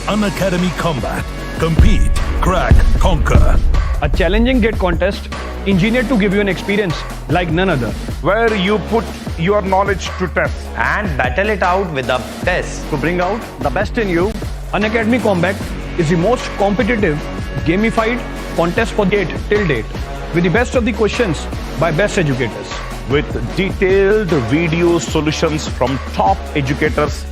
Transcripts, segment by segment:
Unacademy Combat. Compete, crack, conquer. A challenging gate contest engineered to give you an experience like none other. Where you put your knowledge to test and battle it out with the best. To bring out the best in you, Unacademy Combat is the most competitive, gamified contest for gate till date, with the best of the questions by best educators. with detailed video solutions from top educators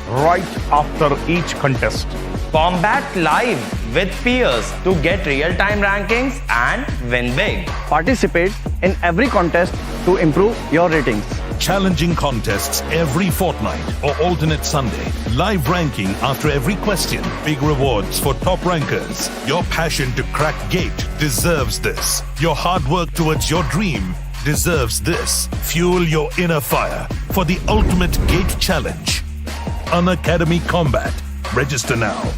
right after each contest. Combat live with peers to get real-time rankings and win big. Participate in every contest to improve your ratings. Challenging contests every fortnight or alternate Sunday. Live ranking after every question. Big rewards for top rankers. Your passion to crack gate deserves this. Your hard work towards your dream deserves this. Fuel your inner fire for the ultimate gate challenge. Unacademy Combat. Register now.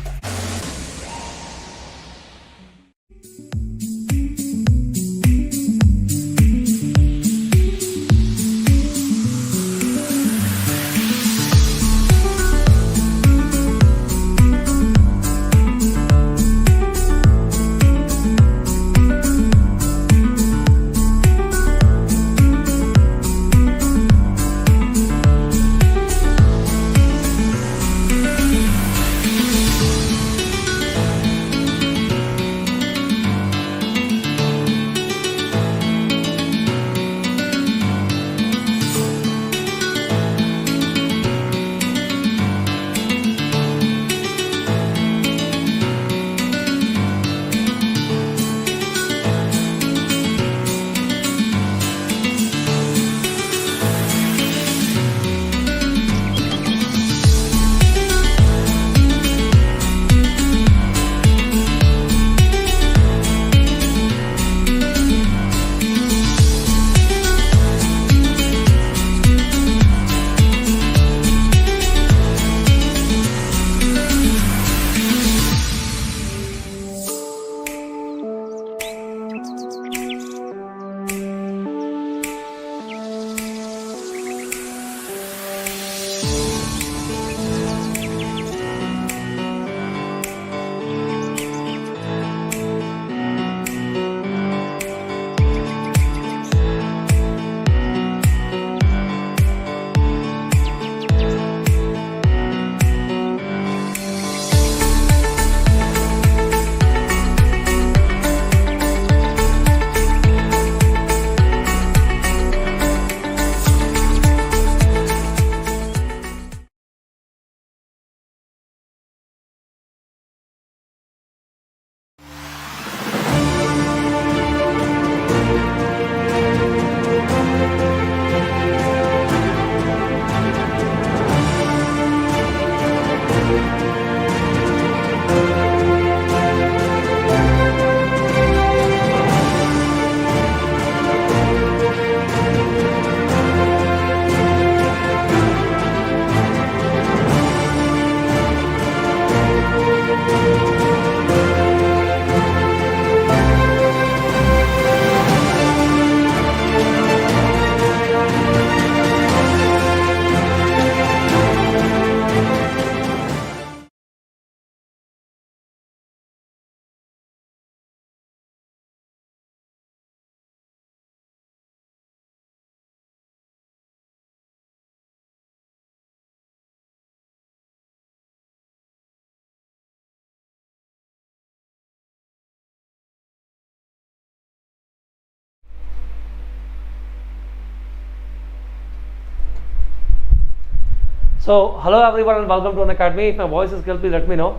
So, hello everyone and welcome to Unacademy. If my voice is clear, please let me know.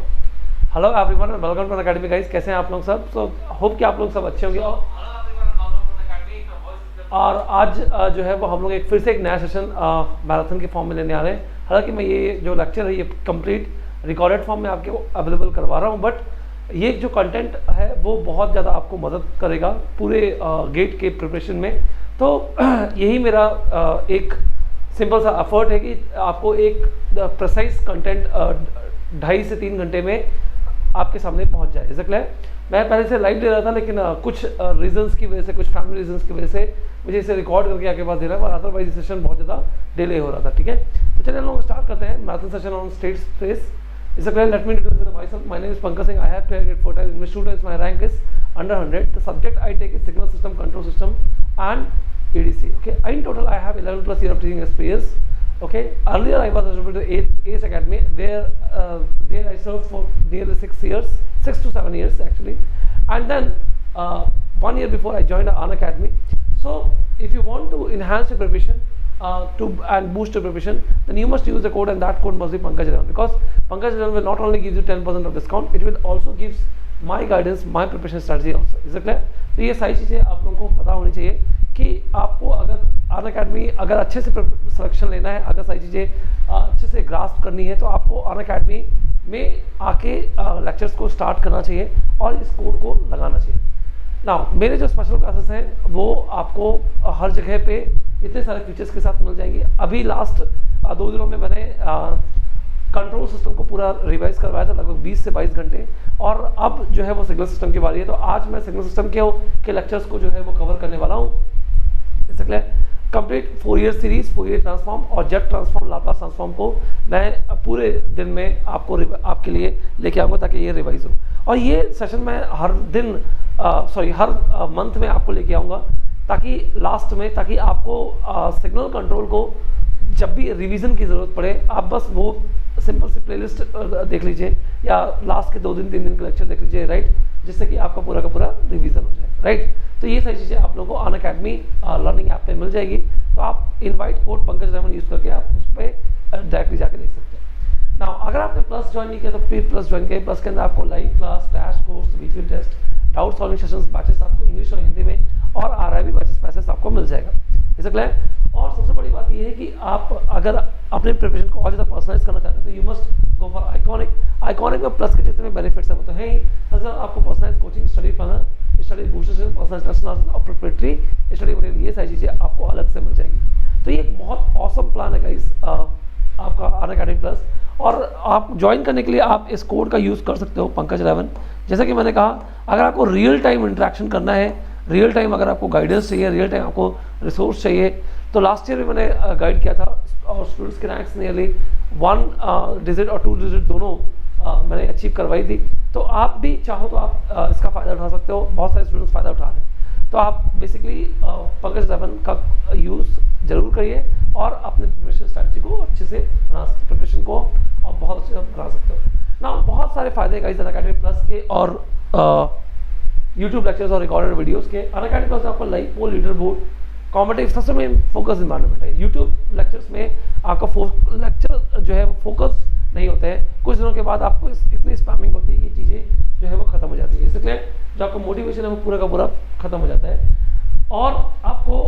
Hello everyone and welcome to Unacademy guys. कैसे हैं आप लोग सब? So, hope कि आप लोग सब अच्छे होंगे. और आज जो है वो हम लोग फिर से एक नया सेशन मैराथन के फॉर्म में लेने आ रहे हैं. हालांकि मैं ये जो लेक्चर है ये कंप्लीट रिकॉर्डेड फॉर्म में आपके अवेलेबल करवा रहा हूँ, बट ये जो कंटेंट है वो बहुत ज़्यादा आपको मदद करेगा पूरे गेट के प्रिपरेशन में. तो यही मेरा एक सिंपल सा एफर्ट है कि आपको एक प्रिसाइज कंटेंट 2.5 से 3 घंटे में आपके सामने पहुंच जाए. Is clear? मैं पहले से लाइव दे रहा था, लेकिन कुछ रीजंस की वजह से, कुछ फैमिली रीजंस की वजह से मुझे इसे रिकॉर्ड करके आपके पास दे रहा है, और अदरवाइज सेशन बहुत ज़्यादा डिले हो रहा था. ठीक है, तो चलिए हम लोग स्टार्ट करते हैं marathon session on state space. Is it clear? Let me introduce myself. My name is Pankaj Singh. I have cleared 4 times in students. My rank is under 100. The subject I take is signal system, control system, and ADC. Okay. In total, I have 11 plus year of teaching experience. Okay. Earlier, I was associated with ACE Academy, where there I served for nearly 6 years, 6 to 7 years actually, and then 1 year before I joined An Academy. So, if you want to enhance your preparation and boost your preparation, then you must use the code, and that code must be Pankaj 11, because Pankaj 11 will not only give you 10% of discount, it will also give my guidance, my preparation strategy also. Is it clear? तो ये सारी चीज़ें आप लोगों को पता होनी चाहिए कि आपको अगर An Academy अगर अच्छे से सिलेक्शन लेना है, अगर सारी चीज़ें अच्छे से ग्रास्प करनी है, तो आपको An Academy में आके लेक्चर्स को स्टार्ट करना चाहिए और इस कोड को लगाना चाहिए। ना मेरे जो स्पेशल क्लासेस हैं वो आपको हर जगह पे इतने सारे फीचर्स के साथ मिल जाएंगे। अभी लास्ट 2 दिनों में मैंने कंट्रोल सिस्टम को पूरा रिवाइज करवाया था, लगभग 20 से 22 घंटे, और अब जो है वो सिग्नल सिस्टम की बारी है। तो आज मैं सिग्नल सिस्टम के लेक्चर्स को जो है वो कवर करने वाला हूँ। इसलिए complete 4 year series, 4 year transform और जेट ट्रांसफॉर्म, लाप्लास ट्रांसफॉर्म को मैं पूरे दिन में आपके लिए लेके आऊँगा ताकि ये रिवाइज हो। और ये सेशन मैं हर दिन हर मंथ में आपको लेके आऊँगा, ताकि लास्ट में ताकि आपको सिग्नल कंट्रोल को जब भी रिवीजन की ज़रूरत पड़े, आप बस वो सिंपल सी प्लेलिस्ट देख लीजिए या लास्ट के 2 दिन 3 दिन के लेक्चर देख लीजिए, राइट, जिससे कि आपका पूरा का पूरा रिवीजन हो जाए, राइट। तो ये सारी चीज़ें आप लोगों को An Academy लर्निंग ऐप पे मिल जाएगी। तो आप इनवाइट कोड Pankaj 11 यूज़ करके आप उस पर डायरेक्टली जाके देख सकते हैं। ना अगर आपने प्लस ज्वाइन नहीं किया तो प्लीज प्लस ज्वाइन करिए। प्लस के अंदर आपको live class, crash course, weekly test, doubt solving sessions, batches आपको इंग्लिश और हिंदी में, और RIB बैचेस पैसेज आपको मिल जाएगा। इसे क्लियर? और सबसे बड़ी बात यह है कि आप अगर अपने प्रिपरेशन को और ज़्यादा पर्सनलाइज करना चाहते हैं तो you must go for Iconic. Iconic में प्लस के जितने बेनिफिट्स हैं वो तो है ही, सर आपको personalise coaching, study planner, study booster, personalise और प्रिपरेटरी स्टडी मटेरियल, ये सारी चीज़ें आपको अलग से मिल जाएगी। तो ये एक बहुत ऑसम प्लान है गाइस आपका An Academy प्लस। और आप ज्वाइन करने के लिए आप इस कोड का यूज़ कर सकते हो Pankaj 11। जैसा कि मैंने कहा, अगर आपको रियल टाइम इंटरेक्शन करना है, रियल टाइम अगर आपको गाइडेंस चाहिए, रियल टाइम आपको रिसोर्स चाहिए, तो लास्ट ईयर भी मैंने गाइड किया था और स्टूडेंट्स के रैंक्स नियरली 1 डिजिट और 2 डिजिट दोनों मैंने अचीव करवाई थी। तो आप भी चाहो तो आप इसका फ़ायदा उठा सकते हो। बहुत सारे स्टूडेंट्स फ़ायदा उठा रहे हैं। तो आप बेसिकली Pankaj 11 का यूज़ ज़रूर करिए और अपने प्रिपरेशन स्ट्रैटेजी को अच्छे से बना सकते हो, प्रिपरेशन को आप बहुत अच्छे से बना सकते हो ना। बहुत सारे फ़ायदे गाइस An Academy प्लस के और यूट्यूब लेक्चर्स और रिकॉर्डेड वीडियोस के। An Academy प्लस आपको लाइव पोल, लीडर बोर्ड, कॉम्पिटिटिव, सबसे मेन फोकस इन्वायरमेंट है। यूट्यूब लेक्चर्स में आपका लेक्चर जो है वो फोकस नहीं होते हैं। कुछ दिनों के बाद आपको इतनी स्पैमिंग होती है कि चीज़ें जो है वो खत्म हो जाती है। इसलिए जो आपका मोटिवेशन है वो पूरा का पूरा खत्म हो जाता है। और आपको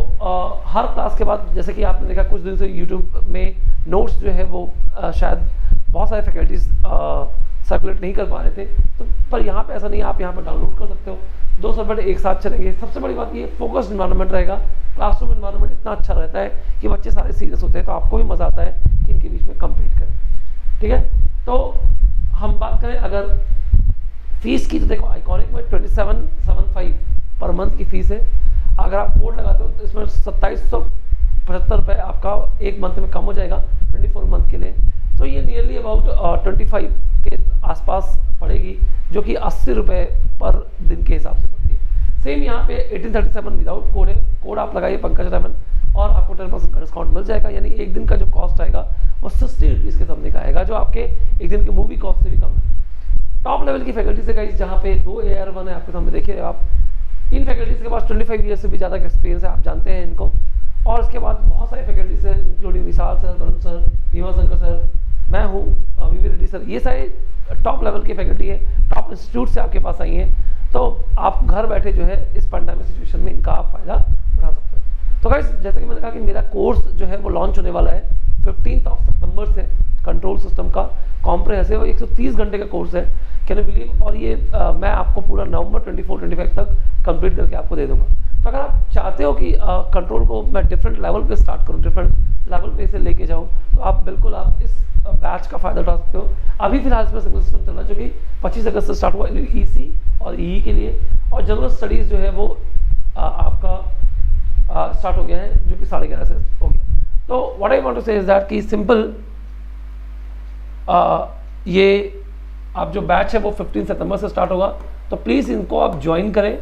हर क्लास के बाद, जैसे कि आपने देखा कुछ दिन से यूट्यूब में नोट्स जो है वो शायद बहुत सारे फैकल्टीज सर्कुलेट नहीं कर पा रहे थे, तो पर यहाँ पे ऐसा नहीं है, आप यहाँ पर डाउनलोड कर सकते हो। 2 सब्जेक्ट एक साथ चलेंगे। सबसे बड़ी बात ये फोकस्ड इन्वायरमेंट रहेगा। क्लासरूम इन्वायरमेंट इतना अच्छा रहता है कि बच्चे सारे सीरियस होते हैं, तो आपको भी मज़ा आता है कि इनके बीच में कम्पीट करें, ठीक है। तो हम बात करें अगर फीस की, तो देखो आइकॉनिक में 2775 पर मंथ की फ़ीस है। अगर आप कोड लगाते हो तो इसमें 2775 रुपये आपका एक मंथ में कम हो जाएगा 24 मंथ के लिए। तो ये नियरली अबाउट 25 के आसपास पड़ेगी, जो कि 80 रुपये पर दिन के हिसाब से पड़ती है। सेम यहाँ पे 1837 विदाउट कोड है। कोड आप लगाइए Pankaj 11 और आपको 10% का डिस्काउंट मिल जाएगा। यानी एक दिन का जो कॉस्ट आएगा वो 60 रुपीज़ के समथिंग का आएगा, जो आपके एक दिन के मूवी कॉस्ट से भी कम है। टॉप लेवल की फैकल्टीज है गाइस, जहाँ पे 2 AR1 है आपके सामने, देखिए आप। इन फैकल्टीज के पास 25 ईयर से भी ज़्यादा का एक्सपीरियंस है, आप जानते हैं इनको। और इसके बाद बहुत सारे फैकल्टीज हैं, including Vishal sir, Varun sir, Bhima Shankar sir, मैं हूँ, VV रेड्डी सर। ये सारे टॉप लेवल की फैकल्टी है, टॉप इंस्टीट्यूट से आपके पास आई हैं। तो आप घर बैठे जो है इस पैंडेमिक सिचुएशन में इनका आप फ़ायदा उठा सकते हैं। तो गाइस, जैसे कि मैंने कहा कि मेरा कोर्स जो है वो लॉन्च होने वाला है 15 सितंबर से। कंट्रोल सिस्टम का कॉम्प्रिहेंसिव 130 घंटे का कोर्स है, कैन यू बिलीव। और ये मैं आपको पूरा नवंबर 24-25 तक कंप्लीट करके आपको दे दूंगा। तो अगर आप चाहते हो कि कंट्रोल को मैं डिफरेंट लेवल पे स्टार्ट करूं, डिफरेंट लेवल पे इसे लेके जाऊं, तो आप बिल्कुल आप इस बैच का फ़ायदा उठा सकते हो। अभी फिलहाल इसमें सिग्नल सिस्टम चल रहा है, जो कि 25 अगस्त से स्टार्ट हुआ EC और EE के लिए। और जनरल स्टडीज़ जो है वो आपका स्टार्ट हो गया है, जो कि 11:30 से हो गया। तो व्हाट आई वांट टू से इज दैट कि सिंपल ये आप जो बैच है वो 15 सितंबर से स्टार्ट होगा, तो प्लीज़ इनको आप ज्वाइन करें,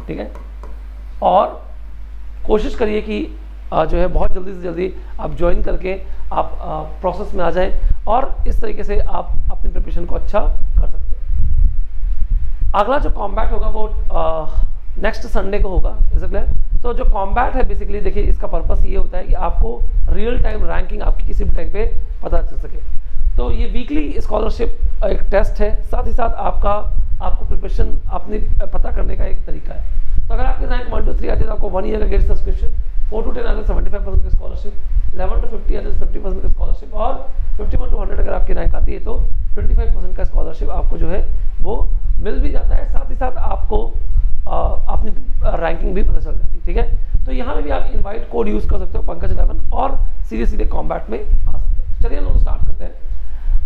ठीक है, और कोशिश करिए कि जो है बहुत जल्दी से जल्दी आप ज्वाइन करके आप प्रोसेस में आ जाएं और इस तरीके से आप अपनी प्रिपरेशन को अच्छा कर सकते हैं। अगला जो कॉम्बैट होगा वो नेक्स्ट संडे को होगा, इज इट क्लियर? तो जो कॉम्बैट है बेसिकली देखिए इसका पर्पस ये होता है कि आपको रियल टाइम रैंकिंग आपकी किसी भी टाइम पे पता चल सके। तो ये वीकली स्कॉलरशिप एक टेस्ट है, साथ ही साथ आपको प्रिपरेशन अपनी पता करने का एक तरीका है। तो अगर आपके रैंक 1 to 3 आते हैं तो आपको 1 ईयर का गेट सब्सक्रिप्शन, 4 to 10 आते हैं 75% की स्कॉलरशिप, 11 to 50 आते हैं 50% की स्कॉलरशिप, और 51 to 100 अगर आपकी रैंक आती है तो 25% का स्कॉलरशिप आपको जो है वो मिल भी जाता है। साथ ही साथ आपको अपनी रैंकिंग भी पता चल जाती है, ठीक है। तो यहाँ पे भी आप इनवाइट कोड यूज़ कर सकते हो पंकज 11 और सीधे कॉम्बैट में आ सकते हो। चलिए हम लोग स्टार्ट करते हैं।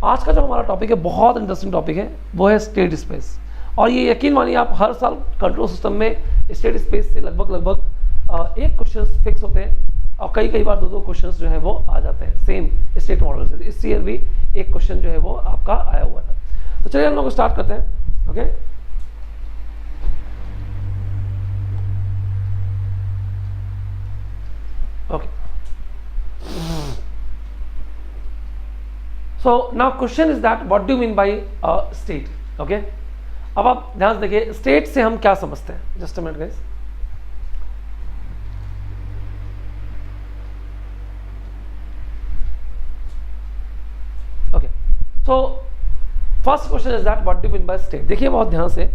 आज का जो हमारा टॉपिक है बहुत इंटरेस्टिंग टॉपिक है, वो है स्टेट स्पेस। और ये यकीन मानिए आप हर साल कंट्रोल सिस्टम में स्टेट स्पेस से लगभग एक क्वेश्चन फिक्स होते हैं और कई बार दो क्वेश्चन जो है वो आ जाते हैं सेम स्टेट मॉडल से। इस ईयर भी एक क्वेश्चन जो है वो आपका आया हुआ था। तो चलिए हम लोग स्टार्ट करते हैं। Okay, okay, so now question is that what do mean by state. Okay, अब आप ध्यान से देखिए स्टेट से हम क्या समझते हैं। Just a minute guys. Okay, so first question is that what do mean by state. देखिए बहुत ध्यान से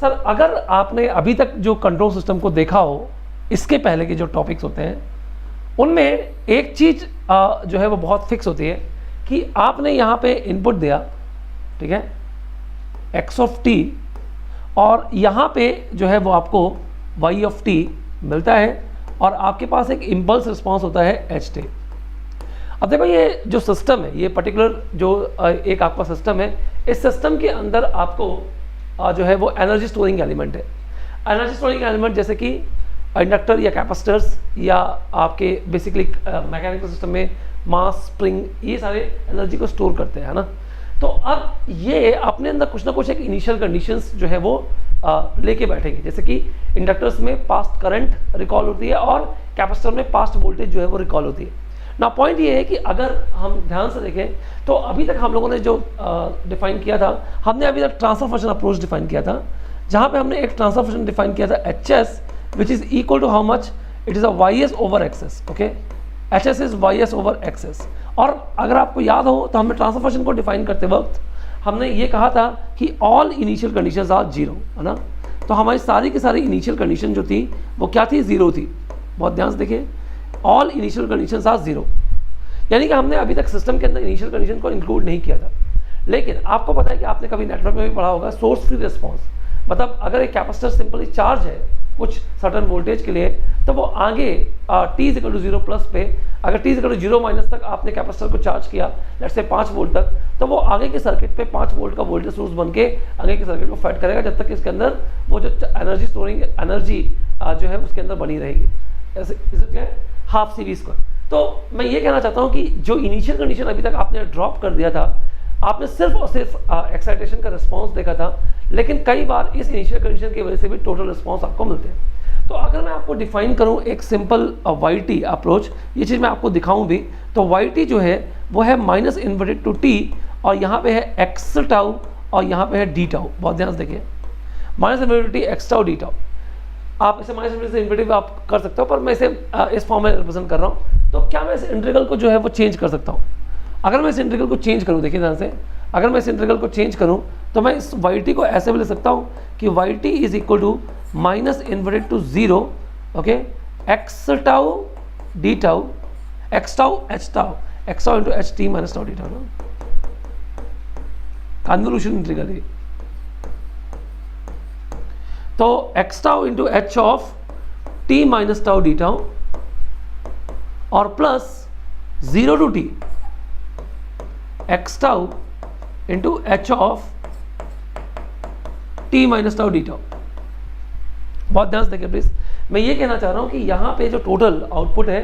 सर, अगर आपने अभी तक जो कंट्रोल सिस्टम को देखा हो, इसके पहले के जो टॉपिक्स होते हैं उनमें एक चीज जो है वो बहुत फिक्स होती है कि आपने यहाँ पे इनपुट दिया, ठीक है, x ऑफ t, और यहाँ पे जो है वो आपको y ऑफ t मिलता है और आपके पास एक इम्पल्स रिस्पॉन्स होता है h t। अब देखो ये जो सिस्टम है, ये पर्टिकुलर जो एक आपका सिस्टम है, इस सिस्टम के अंदर आपको जो है वो एनर्जी स्टोरिंग एलिमेंट है। एनर्जी स्टोरिंग एलिमेंट जैसे कि इंडक्टर या कैपेसिटर्स या आपके बेसिकली मैकेनिकल सिस्टम में मास, स्प्रिंग, ये सारे एनर्जी को स्टोर करते हैं, है ना। तो अब ये अपने अंदर कुछ ना कुछ एक इनिशियल कंडीशंस जो है वो लेके बैठेंगे, जैसे कि इंडक्टर्स में पास्ट करंट रिकॉल होती है और कैपेसिटर में पास्ट वोल्टेज जो है वो रिकॉल होती है ना। पॉइंट ये है कि अगर हम ध्यान से देखें तो अभी तक हम लोगों ने जो डिफाइन किया था, हमने अभी तक ट्रांसफर फंक्शन अप्रोच डिफाइन किया था, जहाँ पे हमने एक ट्रांसफर फंक्शन डिफाइन किया था HS, which is equal to how much, it is a YS over XS। Okay, HS is YS over XS। और अगर आपको याद हो तो हमने ट्रांसफर फंक्शन को डिफाइन करते वक्त हमने ये कहा था कि all initial conditions are zero, है ना। तो हमारी सारी की सारी इनिशियल कंडीशन जो थी वो क्या थी, जीरो थी। बहुत ध्यान से देखिए, all initial conditions are zero, यानी कि हमने अभी तक सिस्टम के अंदर इनिशियल कंडीशन को इंक्लूड नहीं किया था। लेकिन आपको पता है कि आपने कभी नेटवर्क में भी पढ़ा होगा सोर्स फ्री रिस्पॉन्स, मतलब अगर एक कैपेसिटर सिंपली चार्ज है कुछ सर्टन वोल्टेज के लिए, तो वो आगे t=0 प्लस पे, अगर t=0 माइनस तक आपने कैपेसिटर को चार्ज किया, लेट्स से 5 वोल्ट तक, तो वो आगे के सर्किट पे 5 वोल्ट का वोल्टेज सोर्स बन के आगे के सर्किट को फेड करेगा, जब तक इसके अंदर वो जो एनर्जी स्टोरिंग एनर्जी जो है उसके अंदर बनी रहेगी। ऐसे हाफ CV²। तो मैं ये कहना चाहता हूँ कि जो इनिशियल कंडीशन अभी तक आपने ड्रॉप कर दिया था, आपने सिर्फ और सिर्फ एक्साइटेशन का रिस्पॉन्स देखा था, लेकिन कई बार इस इनिशियल कंडीशन की वजह से भी टोटल रिस्पॉन्स आपको मिलते हैं। तो अगर मैं आपको डिफाइन करूं एक सिंपल YT अप्रोच, ये चीज़ मैं आपको दिखाऊं भी, तो YT जो है वो है माइनस इन्वर्टेड टू t, और यहाँ पे है x टाउ और यहाँ पे है d टाउ। बहुत ध्यान से देखिए, minus inverted to x tau d tau. आप इसे माइनस इन्वर्टेड से इन्वर्टेड आप कर सकते हो, पर मैं इसे इस फॉर्म में रिप्रेजेंट कर रहा हूँ। तो क्या मैं इस इंटीग्रल को जो है वो चेंज कर सकता हूँ? अगर मैं इस इंटीग्रल को चेंज करूँ, देखिए ध्यान से, अगर मैं इस इंटीग्रल को चेंज करूँ तो मैं इस YT को ऐसे भी लिख सकता हूँ कि YT is equal to minus inverted to 0, okay, x tau d tau, x tau h tau, x tau into h t minus tau d tau. Convolution integral है। तो x tau into h of t minus tau d tau और plus 0 to t x tau into h of t minus tau D tau. बहुत ध्यान से देखिए please, मैं ये कहना चाह रहा हूं कि यहाँ पे जो टोटल आउटपुट है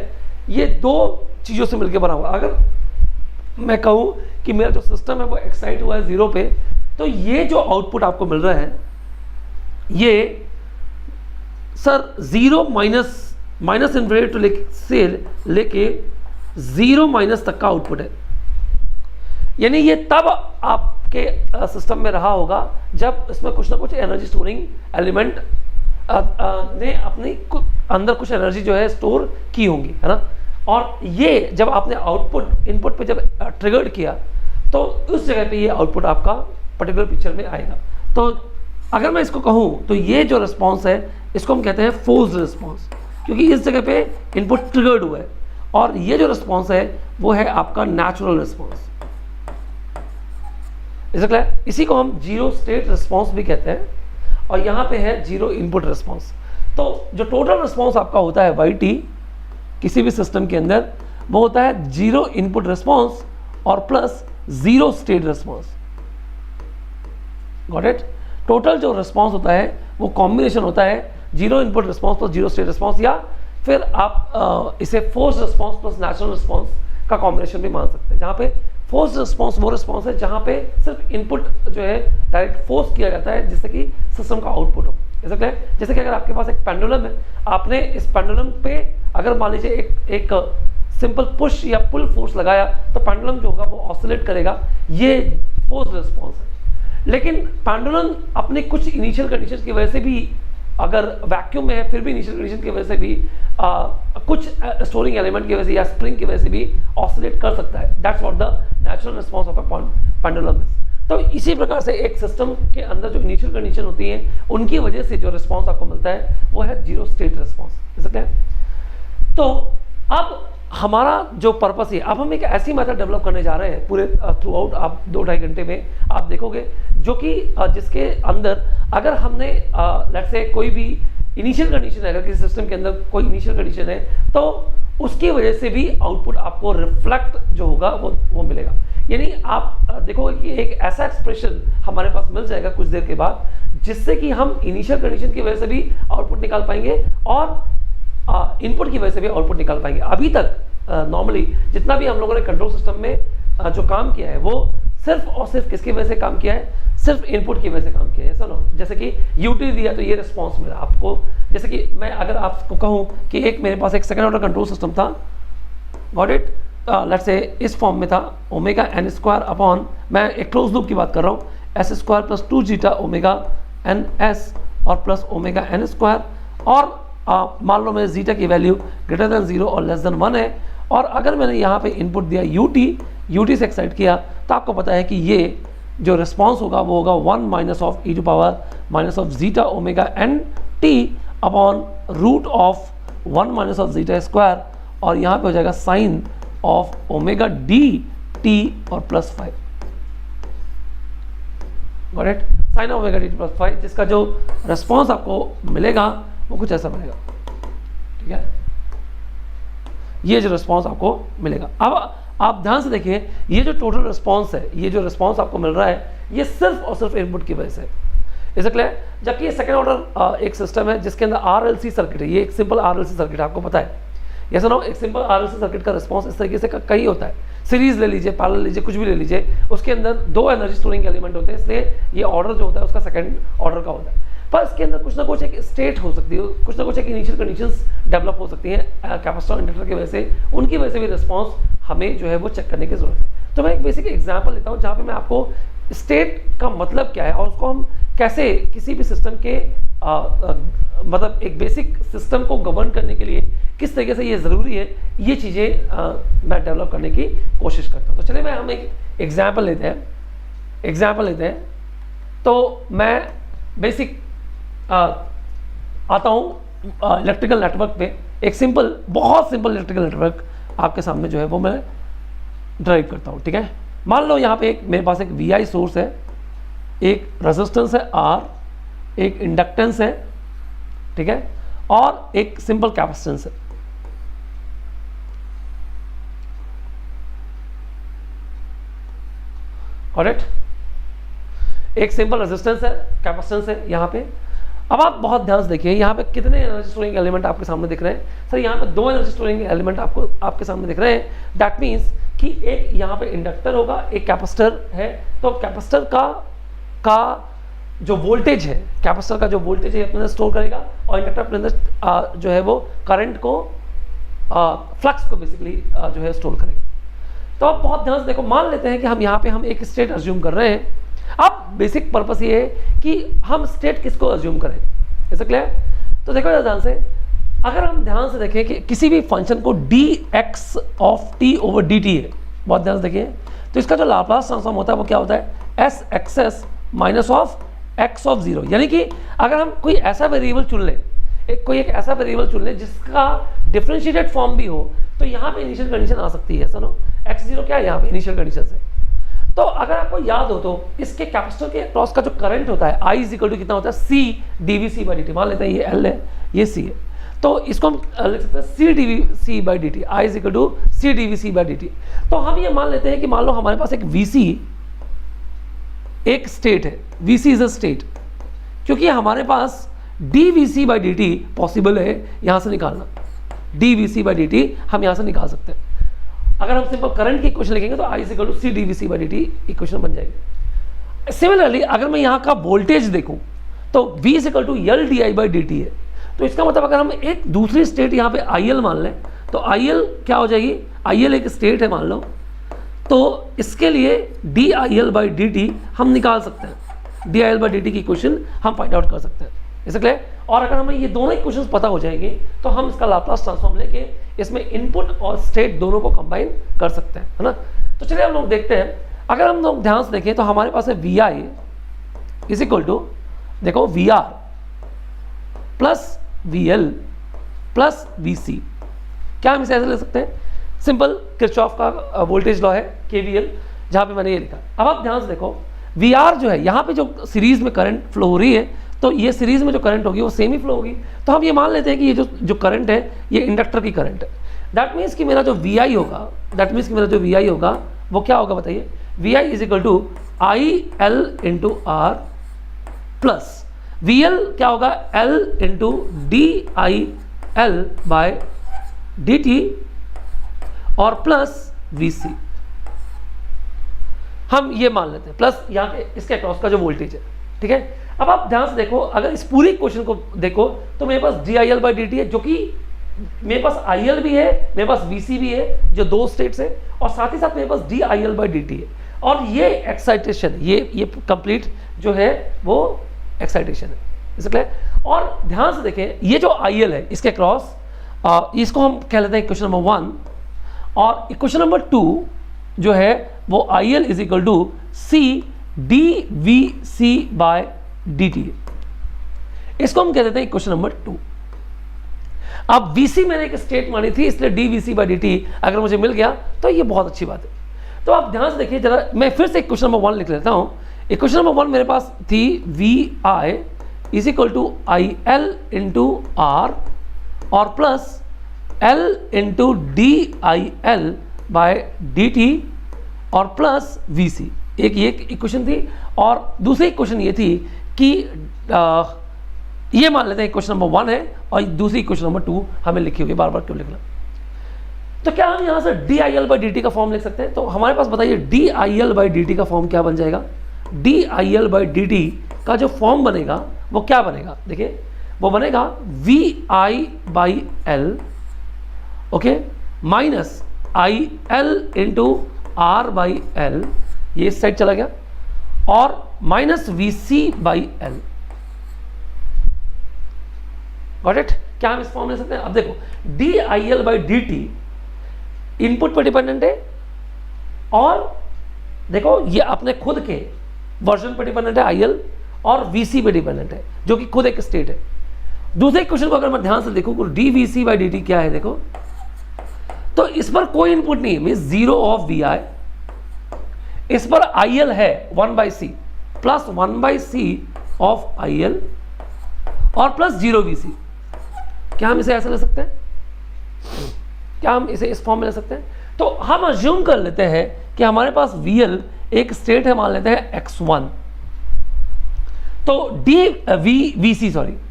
ये दो चीज़ों से मिलकर बना हुआ। अगर मैं कहूँ कि मेरा जो सिस्टम है वो एक्साइट हुआ है 0 पे, तो ये जो आउटपुट आपको मिल रहा है ये सर 0 माइनस इन्फिनिटी टू लेके 0 माइनस तक का आउटपुट है। यानी ये तब आपके सिस्टम में रहा होगा जब इसमें कुछ ना कुछ एनर्जी स्टोरिंग एलिमेंट ने अपने अंदर कुछ एनर्जी जो है स्टोर की होंगी, है ना। और ये जब आपने आउटपुट इनपुट पे जब ट्रिगर्ड किया तो उस जगह पे ये आउटपुट आपका पर्टिकुलर पिक्चर में आएगा। तो अगर मैं इसको कहूँ तो ये जो रिस्पॉन्स है इसको हम कहते हैं फोर्स्ड रिस्पॉन्स, क्योंकि इस जगह पे इनपुट ट्रिगर्ड हुआ है। और ये जो रिस्पॉन्स है वो है आपका नेचुरल रिस्पॉन्स। इसी को हम जीरो स्टेट रिस्पॉन्स भी कहते हैं। और यहाँ पे है जीरो इनपुट रिस्पॉन्स। तो जो टोटल रिस्पॉन्स आपका होता है YT किसी भी सिस्टम के अंदर, वो होता है जीरो इनपुट रिस्पॉन्स और plus zero state response. Got it. Total जो रिस्पॉन्स होता है वो कॉम्बिनेशन होता है zero input response plus zero state response, या फिर आप इसे force response plus natural response का कॉम्बिनेशन भी मान सकते हैं। जहाँ पे फोर्स रिस्पॉन्स वो रिस्पॉन्स है जहाँ पे सिर्फ इनपुट जो है डायरेक्ट फोर्स किया जाता है जिससे कि सिस्टम का आउटपुट हो। जैसे कि अगर आपके पास एक पेंडुलम है, आपने इस पेंडुलम पे अगर मान लीजिए एक सिंपल पुश या पुल फोर्स लगाया तो पेंडुलम जो होगा वो ऑसिलेट करेगा, ये फोर्स रिस्पॉन्स है। लेकिन पेंडुलम अपने कुछ इनिशियल कंडीशन की वजह से भी, अगर वैक्यूम में है फिर भी इनिशियल कंडीशन की वजह से भी कुछ स्टोरिंग एलिमेंट की वजह से या स्प्रिंग की वजह से भी ऑसिलेट कर सकता है। That's what the natural response of a pendulum is. तो इसी प्रकार से एक सिस्टम के अंदर जो इनिशियल कंडीशन होती है उनकी वजह से जो रिस्पॉन्स आपको मिलता है वो है जीरो स्टेट रिस्पॉन्स। तो अब हमारा जो पर्पस है, अब हम एक ऐसी मेथड डेवलप करने जा रहे हैं पूरे थ्रू आउट, आप 2-2.5 घंटे में आप देखोगे, जो कि जिसके अंदर अगर हमने लेट्स से कोई भी इनिशियल कंडीशन है, अगर किसी सिस्टम के अंदर कोई इनिशियल कंडीशन है तो उसकी वजह से भी आउटपुट आपको रिफ्लेक्ट जो होगा वो मिलेगा। यानी आप देखोगे कि एक ऐसा एक्सप्रेशन हमारे पास मिल जाएगा कुछ देर के बाद जिससे कि हम इनिशियल कंडीशन की वजह से भी आउटपुट निकाल पाएंगे और इनपुट की वजह से भी आउटपुट निकाल पाएंगे। अभी तक नॉर्मली जितना भी हम लोगों ने कंट्रोल सिस्टम में जो काम किया है वो सिर्फ और सिर्फ किसकी वजह से काम किया है, सिर्फ इनपुट की वजह से काम किया है। सुनो, जैसे कि यूटी दिया तो ये रिस्पॉन्स मिला आपको। जैसे कि मैं अगर आपको कहूँ कि एक मेरे पास एक सेकेंड ऑर्डर कंट्रोल सिस्टम था, गॉट इट, लेट्स से इस फॉर्म में था ओमेगा एन स्क्वायर अपॉन, मैं एक क्लोज लूप की बात कर रहा हूँ, S square plus 2 zeta omega N S और प्लस ओमेगा एन स्क्वायर, और मान लो मेरे जीटा की वैल्यू ग्रेटर देन 0 और लेस देन 1 है। और अगर मैंने यहाँ पे इनपुट दिया यूटी से एक्साइट किया तो आपको पता है कि ये जो रिस्पॉन्स होगा वो होगा 1 minus of E to power minus of zeta omega N T upon root of 1 minus of zeta square, और यहाँ पे हो जाएगा sine of omega D T और plus 5। Got it, sine of omega D T plus 5, जिसका जो response आपको मिलेगा वो कुछ ऐसा मिलेगा। ठीक है, ये जो रिस्पॉन्स आपको मिलेगा। अब आप ध्यान से देखिए, ये जो टोटल रिस्पॉन्स है, ये जो रिस्पॉन्स आपको मिल रहा है ये सिर्फ और सिर्फ इनपुट की वजह से। Is it clear? जबकि ये सेकेंड ऑर्डर एक सिस्टम है जिसके अंदर RLC सर्किट है, ये एक सिंपल RLC सर्किट आपको पता है। ये सुनो, एक सिंपल RLC सर्किट का रिस्पॉन्स इस तरीके से कहीं होता है, सीरीज ले लीजिए, पैरेलल लीजिए, कुछ भी ले लीजिए, उसके अंदर 2 एनर्जी स्टोरिंग एलिमेंट होते हैं, इसलिए ये ऑर्डर जो होता है उसका सेकेंड ऑर्डर का होता है। पर इसके अंदर कुछ ना कुछ एक स्टेट हो सकती है, कुछ ना कुछ एक इनिशियल कंडीशंस डेवलप हो सकती हैं कैपेसिटर इंडक्टर की वजह से, उनकी वजह से भी रिस्पॉन्स हमें जो है वो चेक करने की जरूरत है। तो मैं एक बेसिक एग्जांपल लेता हूँ जहाँ पे मैं आपको स्टेट का मतलब क्या है और उसको हम कैसे किसी भी सिस्टम के मतलब एक बेसिक सिस्टम को गवर्न करने के लिए किस तरीके से ये ज़रूरी है, ये चीज़ें मैं डेवलप करने की कोशिश करता हूँ। तो चलिए हम एक एग्जाम्पल लेते हैं। तो मैं बेसिक आता हूँ इलेक्ट्रिकल नेटवर्क पे, एक सिंपल, बहुत सिंपल इलेक्ट्रिकल नेटवर्क आपके सामने जो है वो मैं ड्राइव करता हूँ। ठीक है, मान लो यहाँ पे मेरे पास एक VI सोर्स है, एक रेजिस्टेंस है R, एक इंडक्टेंस है, ठीक है, और एक सिंपल कैपेसिटेंस है। करेक्ट, एक सिंपल रेजिस्टेंस है, कैपेसिटेंस है यहाँ पे। अब आप बहुत ध्यान से देखिए, यहाँ पे कितने एनर्जी स्टोरिंग एलिमेंट आपके सामने दिख रहे हैं? सर यहाँ पे 2 एनर्जी स्टोरिंग एलिमेंट आपके सामने दिख रहे हैं। दैट मीन्स कि एक यहाँ पे इंडक्टर होगा, एक कैपेसिटर है, तो कैपेसिटर का जो वोल्टेज है, कैपेसिटर का जो वोल्टेज है अपने अंदर स्टोर करेगा और इंडक्टर अपने अंदर जो है वो करंट को, फ्लक्स को बेसिकली जो है स्टोर करेगा। तो अब बहुत ध्यान से देखो, मान लेते हैं कि हम यहाँ पे हम एक स्टेट अज्यूम कर रहे हैं। अब बेसिक पर्पस ये है कि हम स्टेट किसको अज्यूम करें, ऐसा क्लियर? तो देखो ध्यान से, अगर हम ध्यान से देखें कि किसी भी फंक्शन को dx of t over dt है, बहुत ध्यान से देखिए, तो इसका जो लाप्लास ट्रांसफॉर्म होता है वो क्या होता है, s X S minus of x of 0। यानी कि अगर हम कोई ऐसा वेरिएबल चुन लें, कोई एक ऐसा वेरिएबल चुन लें जिसका डिफरेंशिएटेड फॉर्म भी हो, तो यहाँ पे इनिशियल कंडीशन आ सकती है। सुनो, x0 क्या है यहाँ पे इनिशियल कंडीशन से। तो अगर आपको याद हो तो इसके कैपेसिटर के अक्रॉस का जो करंट होता है I इज इक्वल टू कितना होता है, C dVc बाई dt। मान लेते हैं ये L है, ये C है, तो इसको हम लिख सकते हैं C dVc by dt, I is equal to C dVc by dt। तो हम ये मान लेते हैं कि मान लो हमारे पास एक Vc एक स्टेट है, Vc इज अ स्टेट, क्योंकि हमारे पास dVc बाई dt पॉसिबल है यहाँ से निकालना, dVc बाई dt हम यहाँ से निकाल सकते हैं। अगर हम सिंपल करंट की इक्वेशन लिखेंगे तो I is equal to C dVc by dt equation बन जाएगी। सिमिलरली अगर मैं यहाँ का वोल्टेज देखूँ तो V is equal to L di by dt है। तो इसका मतलब अगर हम एक दूसरी स्टेट यहाँ पे IL मान लें तो IL क्या हो जाएगी, IL एक स्टेट है मान लो, तो इसके लिए DIL बाई dt हम निकाल सकते हैं, DIL बाई dt की इक्वेशन हम फाइंड आउट कर सकते हैं, ऐसे क्लियर? और अगर हमें ये दोनों इक्वेशंस पता हो जाएंगे तो हम इसका लाप्लास ट्रांसफॉर्म लेके इसमें इनपुट और स्टेट दोनों को कंबाइन कर सकते हैं, है ना? तो चलिए हम लोग देखते हैं। अगर हम लोग ध्यान से देखें तो हमारे पास है VI इज इक्वल टू, देखो VR plus VL plus VC। क्या हम इसे ऐसे ले सकते हैं, सिंपल किरचॉफ का वोल्टेज लॉ है KVL, जहाँ पे मैंने ये लिखा। अब आप ध्यान से देखो, VR जो है यहाँ पे जो सीरीज में करंट फ्लो हो रही है, तो ये सीरीज में जो करंट होगी वो सेम ही फ्लो होगी। तो हम ये मान लेते हैं कि ये जो करंट है ये इंडक्टर की करंट है। दैट मीन्स कि मेरा जो VI होगा, वो क्या होगा बताइए, VI is equal to IL into R plus VL क्या होगा, L into DIL by dt और प्लस VC। हम ये मान लेते हैं, प्लस यहाँ पे इसके अक्रॉस का जो वोल्टेज है, ठीक है? अब आप ध्यान से देखो, अगर इस पूरी क्वेश्चन को देखो तो मेरे पास DIL बाई dt है, जो कि मेरे पास IL भी है, मेरे पास VC भी है, जो दो स्टेट्स है, और साथ ही साथ मेरे पास DIL बाई dt है। और ये एक्साइटेशन, ये कंप्लीट जो है वो एक्साइटेशन है, इसलिए। और ध्यान से देखें, ये जो IL है इसके क्रॉस, इसको हम कह लेते हैं इक्वेशन नंबर 1, और इक्वेशन नंबर 2 जो है वो IL is equal to C dVc by dt। इसको हम कह देते हैं इक्वेशन नंबर 2। अब VC मैंने एक स्टेट मानी थी, इसलिए dVc बाय dt अगर मुझे मिल गया तो ये बहुत अच्छी बात है। तो आप ध्यान से देखिए जरा, मैं फिर से इक्वेशन नंबर 1 लिख लेता हूं। इक्वेशन नंबर 1 मेरे पास थी VI is equal to IL into R और plus L into DIL by dt और प्लस VC। एक ये इक्वेशन थी, और दूसरी इक्वेशन ये थी कि ये मान लेते हैं इक्वेशन नंबर 1 है और दूसरी इक्वेशन नंबर 2 हमें लिखी होगी, बार बार क्यों लिखना। तो क्या हम यहाँ से DIL बाई dt का फॉर्म लिख सकते हैं? तो हमारे पास बताइए DIL बाई dt का फॉर्म क्या बन जाएगा। DIL बाई dt का जो फॉर्म बनेगा वो क्या बनेगा, देखिए वो बनेगा VI by L, okay, minus IL into R by L, ये इस साइड चला गया, और minus VC by L। Got it? क्या हम इस फॉर्म ले सकते हैं? अब देखो DIL बाई dt इनपुट पर डिपेंडेंट है, और देखो ये अपने खुद के वर्जन पर डिपेंडेंट है IL, और VC पे डिपेंडेंट है जो कि खुद एक स्टेट है। दूसरे क्वेश्चन को अगर मैं ध्यान से देखूं तो dVc बाई dt क्या है, देखो तो इस पर कोई इनपुट नहीं है, मींस 0 ऑफ VI। इस पर IL है 1/c plus 1/c of IL और प्लस 0 VC। क्या हम इसे ऐसे ले सकते हैं? क्या हम इसे इस फॉर्म में ले सकते हैं? तो हम अज्यूम कर लेते हैं कि हमारे पास VL एक स्टेट है, मान लेते हैं x1, तो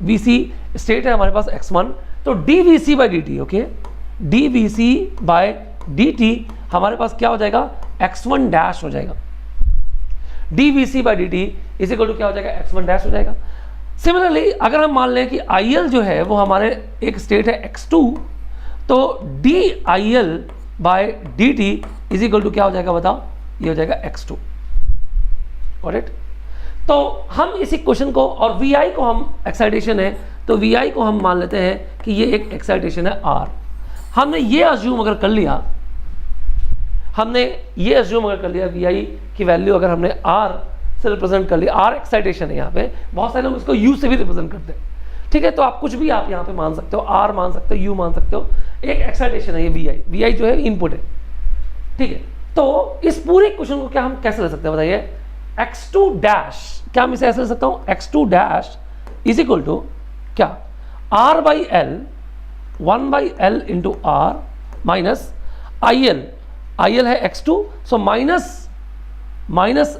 VC स्टेट है हमारे पास x1, तो dVc by dt, okay, dVc by dt हमारे पास क्या हो जाएगा, x1 डैश हो जाएगा। dvc by dt is equal to क्या हो जाएगा, x1 डैश हो जाएगा। सिमिलरली अगर हम मान लें कि IL जो है वो हमारे एक स्टेट है x2, तो DIL by dt is equal to क्या हो जाएगा बताओ, ये हो जाएगा x2। ऑलराइट, तो हम इसी क्वेश्चन को, और VI को हम एक्साइटेशन है, तो VI को हम मान लेते हैं कि ये एक एक्साइटेशन है R। हमने ये अज्यूम अगर कर लिया, VI की वैल्यू अगर हमने R से रिप्रेजेंट कर लिया, R एक्साइटेशन है यहाँ पे, बहुत सारे लोग इसको U से भी रिप्रेजेंट करते हैं, ठीक है। तो आप कुछ भी आप यहाँ पे मान सकते हो, R मान सकते हो, U मान सकते हो, एक एक्साइटेशन है ये VI जो है इनपुट है, ठीक है। तो इस पूरे क्वेश्चन को क्या हम कैसे ले सकते हैं बताइए, x2 डैश, क्या मैं इसे ऐसे ले सकता हूँ, x2 dash is equal to क्या, R by L 1 by L into R minus IL है x2, so minus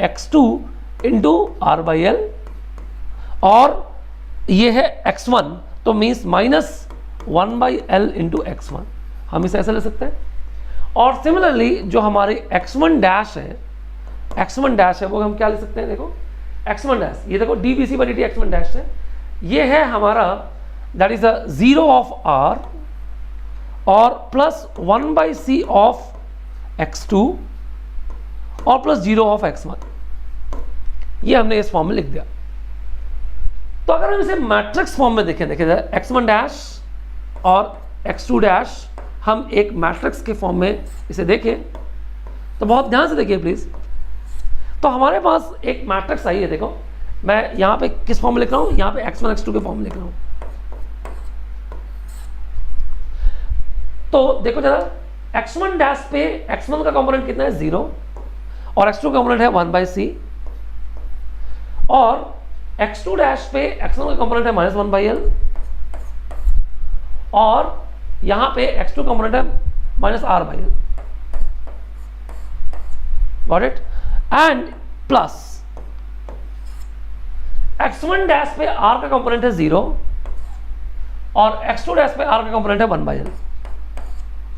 x2 into R by L, और ये है x1, तो means minus 1 by L into x1, हम इसे ऐसे ले सकते हैं। और सिमिलरली जो हमारे x1 डैश है वो हम क्या ले सकते हैं, देखो x1 डैश, ये देखो dvc by dt x1 dash है, ये है हमारा that is the 0 of R और plus 1 by c of x2 और प्लस 0 ऑफ x1, ये हमने इस फॉर्म में लिख दिया। तो अगर हम इसे मैट्रिक्स फॉर्म में देखें x1 डैश और x2 डैश, हम एक मैट्रिक्स के फॉर्म में इसे देखें, तो बहुत ध्यान से देखिए प्लीज। तो हमारे पास एक मैट्रिक्स आई है, देखो मैं यहाँ पे किस फॉर्म में लिख रहा हूँ, यहाँ पे x1 x2 के फॉर्म में लिख रहा हूँ। तो देखो जरा, x1 डैश पे x1 का कंपोनेंट कितना है 0 और x2 का कंपोनेंट है 1 बाई c, और x2 डैश पे x1 का कंपोनेंट है माइनस 1 बाई l, और यहां पे x2 कंपोनेंट है minus r by l, got it, and plus x1 dash पे r का कंपोनेंट है 0 और x2 डैश पे r का कंपोनेंट है 1 बाई l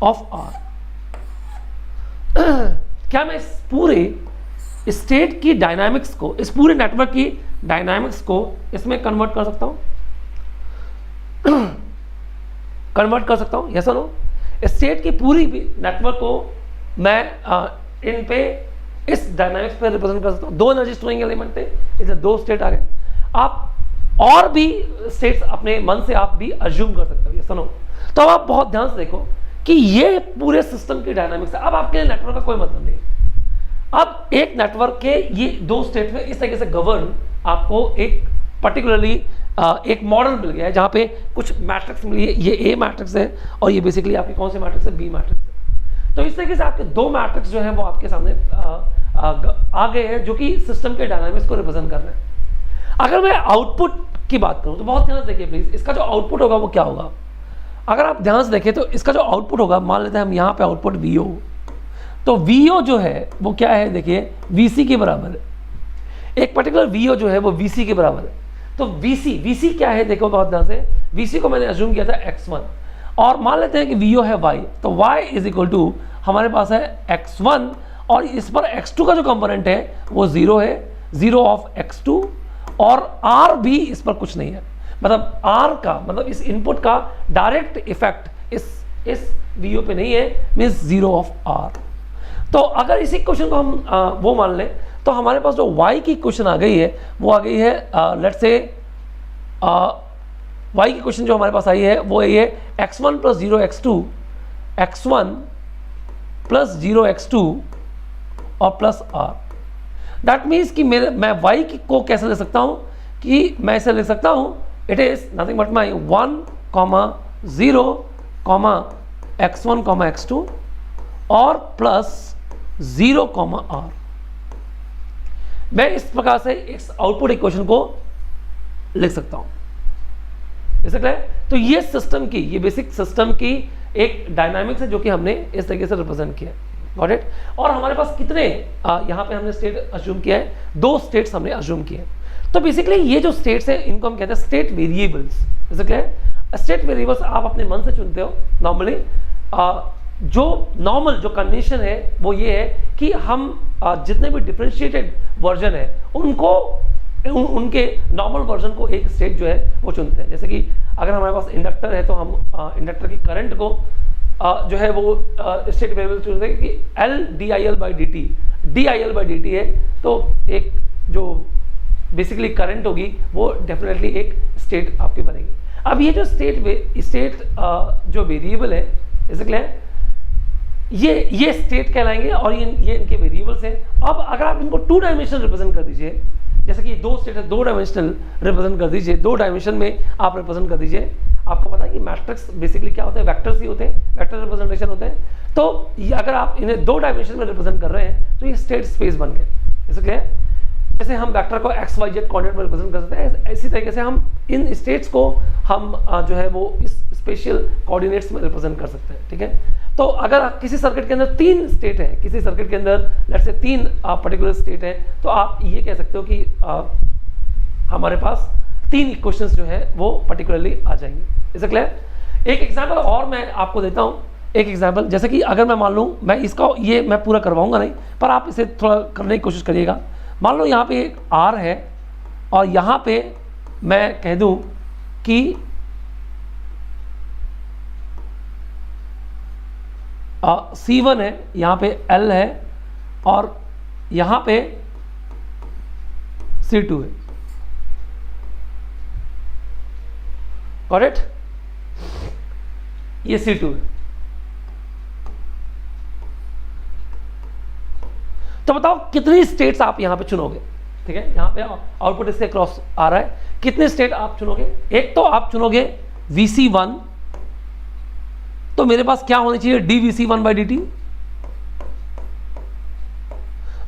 ऑफ r। क्या मैं इस पूरे स्टेट की डायनामिक्स को, इस पूरे नेटवर्क की डायनामिक्स को इसमें कन्वर्ट कर सकता हूं, कन्वर्ट कर सकता हूं, यस और नो? स्टेट की पूरी नेटवर्क को मैं इन पे इस डायनामिक्स पे रिप्रेजेंट कर सकता हूं। दो एनर्जी स्टोरिंग एलिमेंट थे, इसलिए दो स्टेट आ गए। आप और भी स्टेट्स अपने मन से आप भी अज्यूम कर सकते हो, यस और नो? तो अब आप बहुत ध्यान से देखो कि ये पूरे सिस्टम की डायनामिक्स है। अब आपके लिए नेटवर्क का कोई मतलब नहीं। अब एक नेटवर्क के ये दो स्टेट में इस तरीके से गवर्न आपको एक पर्टिकुलरली एक मॉडल मिल गया है, जहाँ पे कुछ मैट्रिक्स मिली है। ये ए मैट्रिक्स है और ये बेसिकली आपकी कौन सी मैट्रिक्स है, बी मैट्रिक्स है। तो इस तरीके से आपके दो मैट्रिक्स जो है वो आपके सामने आ गए हैं, जो कि सिस्टम के डायनामिक्स को रिप्रेजेंट कर रहे हैं। अगर मैं आउटपुट की बात करूँ तो बहुत ध्यान से देखिए प्लीज, इसका जो आउटपुट होगा वो क्या होगा। अगर आप ध्यान से देखें तो इसका जो आउटपुट होगा, मान लेते हैं हम यहाँ पे आउटपुट VO, तो VO जो है वो क्या है, देखिए VC के बराबर है। एक पर्टिकुलर VO जो है वो VC के बराबर है। तो VC क्या है, देखो बहुत ध्यान से, VC को मैंने अज्यूम किया था x1, और मान लेते हैं कि VO है y, तो y इज इक्वल टू हमारे पास है x1, और इस पर x2 का जो कंपोनेंट है वो 0 है, 0 ऑफ x2, और r भी इस पर कुछ नहीं है। मतलब r का मतलब इस इनपुट का डायरेक्ट इफेक्ट इस VO पे नहीं है, मीन्स 0 ऑफ r। तो अगर इसी क्वेश्चन को हम वो मान लें, तो हमारे पास जो y की क्वेश्चन आ गई है वो आ गई है, लेट्स से y की क्वेश्चन जो हमारे पास आई है वो ये x1 plus 0 x2, x1 plus 0 x2 और प्लस r। दैट मीन्स कि मैं y को कैसे ले सकता हूँ, कि मैं इसे ले सकता हूँ, it is nothing but my 1, 0, x1, x2 और प्लस 0, r। मैं इस प्रकार से इस आउटपुट इक्वेशन को लिख सकता हूं। तो ये सिस्टम की, ये बेसिक सिस्टम की एक डायनामिक्स है जो कि हमने इस तरीके से रिप्रेजेंट किया, गॉट इट। और हमारे पास कितने यहाँ पे हमने स्टेट अज्यूम किया है, 2 स्टेट्स हमने अज्यूम किए हैं। तो बेसिकली ये जो स्टेट्स है इनको हम कहते हैं स्टेट वेरिएबल्स। जैसे क्या है, स्टेट वेरिएबल्स आप अपने मन से चुनते हो नॉर्मली। जो नॉर्मल जो कंडीशन है वो ये है कि हम जितने भी डिफरेंशिएटेड वर्जन है उनको उनके नॉर्मल वर्जन को एक स्टेट जो है वो चुनते हैं। जैसे कि अगर हमारे पास इंडक्टर है तो हम इंडक्टर की करंट को जो है वो स्टेट वेरिएबल चुनते हैं कि L D I L by D T है, तो एक जो बेसिकली करंट होगी वो डेफिनेटली एक स्टेट आपकी बनेगी। अब ये जो स्टेट जो वेरिएबल है, इससे क्लियर, ये स्टेट कहलाएंगे और ये इनके वेरिएबल्स हैं। अब अगर आप इनको 2 डायमेंशनल रिप्रेजेंट कर दीजिए, जैसे कि 2 स्टेट है, 2 डायमेंशनल रिप्रेजेंट कर दीजिए, 2 डायमेंशन में आप रिप्रेजेंट कर दीजिए। आपको पता है कि मैट्रिक्स बेसिकली क्या होता है, वेक्टर्स ही होते हैं, वेक्टर रिप्रेजेंटेशन होते हैं। तो अगर आप इन्हें 2 डायमेंशन में रिप्रेजेंट कर रहे हैं तो ये स्टेट स्पेस बन गए। इससे क्लियर, जैसे हम वेक्टर को एक्स वाई जेड कोऑर्डिनेट में रिप्रेजेंट कर सकते हैं, इसी तरीके से हम इन स्टेट्स को हम जो है वो इस स्पेशल कोऑर्डिनेट्स में रिप्रेजेंट कर सकते हैं। ठीक है, तो अगर किसी सर्किट के अंदर 3 स्टेट है, किसी सर्किट के अंदर लेट्स से 3 पर्टिकुलर स्टेट है, तो आप ये कह सकते हो कि हमारे पास 3 इक्वेशंस जो है वो पर्टिकुलरली आ जाएंगे। इसे क्लियर, एक एग्जांपल और मैं आपको देता हूँ। एक एग्जांपल, जैसे कि अगर मैं मान लूँ, मैं इसका ये मैं पूरा करवाऊंगा नहीं, पर आप इसे थोड़ा करने की कोशिश करिएगा। मान लो यहाँ पे एक R है और यहाँ पे मैं कह दूँ कि C1 है, यहाँ पे L है और यहाँ पे C2 है। करेक्ट, ये C2 है। तो बताओ कितनी स्टेट्स आप यहां पे चुनोगे। ठीक है, यहां पे आउटपुट इसके क्रॉस आ रहा है, कितने स्टेट आप चुनोगे। एक तो आप चुनोगे VC1, तो मेरे पास क्या होनी चाहिए, dVC1 बाई dt।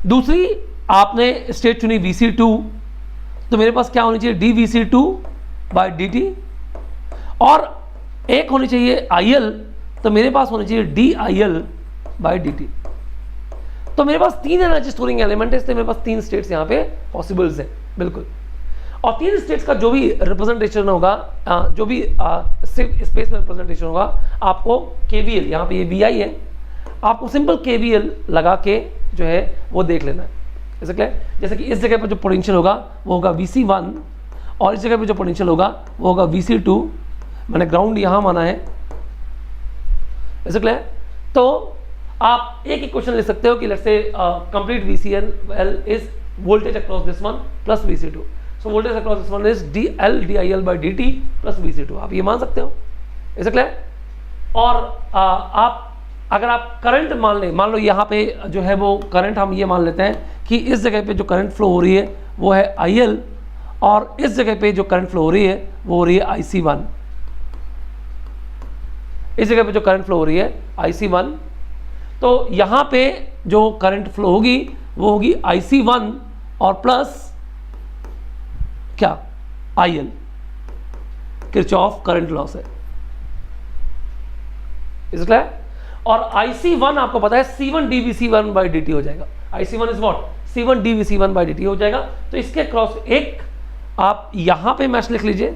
दूसरी आपने स्टेट चुनी VC2, तो मेरे पास क्या होनी चाहिए, dVC2 बाई dt। और एक होनी चाहिए IL, तो मेरे पास होनी चाहिए DIL बाई dt। तो मेरे पास 3 एनर्जी स्टोरिंग एलिमेंट है, इसलिए मेरे पास 3 स्टेट्स यहाँ पे पॉसिबल्स हैं, बिल्कुल। और 3 स्टेट्स का जो भी रिप्रेजेंटेशन होगा, जो भी स्पेस में रिप्रेजेंटेशन होगा, आपको KVL, यहाँ पे ये VI है, आपको सिंपल KVL लगा के जो है वो देख लेना है। जैसे क्लियर, जैसे कि इस जगह पर जो पोटेंशियल होगा वो होगा VC1 और इस जगह पर जो पोटेंशियल होगा वो होगा VC2। मैंने ग्राउंड यहाँ माना है। जैसे क्लियर, तो आप एक इक्वेशन लिख सकते हो कि let's say complete VCL is voltage across this one plus VC2, so voltage across this one is DL DIL by dt plus VC2। आप ये मान सकते हो। ऐसा क्लियर। और आप अगर आप करंट मान लो यहाँ पे जो है वो करंट हम ये मान लेते हैं कि इस जगह पे जो करंट फ्लो हो रही है वो है IL और इस जगह पे जो करंट फ्लो हो रही है वो हो रही है IC1। इस जगह पे जो करंट फ्लो हो रही है IC1, तो यहाँ पे जो करंट फ्लो होगी वो होगी IC1 और प्लस क्या, IL। किरचॉफ करंट लॉ से, इसलिए। और IC1 आपको पता है C1 dVC1 बाई dt हो जाएगा। IC1 is what, C1 dVC1 by dt हो जाएगा। तो इसके क्रॉस एक आप यहां पे मैच लिख लीजिए,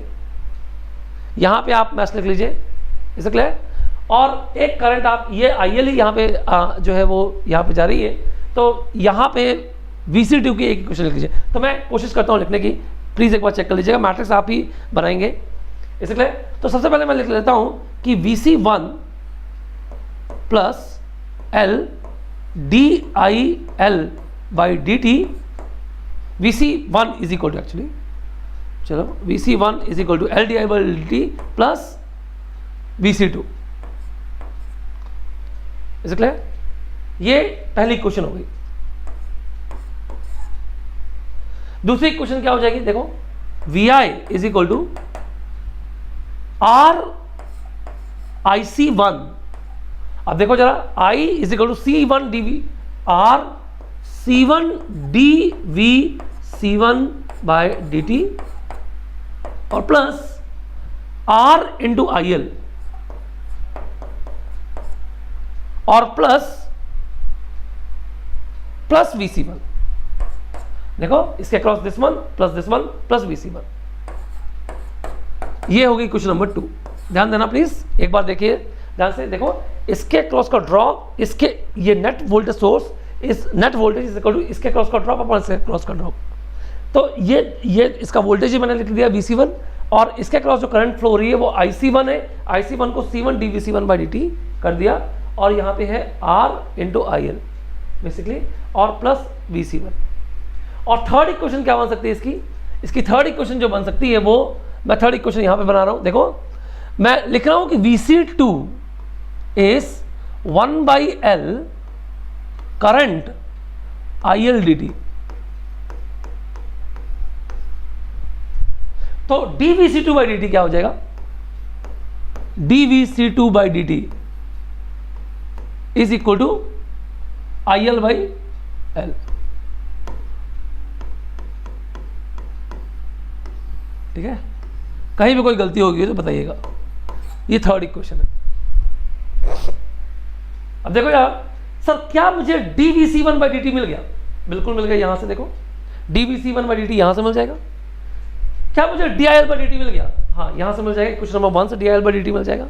यहां पे आप मैच लिख लीजिए, इसे क्लियर। और एक करंट आप ये IL ही यहाँ पे जो है वो यहाँ पे जा रही है, तो यहाँ पे VC2 की एक इक्वेशन लिख लीजिए। तो मैं कोशिश करता हूँ लिखने की, प्लीज़ एक बार चेक कर लीजिएगा, मैट्रिक्स आप ही बनाएंगे, इसलिए। तो सबसे पहले मैं लिख लेता हूँ कि VC1 plus L DIL by dt, VC1 is equal to actually, चलो VC1 is equal to L DIL by dt plus VC2। इसे क्लियर, ये पहली क्वेश्चन हो गई। दूसरी क्वेश्चन क्या हो जाएगी, देखो VI is equal to R IC1। अब देखो जरा, I is equal to C1 DV R C1 dVC1 by dt और प्लस R इंटू IL और प्लस VC1। देखो इसके across this one plus VC1। ये होगी क्वेश्चन नंबर 2। ध्यान देना प्लीज, एक बार देखिए ध्यान से, देखो इसके क्रॉस का ड्रॉप, इसके ये नेट वोल्टेज सोर्स, इस net voltage is equal to इसके क्रॉस का ड्रॉप अपॉन इसके क्रॉस का ड्रॉप। तो ये इसका वोल्टेज ही मैंने लिख दिया VC1, और इसके क्रॉस जो करंट फ्लो हो रही है वो IC1 है, IC1 को C1 dVC1/dt कर दिया, और यहाँ पे है R × IL बेसिकली, और प्लस VC1। और थर्ड इक्वेशन क्या बन सकती है इसकी थर्ड इक्वेशन जो बन सकती है वो मैं थर्ड इक्वेशन यहाँ पे बना रहा हूँ। देखो मैं लिख रहा हूँ कि VC2 is 1/L current IL dt। तो dVC2/dt क्या हो जाएगा? dVC2/dt is equal to IL/L। ठीक है, कहीं भी कोई गलती होगी तो बताइएगा। ये थर्ड इक्वेशन है। अब देखो यार, सर क्या मुझे dVC1/dt मिल गया? बिल्कुल मिल गया। यहां से देखो dVC1/dt यहां से मिल जाएगा। क्या मुझे dIL/dt मिल गया? हाँ, यहां से मिल जाएगा। क्वेश्चन नंबर 1 से dIL/dt मिल जाएगा।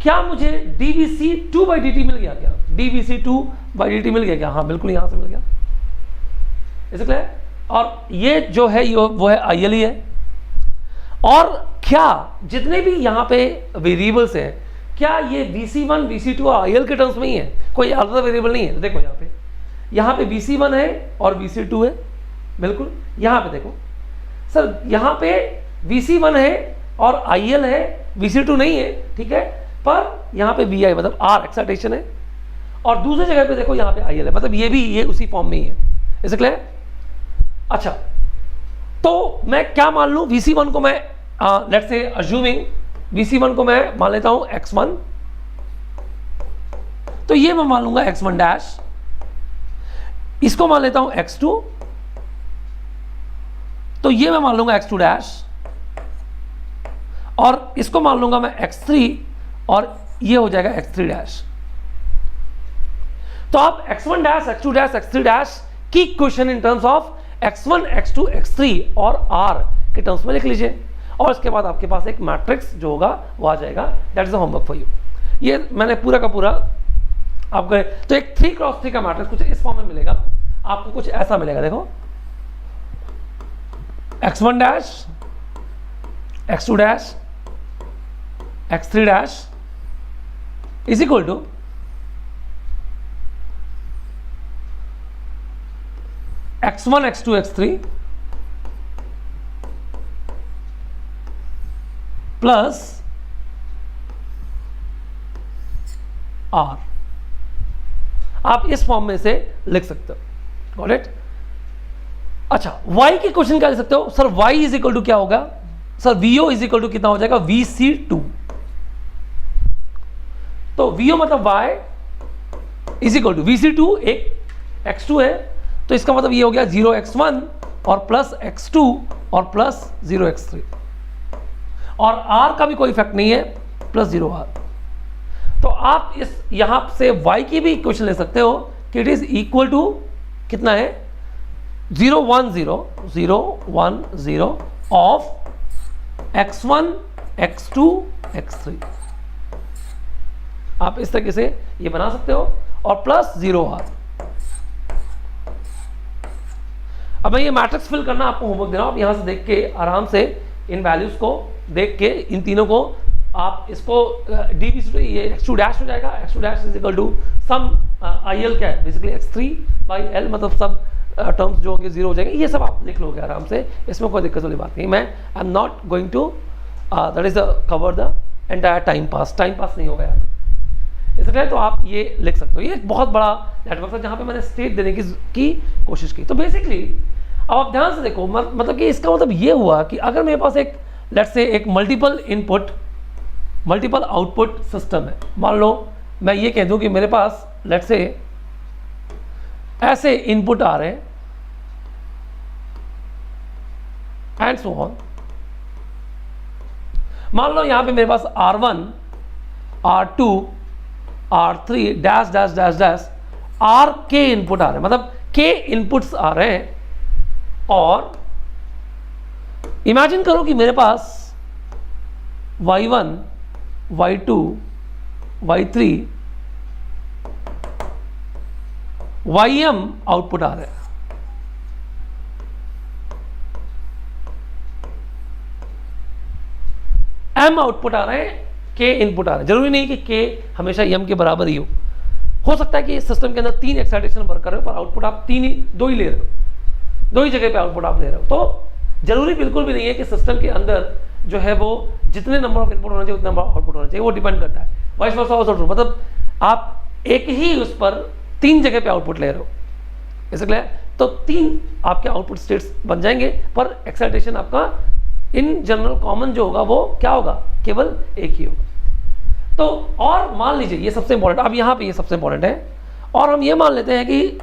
क्या मुझे dVC2/dt मिल गया? क्या dVC2/dt मिल गया क्या? हाँ बिल्कुल, यहां से मिल गया। इसलिए और ये जो है वो है IL ही है। और क्या जितने भी यहाँ पे वेरिएबल्स हैं, क्या ये VC1, VC2 और IL के टर्म्स में ही है? कोई अदर वेरिएबल नहीं है। तो देखो यहाँ पे VC1 है और VC2 है। बिल्कुल, यहाँ पे देखो सर, यहाँ पे VC1 है और IL है, VC2 नहीं है। ठीक है, पर यहाँ पे VI मतलब R एक्साइटेशन है, और दूसरी जगह पे देखो यहाँ पे IL है, मतलब ये उसी फॉर्म में ही है। इसे क्लियर? अच्छा, तो मैं क्या मान लूँ? VC1 को मैं लेट्स से अज्यूमिंग VC1 को मैं मान लेता हूँ X1, तो ये मैं मान लूंगा X1 डैश, इसको मान लेता हूं X2, तो ये मैं मान लूंगा X2 डैश, और इसको मान लूंगा मैं X3, और ये हो जाएगा X3 डैश। तो आप X1 dash, X2 dash, X3 dash की equation in terms of X1, X2, X3 और R के टर्म्स में लिख लीजिए, और इसके बाद आपके पास एक मैट्रिक्स जो होगा वो आ जाएगा। That is the homework for you. ये मैंने पूरा का पूरा आपको, तो एक 3x3 का मैट्रिक्स कुछ इस फॉर्म में मिलेगा आपको, कुछ ऐसा मिलेगा। देखो X1 dash, X2 dash, X3 dash is equal to X1, X2, X3 plus R। आप इस फॉर्म में से लिख सकते हो। Got it? अच्छा, y की क्वेश्चन क्या लिख सकते हो? Sir y is equal to क्या होगा? Sir VO is equal to कितना हो जाएगा? VC2। तो VO मतलब y is equal to VC2, एक X2 है, तो इसका मतलब ये हो गया 0x1 और प्लस X2 और प्लस 0x3, और R का भी कोई इफेक्ट नहीं है, प्लस 0R। तो आप इस यहां से y की भी इक्वेशन ले सकते हो कि इट इज इक्वल टू कितना है? 0 1 0 0 1 0 ऑफ X1, X2, X3। आप इस तरीके से ये बना सकते हो, और प्लस 0R। अब मैं ये मैट्रिक्स फिल करना आपको होमवर्क दे रहा हूं। आप यहां से देख के आराम से इन वैल्यूज को देख के, इन तीनों को आप इसको dVC2, ये X2 डैश हो जाएगा। X2 dash is equal to some IL क्या है? बेसिकली X3/L, मतलब सब टर्म्स जो होंगे 0 हो जाएंगे। ये सब आप लिख लोगे आराम से, इसमें कोई दिक्कत वाली बात नहीं। मैं I am not going to that is cover the entire time pass नहीं होगा यहाँ पे। इसलिए तो आप ये लिख सकते हो। ये एक बहुत बड़ा नेटवर्क है जहाँ पे मैंने स्टेट देने की कोशिश की। तो बेसिकली अब आप ध्यान से देखो, मतलब कि इसका मतलब ये हुआ कि अगर मेरे पास एक लेट्स से एक multiple input multiple output system है, मान लो मैं ये कह दूं कि मेरे पास लेट्स से ऐसे इनपुट आ रहे हैं एंड सो ऑन। मान लो यहां पे मेरे पास R1, R2, R3 dash dash dash dash R के इनपुट आ रहे हैं, मतलब के इनपुट्स आ रहे हैं। और इमेजिन करो कि मेरे पास Y1, Y2, y3 ym output आ रहा है, m आउटपुट आ रहे हैं, k इनपुट आ रहे हैं। जरूरी नहीं कि k हमेशा m के बराबर ही हो सकता है कि सिस्टम के अंदर 3 एक्साइटेशन वर्क कर रहे हो पर आउटपुट आप 2 ही ले रहे हो, 2 ही जगह पे आउटपुट आप ले रहे हो। तो जरूरी बिल्कुल भी नहीं है कि सिस्टम के अंदर जो है वो जितने नंबर ऑफ इनपुट होना चाहिए उतना आउटपुट होना चाहिए, वो डिपेंड करता है। वाइस वर्सा आल्सो ट्रू, मतलब आप एक ही उस पर 3 जगह पे आउटपुट ले रहे हो, ऐसा क्लियर? तो 3 आपके आउटपुट स्टेट्स बन जाएंगे पर एक्साइटेशन आपका इन जनरल कॉमन जो होगा वो क्या होगा, केवल एक ही होगा। तो और मान लीजिए ये सबसे इंपॉर्टेंट, अब यहाँ पे ये सबसे इंपॉर्टेंट है, और हम ये मान लेते हैं कि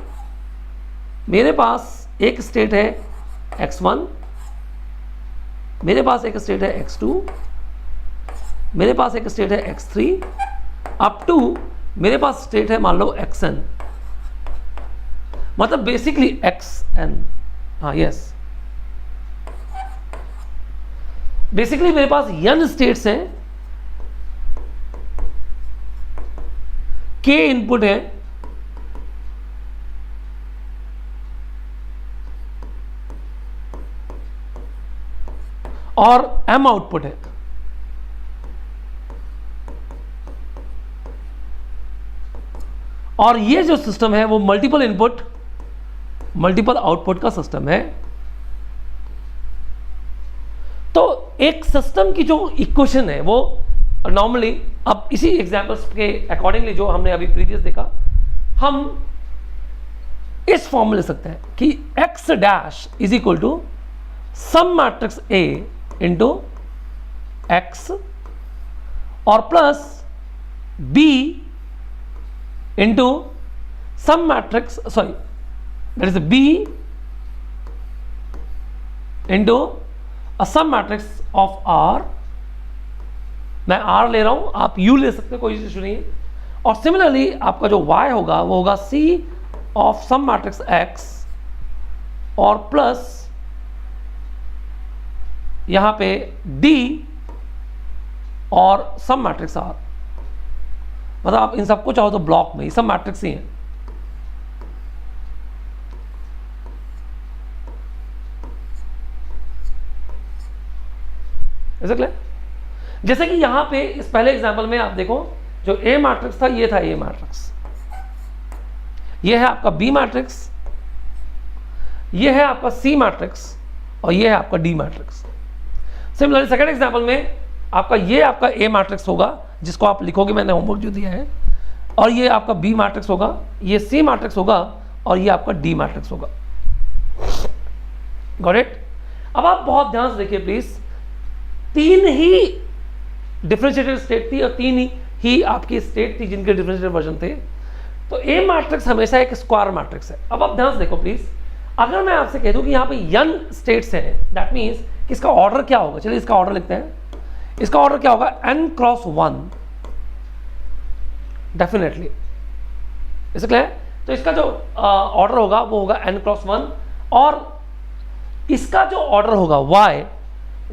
मेरे पास एक स्टेट है x1, मेरे पास एक स्टेट है x2, मेरे पास एक स्टेट है x3 अप टू मेरे पास स्टेट है मान लो xn, मतलब बेसिकली xn, हाँ यस, बेसिकली मेरे पास n स्टेट्स हैं, k इनपुट है, और m आउटपुट है। और ये जो सिस्टम है वो मल्टीपल इनपुट मल्टीपल आउटपुट का सिस्टम है। तो एक सिस्टम की जो इक्वेशन है वो नॉर्मली, अब इसी एग्जांपल्स के अकॉर्डिंगली जो हमने अभी प्रीवियस देखा, हम इस फॉर्म में ले सकते हैं कि x dash is equal to some matrix A into x और plus B into some matrix, sorry that is B into a some matrix of R। मैं R ले रहा हूं, आप U ले सकते हैं, कोई इशू नहीं है। और सिमिलरली आपका जो Y होगा वो होगा C of some matrix X और प्लस यहां पे D और सम मैट्रिक्स R, मतलब आप इन सबको चाहो तो ब्लॉक में, सब मैट्रिक्स ही हैं। ऐसा क्लियर? जैसे कि यहां पे इस पहले एग्जांपल में आप देखो, जो A मैट्रिक्स था ये था A मैट्रिक्स, ये है आपका B मैट्रिक्स, ये है आपका C मैट्रिक्स और ये है आपका D matrix. Similarly second example में आपका ये आपका A मैट्रिक्स होगा जिसको आप लिखोगे, मैंने होमवर्क जो दिया है, और ये आपका B मैट्रिक्स होगा, ये C मैट्रिक्स होगा और ये आपका D मैट्रिक्स होगा। Got it? अब आप बहुत ध्यान से देखिए प्लीज, 3 ही डिफरेंशिएटेड स्टेट थी और 3 ही आपकी स्टेट थी जिनके डिफरेंशिएटेड वर्जन थे। तो A मैट्रिक्स हमेशा एक स्क्वायर मैट्रिक्स है। अब आप ध्यान से देखो प्लीज, अगर मैं आपसे कह दूं कि यहाँ पे n स्टेट्स हैं, दैट मीन्स कि इसका ऑर्डर क्या होगा, चलिए इसका ऑर्डर लिखते हैं। इसका ऑर्डर क्या होगा, n क्रॉस 1 डेफिनेटली, इससे क्लियर? तो इसका जो ऑर्डर होगा वो होगा n क्रॉस 1, और इसका जो ऑर्डर होगा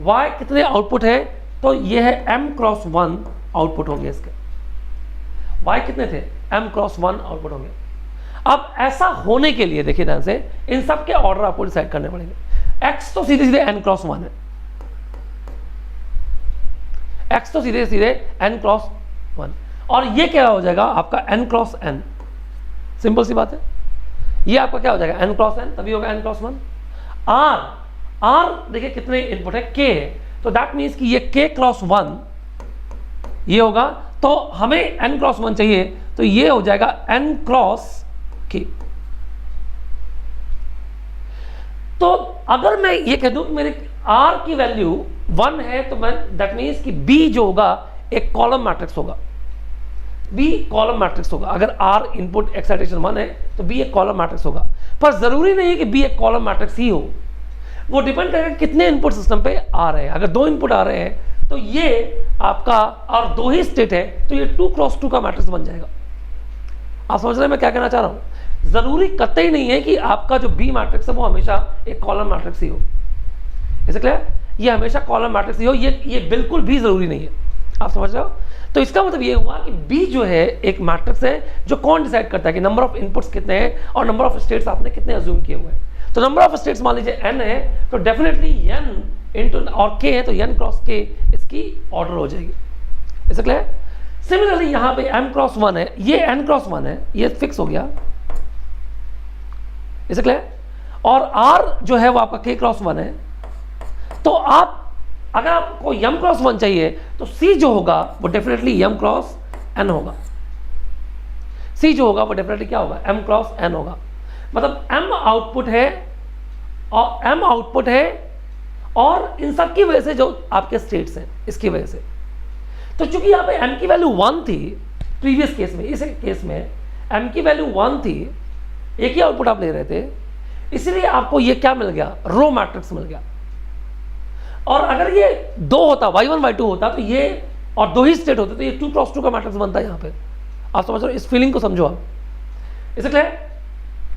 y कितने आउटपुट है, तो ये है m क्रॉस 1 आउटपुट होंगे इसके। y कितने थे, m क्रॉस 1 आउटपुट होंगे। अब ऐसा होने के लिए देखिए ध्यान से, इन सब के ऑर्डर आपको डिसाइड करने पड़ेंगे। x तो सीधे सीधे n क्रॉस 1 है, x तो सीधे सीधे n क्रॉस 1, और ये क्या हो जाएगा आपका n क्रॉस n, सिंपल सी बात है। ये आपका क्या हो जाएगा n क्रॉस n, तभी होगा n क्रॉस 1। r देखिए कितने इनपुट है, k है, तो दैट मीन्स कि ये k क्रॉस 1 ये होगा, तो हमें n क्रॉस 1 चाहिए, तो ये हो जाएगा n क्रॉस k। तो अगर मैं ये कह दूं कि मेरे r की वैल्यू 1 है, तो मैं दैट मीन्स कि b जो होगा एक कॉलम मैट्रिक्स होगा, b कॉलम मैट्रिक्स होगा। अगर r इनपुट एक्साइटेशन 1 है तो b एक कॉलम मैट्रिक्स होगा, पर जरूरी नहीं है कि b एक कॉलम मैट्रिक्स ही हो, वो डिपेंड करेगा कितने इनपुट सिस्टम पे आ रहे हैं। अगर 2 इनपुट आ रहे हैं तो ये आपका, और 2 ही स्टेट है, तो ये 2 क्रॉस 2 का मैट्रिक्स बन जाएगा। आप समझ रहे हैं मैं क्या कहना चाह रहा हूं? जरूरी कतई नहीं है कि आपका जो बी मैट्रिक्स है वो हमेशा एक कॉलम मैट्रिक्स ही हो, ऐसे क्लियर? ये हमेशा कॉलम मैट्रिक्स ही हो, ये बिल्कुल भी जरूरी नहीं है। आप समझ रहे हो? तो इसका मतलब ये हुआ कि बी जो है एक मैट्रिक्स है जो कौन डिसाइड करता है कि नंबर ऑफ इनपुट्स कितने हैं और नंबर ऑफ स्टेट्स आपने कितने अज्यूम किए हुए हैं। तो नंबर ऑफ स्टेट्स मान लीजिए n है, तो डेफिनेटली n इंटू और k है, तो n क्रॉस k इसकी ऑर्डर हो जाएगी। ऐसा क्लियर? सिमिलरली यहाँ पे m क्रॉस 1 है, ये n क्रॉस 1 है, ये फिक्स हो गया। ऐसा क्लियर? और r जो है वो आपका k क्रॉस 1 है। तो आप अगर आपको m क्रॉस 1 चाहिए तो c जो होगा वो डेफिनेटली m क्रॉस n होगा। c जो होगा वो डेफिनेटली क्या होगा? m क्रॉस n होगा। मतलब m आउटपुट है और इन सब की वजह से जो आपके स्टेट्स हैं इसकी वजह से। तो चूंकि यहाँ पे m की वैल्यू 1 थी प्रीवियस केस में, इस केस में m की वैल्यू 1 थी, एक ही आउटपुट आप ले रहे थे, इसलिए आपको ये क्या मिल गया? रो मैट्रिक्स मिल गया। और अगर ये 2 होता, y1 y2 होता, तो ये और 2 ही स्टेट होते तो ये 2 क्रॉस 2 का मैट्रिक्स बनता है। यहाँ पे आप समझ रहे हो? इस फीलिंग को समझो आप, इसलिए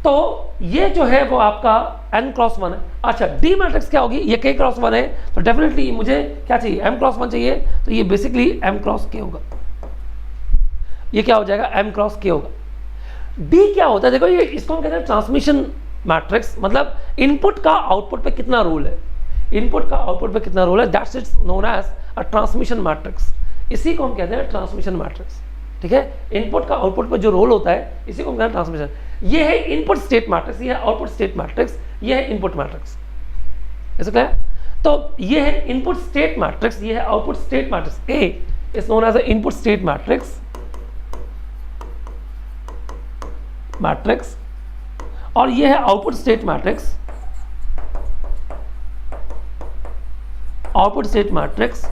तो ये जो है वो आपका n क्रॉस 1 है। अच्छा, d मैट्रिक्स क्या होगी? ये k क्रॉस 1 है, तो डेफिनेटली मुझे क्या चाहिए? m क्रॉस 1 चाहिए, तो ये बेसिकली m क्रॉस k होगा। ये क्या हो जाएगा? m क्रॉस k होगा। d क्या होता है? देखो, ये इसको हम कहते हैं ट्रांसमिशन मैट्रिक्स, मतलब इनपुट का आउटपुट पे कितना रोल है, इनपुट का आउटपुट पे कितना रोल है, that's it's known as a transmission matrix. इसी को हम कहते हैं ट्रांसमिशन मैट्रिक्स। ठीक है, इनपुट का आउटपुट पे जो रोल होता है इसी को हम कहते हैं ट्रांसमिशन। ये है इनपुट स्टेट मैट्रिक्स, ये है आउटपुट स्टेट मैट्रिक्स, ये है इनपुट मैट्रिक्स। ऐसा क्या है? तो ये है इनपुट स्टेट मैट्रिक्स, ये है output state matrix. A is known as a input state matrix और ये है output state matrix, output state matrix.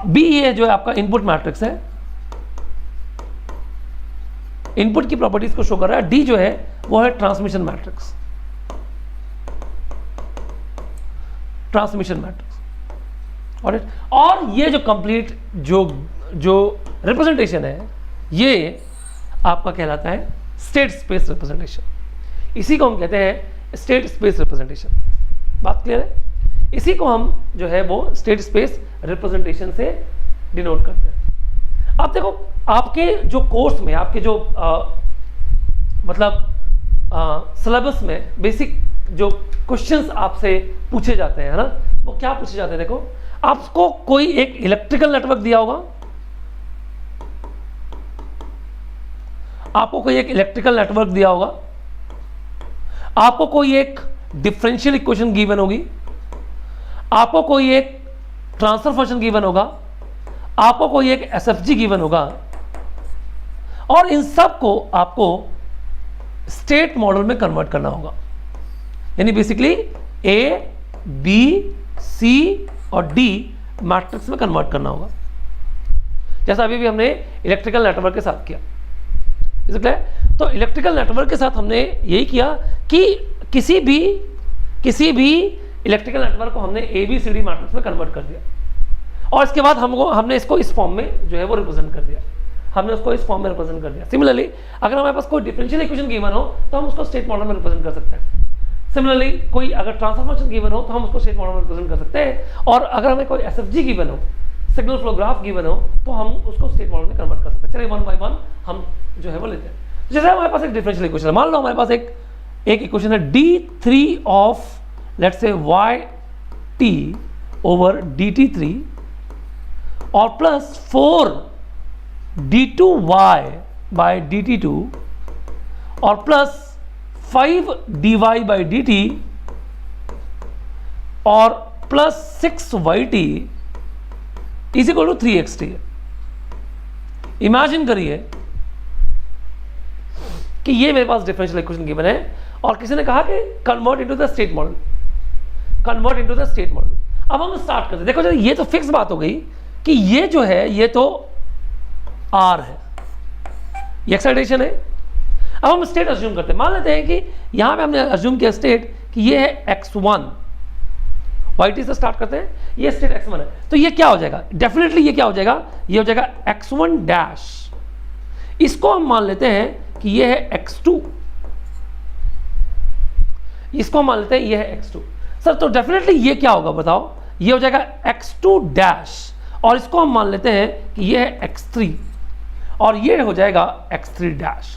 B ये जो है आपका इनपुट मैट्रिक्स है, इनपुट की प्रॉपर्टीज को शो कर रहा है। डी जो है वो है ट्रांसमिशन मैट्रिक्स, ट्रांसमिशन मैट्रिक्स। और ये जो कंप्लीट जो रिप्रेजेंटेशन है ये आपका कहलाता है स्टेट स्पेस रिप्रेजेंटेशन। इसी को हम कहते हैं स्टेट स्पेस रिप्रेजेंटेशन। बात क्लियर है? इसी को हम जो है वो स्टेट स्पेस रिप्रेजेंटेशन से डिनोट करते हैं। अब देखो, आपके जो कोर्स में आपके जो मतलब सिलेबस में बेसिक जो क्वेश्चंस आपसे पूछे जाते हैं, है ना, वो क्या पूछे जाते हैं? देखो, आपको कोई एक इलेक्ट्रिकल नेटवर्क दिया होगा, आपको कोई एक इलेक्ट्रिकल नेटवर्क दिया होगा, आपको कोई एक डिफरेंशियल इक्वेशन गिवन होगी, आपको कोई एक ट्रांसफर फंक्शन गिवन होगा, आपको कोई एक एसएफजी गिवन होगा, और इन सब को आपको स्टेट मॉडल में कन्वर्ट करना होगा। यानी बेसिकली ए, बी, सी और डी मैट्रिक्स में कन्वर्ट करना होगा, जैसा अभी भी हमने इलेक्ट्रिकल नेटवर्क के साथ किया। तो इलेक्ट्रिकल नेटवर्क के साथ हमने यही किया कि किसी भी इलेक्ट्रिकल नेटवर्क को हमने ABCD मैट्रिक्स में कन्वर्ट कर दिया, और इसके बाद हमने इसको इस फॉर्म में जो है वो रिप्रेजेंट कर दिया, हमने उसको इस फॉर्म में रिप्रेजेंट कर दिया। सिमिलरली अगर हमारे पास कोई डिफरेंशियल इक्वेशन गिवन हो तो हम उसको स्टेट मॉडल में रिप्रेजेंट कर सकते हैं। सिमिलरली कोई अगर ट्रांसफर फंक्शन गिवन हो तो हम उसको स्टेट मॉडल में रिप्रेजेंट कर सकते हैं, और अगर हमें कोई SFG गिवन हो, सिग्नल फ्लो ग्राफ गिवन हो, तो हम उसको स्टेट मॉडल में कन्वर्ट कर सकते हैं। चलिए 1 by 1 हम जो है वो लेते हैं। जैसे हमारे पास एक डिफरेंशियल इक्वेशन है, मान लो हमारे पास एक इक्वेशन है D3 of let's say yt over dt3 और प्लस 4 d2y बाय dt2 और प्लस 5 dy बाय dt और plus 6yt is equal to 3xt है। इमेजिन करिए कि ये मेरे पास डिफरेंशियल इक्वेशन गिवन है और किसी ने कहा कि convert into the state model, convert into the state model. अब हम स्टार्ट करते हैं। देखो ये तो फिक्स बात हो गई कि ये जो है ये तो R है, ये एक्साइटेशन है। अब हम स्टेट अज्यूम करते हैं, मान लेते हैं कि यहां पे हमने अज्यूम किया स्टेट कि ये है x1, yt से स्टार्ट करते हैं, ये स्टेट x1 है, तो ये क्या हो जाएगा? डेफिनेटली ये क्या हो जाएगा? ये हो जाएगा x1 डैश। इसको हम मान लेते हैं कि ये है x2, इसको हम मान लेते हैं ये है x2। सर तो डेफिनेटली ये क्या होगा बताओ? ये हो जाएगा x2 डैश और इसको हम मान लेते हैं कि ये है x3 और ये हो जाएगा x3 डैश।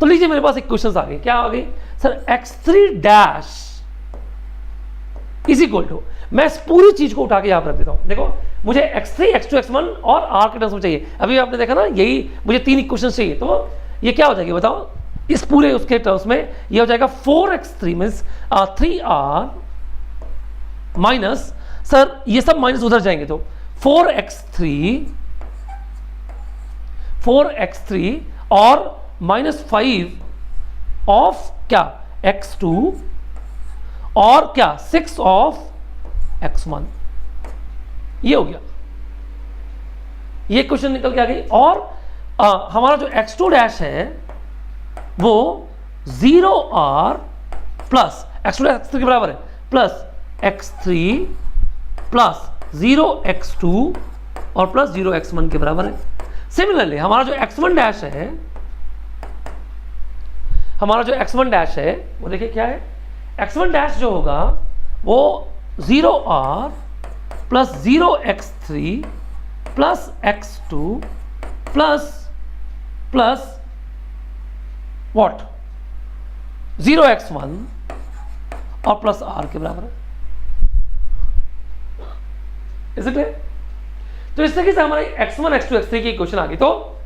तो लीजिए मेरे पास एक क्वेश्चन आ गई, क्या आ गई sir, x3 dash is equal to, मैं इस पूरी चीज को उठा के यहां पर रख देता हूं। देखो मुझे x3 x2 x1 और r के टर्म्स में चाहिए। अभी आपने देखा ना, यही मुझे 3 इक्वेशन चाहिए, तो ये क्या हो जाएगी बताओ, इस पूरे उसके टर्म्स में ये हो जाएगा 4x3 means 3r minus, sir ये सब माइनस उधर जाएंगे तो 4x3 और -5 ऑफ क्या x2 और क्या 6 ऑफ x1, ये हो गया, ये क्वेश्चन निकल के आ गई। और हमारा जो x2 डैश है वो 0r plus x2 dash x3 के बराबर है प्लस x3 प्लस 0x2 और प्लस 0x1 के बराबर है। सिमिलरली हमारा जो x1 डैश है, वो देखिए क्या है, x1 डैश जो होगा वो 0r plus 0x3 plus x2 plus what 0x1 और प्लस r के बराबर है। Is it clear? तो इस तरीके से हमारे x1 x2 x3 की इक्वेशन आ गई। तो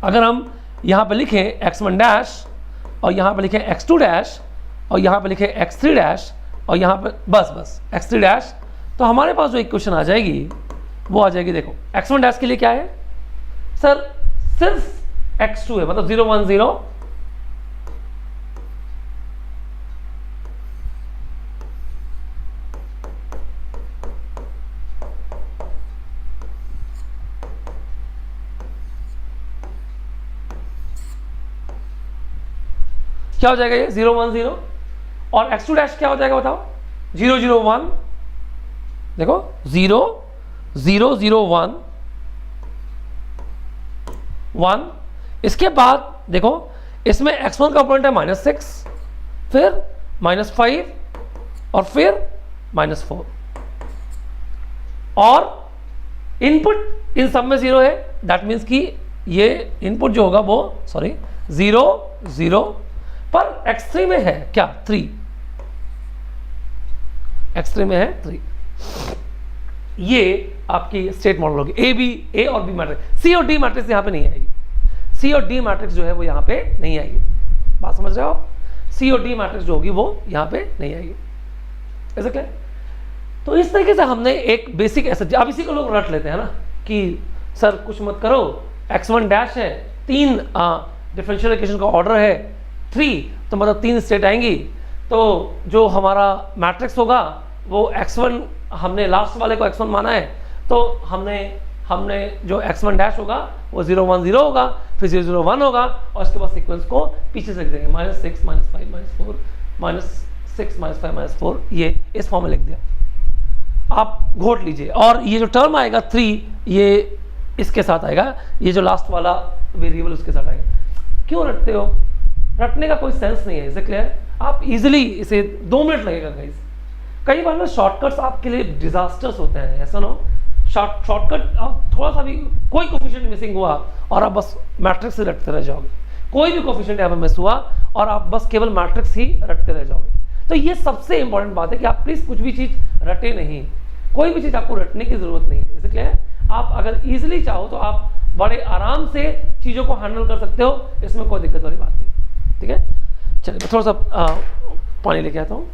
अगर हम यहां पे लिखें x1 डैश और यहां पे लिखें x2 डैश और यहां पे लिखें x3 डैश और यहां पे बस x3 डैश, तो हमारे पास जो इक्वेशन आ जाएगी वो आ जाएगी, देखो x1 डैश के लिए क्या है सर, सिर्फ x2 है, मतलब 0 1 0, क्या हो जाएगा ये 0 1 0, और x2 डैश क्या हो जाएगा बताओ 0 0 1, देखो 0 0 0 1 1, इसके बाद देखो इसमें x1 का कंपोनेंट है -6, फिर -5 और फिर -4, और इनपुट इन सब में 0 है, दैट मीन्स कि ये इनपुट जो होगा वो 0 0, पर x3 में है क्या 3, x3 में है 3। ये आपकी स्टेट मॉडल होगी, ए और बी मैट्रिक्स, सी और डी मैट्रिक्स यहां पे नहीं आएगी, सी और डी मैट्रिक्स जो है वो यहां पे नहीं आएगी, बात समझ रहे हो आप, सी और डी मैट्रिक्स जो होगी वो यहां पे नहीं आएगी। ऐसा क्लियर? तो इस तरीके से हमने एक बेसिक ऐसा, अब इसी को लोग रट लेते हैं ना कि सर कुछ मत करो, x1 डैश है, 3 डिफरेंशियल इक्वेशन का ऑर्डर है 3, तो मतलब 3 स्टेट आएंगी, तो जो हमारा मैट्रिक्स होगा वो x1, हमने लास्ट वाले को x1 माना है, तो हमने जो x1 डैश होगा वो 0 1 0 होगा, फिर 0 0 1 होगा, और इसके बाद सीक्वेंस को पीछे से लिख देंगे -6 -5 -4 -6 -5 -4, ये इस फॉर्म में लिख दिया। आप घोट लीजिए, और ये जो टर्म आएगा 3, ये इसके साथ आएगा, ये जो लास्ट वाला वेरिएबल उसके साथ आएगा। क्यों रटते हो? रटने का कोई सेंस नहीं है, इसे क्लियर? आप इजीली इसे 2 मिनट लगेगा गाइस। कई बार ना शॉर्टकट्स आपके लिए डिजास्टर्स होते हैं, ऐसा ना हो शॉर्टकट आप थोड़ा सा भी कोई कोफिशिएंट मिसिंग हुआ और आप बस मैट्रिक्स से रटते रह जाओगे, कोई भी कोफिशिएंट यहाँ पे मिस हुआ और आप बस केवल मैट्रिक्स ही रटते रह जाओगे। तो ये सबसे इंपॉर्टेंट बात है कि आप प्लीज कुछ भी चीज रटे नहीं, कोई भी चीज आपको रटने की जरूरत नहीं है, इसे क्लियर? आप अगर इजिली चाहो तो आप बड़े आराम से चीजों को हैंडल कर सकते हो, इसमें कोई दिक्कत वाली बात नहीं, ठीक है? चलिए मैं थोड़ा सा पानी लेके आता हूँ।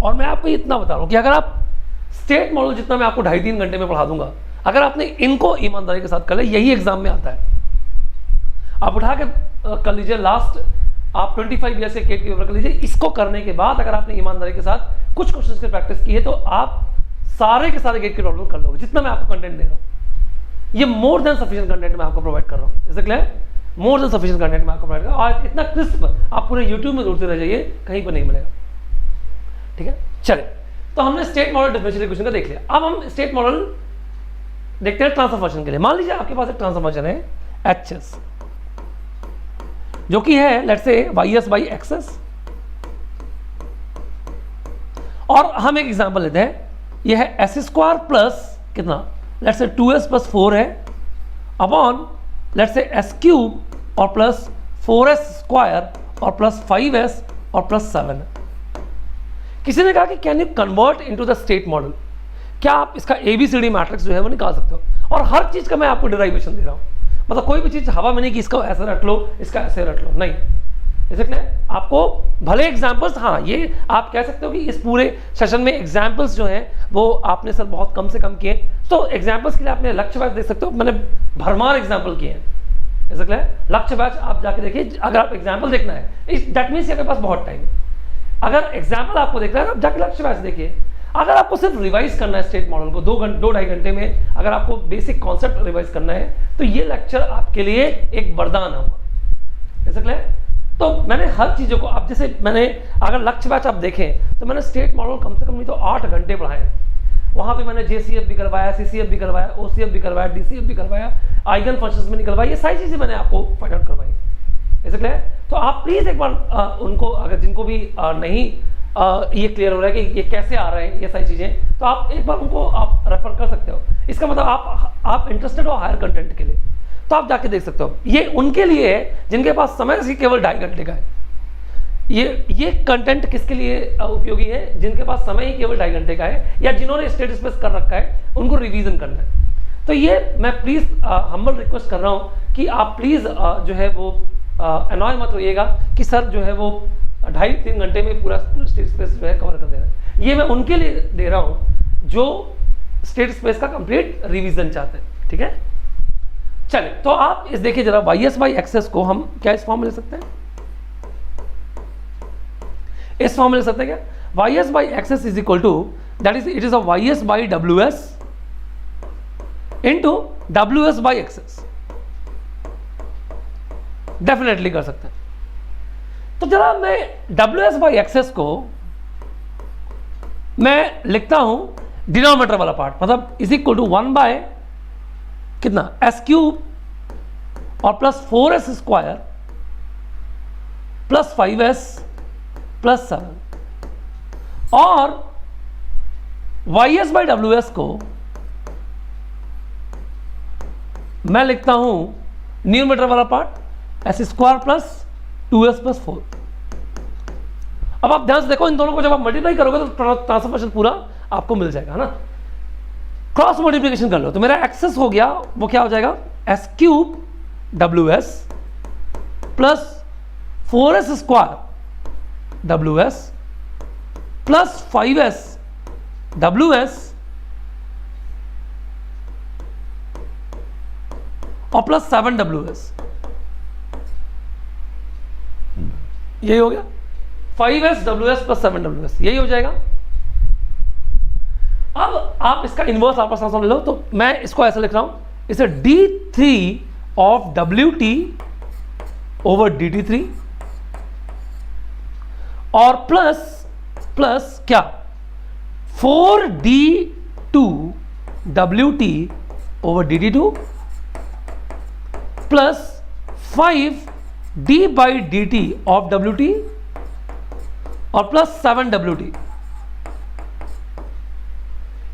और मैं आपको इतना बता रहा हूं कि अगर आप स्टेट मॉडल जितना मैं आपको 2.5-3 घंटे में पढ़ा दूंगा, अगर आपने इनको ईमानदारी के साथ कर लिया, यही एग्जाम में आता है, आप उठा के कर लीजिए, लास्ट आप 25 ईयर से केट के पेपर कर लीजिए, इसको करने के बाद अगर आपने ईमानदारी के साथ कुछ क्वेश्चंस की प्रैक्टिस की है तो आप सारे के सारे गेट के प्रॉब्लम कर लोगे, जितना मैं आपको कंटेंट दे रहा हूँ। ये मोर देन सफिशिएंट कंटेंट मैं आपको प्रोवाइड कर रहा हूँ, is it clear? More than sufficient content मैं आपको प्रोवाइड कर रहा हूँ, और इतना क्रिस्प आप पूरे यूट्यूब में ढूंढते रह जाइए, कहीं पर नहीं मिलेगा, ठीक है? चले, तो हमने स्टेट मॉडल डिफरेंशियल इक्वेशन का देख लिया। अब हम स्टेट मॉडल देखते हैं ट्रांसफर फंक्शन के लिए। मान लीजिए आपके पास एक ट्रांसफर फंक्शन है HS, जो कि है let's say YS by XS, और हम एक एग्जांपल लेते हैं, यह है S स्क्वायर प्लस कितना, लेट्स से 2S प्लस 4 है upon let's say S cube और प्लस 4S स्क्वायर और प्लस 5S और प्लस 7 है। किसी ने कहा कि can you convert into the state model, क्या आप इसका ABCD मैट्रिक्स जो है वो निकाल सकते हो, और हर चीज का मैं आपको डिराइवेशन दे रहा हूं, मतलब कोई भी चीज हवा में नहीं कि इसका ऐसा रट लो इसका ऐसे रट लो, नहीं। इसलिए आपको भले एग्जाम्पल्स, हाँ ये आप कह सकते हो कि इस पूरे सेशन में एग्जाम्पल्स जो हैं वो आपने सर बहुत कम से कम किए, तो एग्जाम्पल्स के लिए आपने लक्ष्य बैच देख सकते हो, मैंने भरमार एग्जाम्पल किए हैं। इसलिए लक्ष्य बैच आप जाके देखिए, अगर आप एग्जाम्पल देखना है दैट मीन्स आपके पास बहुत टाइम है। अगर एग्जाम्पल आपको देखना है आप जाके लक्ष्य बैच देखिए। अगर आपको सिर्फ रिवाइज करना है स्टेट मॉडल को 2-2.5 घंटे में, अगर आपको बेसिक कॉन्सेप्ट रिवाइज करना है तो ये लेक्चर आपके लिए एक वरदान होगा। इसलिए तो मैंने हर चीज़ों को, अब जैसे मैंने अगर लक्ष्य बैच आप देखें तो मैंने स्टेट मॉडल कम से कम नहीं तो 8 घंटे पढ़ाए। वहाँ पे मैंने JCF भी करवाया, CCF भी करवाया, OCF भी करवाया, DCF भी करवाया, आइगन फंक्शंस भी निकलवाया, ये सारी चीज़ें मैंने आपको फाइंड आउट करवाई। इसलिए तो आप प्लीज़ एक बार उनको, अगर जिनको भी नहीं ये क्लियर हो रहा है कि ये कैसे आ रहे हैं ये सारी चीज़ें, तो आप एक बार उनको आप रेफर कर सकते हो। इसका मतलब आप इंटरेस्टेड हो हायर कंटेंट के लिए, तो आप जाके देख सकते हो। ये उनके लिए है जिनके पास समय केवल 2.5 घंटे का है। ये कंटेंट किसके लिए उपयोगी है, जिनके पास समय ही केवल 2.5 घंटे का है, या जिन्होंने स्टेट स्पेस कर रखा है उनको रिवीजन करना है। तो ये मैं प्लीज़ हम्बल रिक्वेस्ट कर रहा हूँ कि आप प्लीज़ जो है वो अनॉय मत होइएगा कि सर जो है वो 2.5-3 घंटे में पूरा स्टेट स्पेस जो है कवर कर देना है। ये मैं उनके लिए दे रहा हूँ जो स्टेट स्पेस का कंप्लीट रिवीजन चाहते हैं। ठीक है, चलिए तो आप इस देखिए जरा YS बाई XS को हम क्या इस फॉर्म में ले सकते हैं, इस फॉर्म में ले सकते हैं क्या, YS by XS is equal to that is it is a YS by WS into WS by XS। Definitely कर सकते हैं। तो जरा मैं WS बाई XS को मैं लिखता हूं डिनोमिनेटर वाला पार्ट, मतलब इज इक्वल टू 1 बाय कितना S क्यूब और plus 4S square plus 5S plus 7, और YS बाई WS को मैं लिखता हूं न्यूमरेटर वाला part S square plus 2S plus 4। अब आप ध्यान से देखो, इन दोनों को जब आप मल्टीप्लाई करोगे तो ट्रांसफर फंक्शन पूरा आपको मिल जाएगा, है ना। क्रॉस मल्टीप्लिकेशन कर लो तो मेरा एक्सेस हो गया, वो क्या हो जाएगा S cube WS plus 4S square WS plus 5S WS और प्लस 7 WS। यही हो गया 5S WS प्लस 7 WS, यही हो जाएगा। अब आप इसका इनवर्स आपस में ले लो, तो मैं इसको ऐसा लिख रहा हूं, इसे D3 of WT over DT3 और प्लस क्या 4D2 WT over DT2 plus 5D by DT of WT और plus 7 WT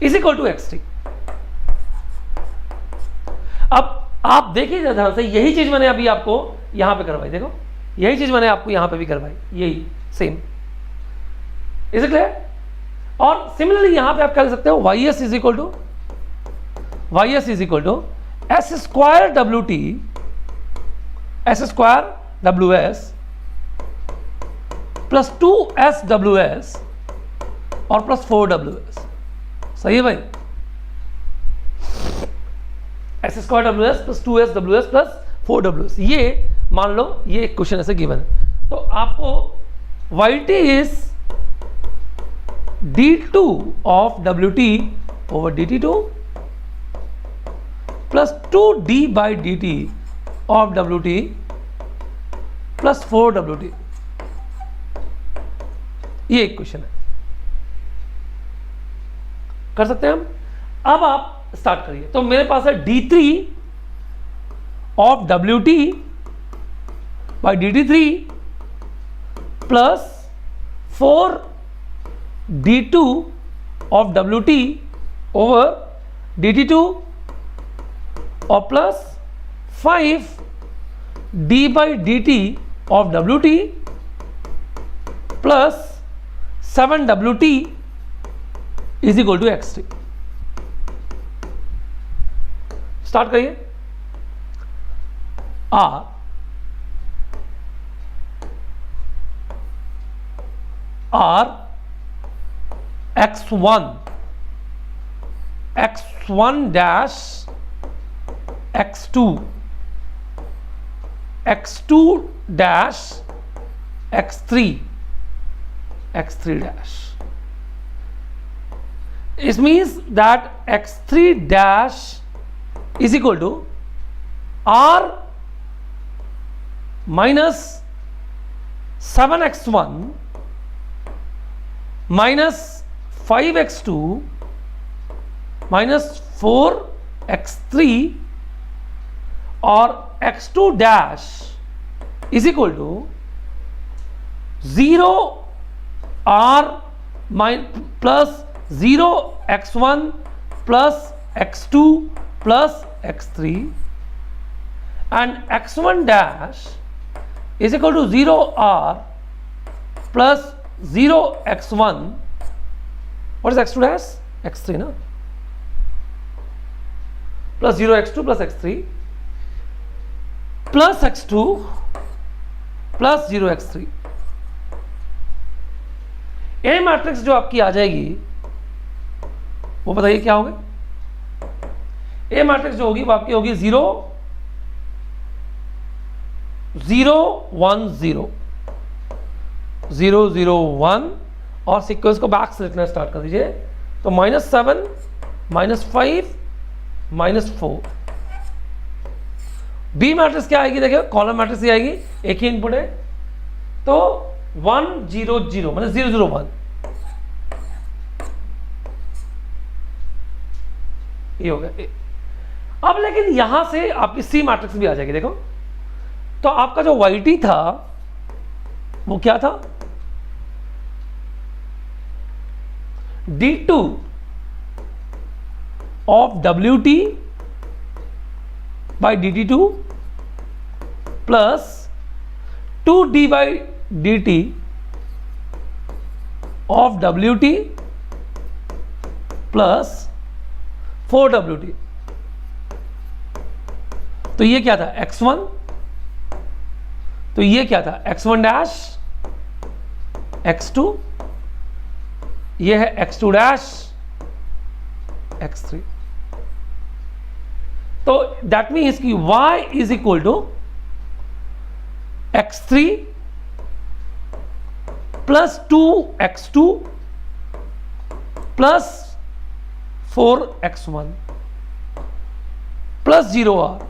is equal to XT। अब आप देखिए ध्यान से, यही चीज मैंने अभी आपको यहां पे करवाई, देखो यही चीज मैंने आपको यहां पे भी करवाई, यही सेम। Is it clear? और सिमिलरली यहां पे आप क्या लिख सकते हो, YS is equal to S square WT S square WS plus 2S WS और प्लस 4 WS। सही है भाई, S square WS plus 2S WS plus 4 WS। ये मान लो ये एक क्वेश्चन ऐसे गिवन है, तो आपको YT is D2 of WT over DT2 plus 2D by DT of WT plus 4 WT। ये एक क्वेश्चन है। कर सकते हैं हम। अब आप स्टार्ट करिए। तो मेरे पास है d3 of wt by dt3 plus 4 d2 of wt over dt2 और plus 5 d by dt of wt plus 7 wt is equal to x3। Start करिए। r x1 dash x2 dash x3 dash. It means that x3 dash is equal to r minus 7x1 minus 5x2 minus 4x3 और x2 dash is equal to 0 r plus 0 x1 plus x2 plus x3 and x1 dash is equal to 0 r plus 0 x1. What is x2 dash? x3 na? Plus 0 x2 plus x3 plus x2 plus 0 x3. A matrix जो आपकी आ जाएगी वो बताइए क्या होगी? ए matrix जो होगी वो आपकी होगी 0 0 1 0 0 0 1 और सीक्वेंस को बैक से लिखना स्टार्ट कर दीजिए। तो -7 -5 -4 बी मैट्रिक्स क्या आएगी? देखिए कॉलम मैट्रिक्स ही आएगी, एक ही इनपुट है। तो 1 0 0 मतलब 0 0 1 ये हो गया। अब लेकिन यहां से आपकी सी मैट्रिक्स भी आ जाएगी। देखो तो आपका जो yt था वो क्या था? d2 of wt by dt2 plus 2d by dt of wt plus 4wt। तो ये क्या था? x1। तो ये क्या था? x1 डैश x2, ये है x2 डैश x3। तो दैट मीन्स कि y is equal to x3 plus 2x2 plus 4x1 plus 0r।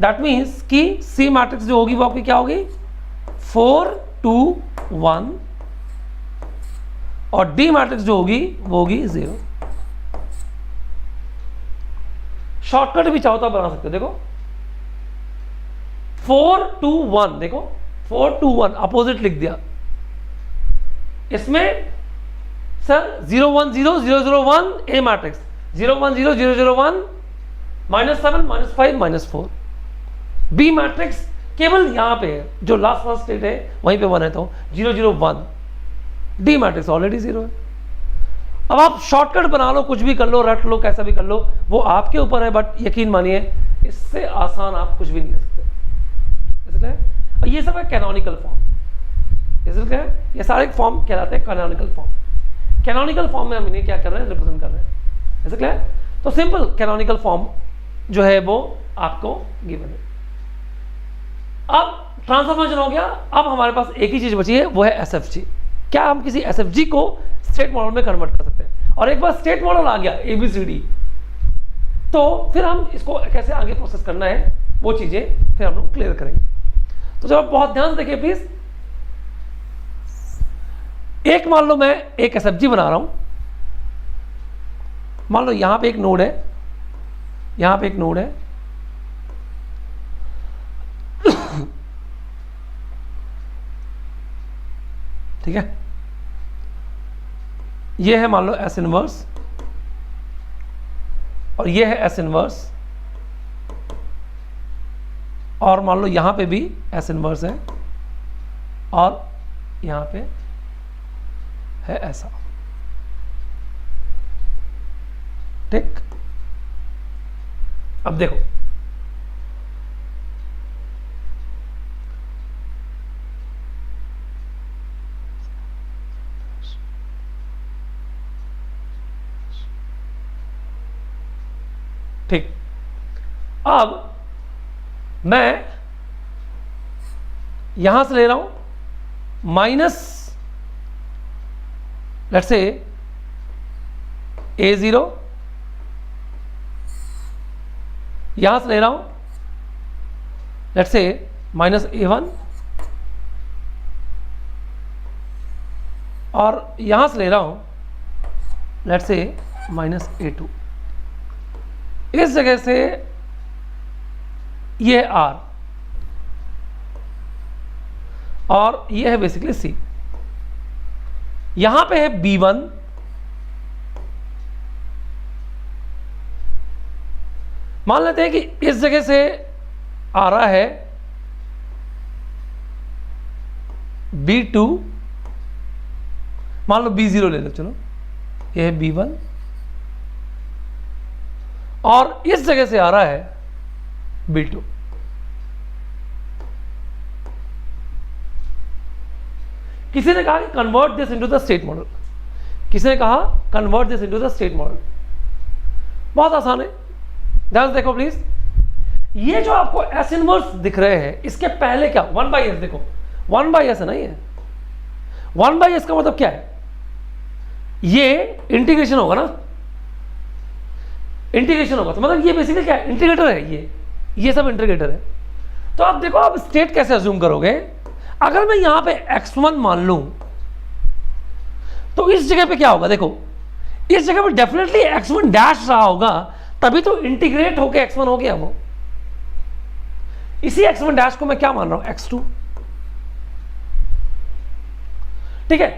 That means कि सी मैट्रिक्स जो होगी वो आपकी क्या होगी? 4 2 1 और डी मैट्रिक्स जो होगी वो होगी 0। शॉर्टकट भी चाहो तो आप बना सकते हो। देखो 4 2 1, देखो 4 2 1 अपोजिट लिख दिया। इसमें सर 0 1 0 0 0 1 ए मैट्रिक्स, 0 1 0 0 0 1 -7 -5 -4 बी मैट्रिक्स केवल यहां पे है, जो लास्ट फर्स्ट स्टेट है वहीं पे 1 है। तो 0 0 1 डी मैट्रिक्स ऑलरेडी 0 है। अब आप शॉर्टकट बना लो, कुछ भी कर लो, रट लो, कैसा भी कर लो, वो आपके ऊपर है। बट यकीन मानिए इससे आसान आप कुछ भी नहीं कर सकते। इसलिए और ये सब है कैनोनिकल फॉर्म। इसलिए ये सारे फॉर्म कहलाते हैं कैनोनिकल फॉर्म। कैनोनिकल फॉर्म में हम इन्हें क्या कर रहे हैं? रिप्रेजेंट कर रहे हैं। इसलिए तो सिंपल कैनोनिकल फॉर्म जो है वो आपको गिवन है। अब ट्रांसफॉर्मेशन हो गया। अब हमारे पास एक ही चीज बची है, वो है एसएफजी। क्या हम किसी एसएफजी को स्टेट मॉडल में कन्वर्ट कर सकते हैं? और एक बार स्टेट मॉडल आ गया ABCD, तो फिर हम इसको कैसे आगे प्रोसेस करना है वो चीजें फिर हम लोग क्लियर करेंगे। तो जब आप बहुत ध्यान से देखिए प्लीज, एक मान लो मैं एक एसएफजी बना रहा हूं मान लो यहां पे एक नोड है, यहां पे एक नोड है, ठीक है, ये है मान लो S इनवर्स और ये है S इनवर्स, और मान लो यहां पे भी S इनवर्स है और यहां पे है ऐसा, ठीक। अब देखो ठीक, अब मैं यहां से ले रहा हूं माइनस लेट्स से A0, यहां से ले रहा हूं लेट्स से माइनस A1 और यहां से ले रहा हूं लेट्स से माइनस A2। इस जगह से ये है R और ये है बेसिकली C, यहां पे है B1, मान लेते हैं कि इस जगह से आ रहा है B2, मान लो B0 ले लो, चलो ये है B1 और इस जगह से आ रहा है B2। किसी ने कहा कि convert this into the state model, किसी ने कहा convert this into the state model. बहुत आसान है, ध्यान से देखो प्लीज। ये जो आपको S इनवर्स दिख रहे हैं, इसके पहले क्या 1/s, देखो 1/s है ना, ये 1/s का मतलब क्या है, ये इंटीग्रेशन होगा ना, इंटीग्रेशन होगा, तो मतलब ये बेसिकली क्या है, इंटीग्रेटर है, ये सब इंटीग्रेटर है। तो आप देखो आप स्टेट कैसे अज्यूम करोगे, अगर मैं यहां पे x1 मान लूं तो इस जगह पे क्या होगा, देखो इस जगह पे डेफिनेटली x1 डैश रहा होगा, तभी तो इंटीग्रेट होके x1 हो गया वो। इसी x1 डैश को मैं क्या मान रहा हूं, x2, ठीक है।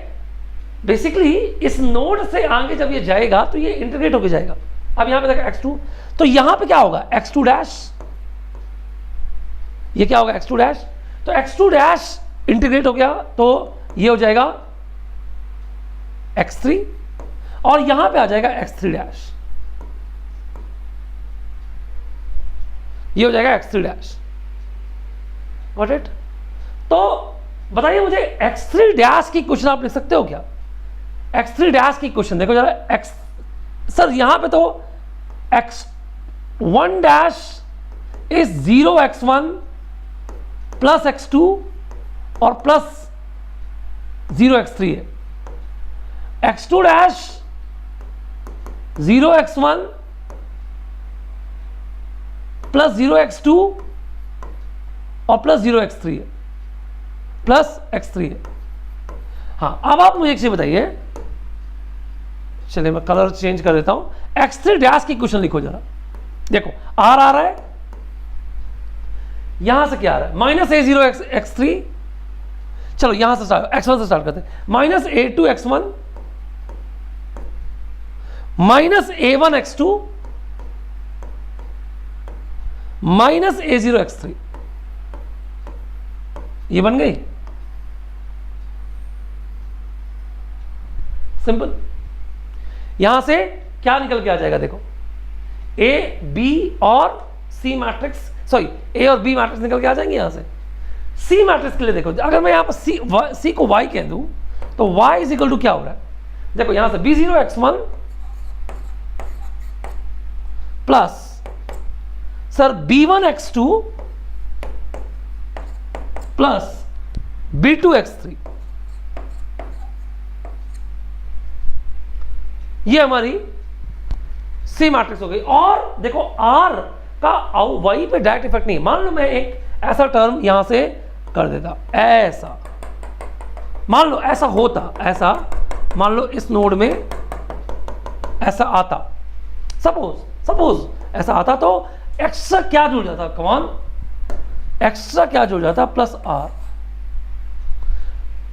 बेसिकली इस नोड से आगे जब ये जाएगा तो ये इंटीग्रेट होके जाएगा। अब यहां पे देखो x2, तो यहां पे क्या होगा, x2 डैश, ये क्या होगा x2 डैश, तो x2 डैश इंटीग्रेट हो गया तो ये हो जाएगा x3 और यहां पे आ जाएगा x3 डैश, ये हो जाएगा x3 डैश, गॉट इट। तो बताइए मुझे x3 डैश की क्वेश्चन आप लिख सकते हो क्या, x3 डैश की क्वेश्चन देखो जरा, x सर यहां पे तो x1 dash is 0x1 plus x2 और प्लस 0x3 है, x2 dash 0x1 plus 0x2 और प्लस 0x3 है, प्लस x3 है। हाँ, अब आप मुझे एक चीज बताइए, चलिए मैं कलर चेंज कर देता हूं, x3 डैश की क्वेश्चन लिखो जरा, देखो R आ रहा है, यहां से क्या आ रहा है, माइनस A0 x3, चलो यहां से x1 से स्टार्ट करते हैं, minus A2 x1 minus A1 x2 minus A0 x3, ये बन गई सिंपल। यहां से क्या निकल के आ जाएगा, देखो A B और C मैट्रिक्स, सॉरी A और B मैट्रिक्स निकल के आ जाएंगे यहां से। C मैट्रिक्स के लिए देखो, अगर मैं यहां पर C को Y कह दूं तो Y इज इक्वल टू क्या हो रहा है, देखो यहां से B0 x1 plus sir B1 x2 plus B2 x3, ये हमारी सी मैट्रिक्स हो गई। और देखो R का Y पे डायरेक्ट इफेक्ट नहीं, मान लो मैं एक ऐसा टर्म यहां से कर देता, ऐसा मान लो ऐसा होता, ऐसा मान लो इस नोड में ऐसा आता, सपोज ऐसा आता तो एक्स्ट्रा क्या जुड़ जाता, कमान एक्स्ट्रा क्या जुड़ जाता, प्लस आर।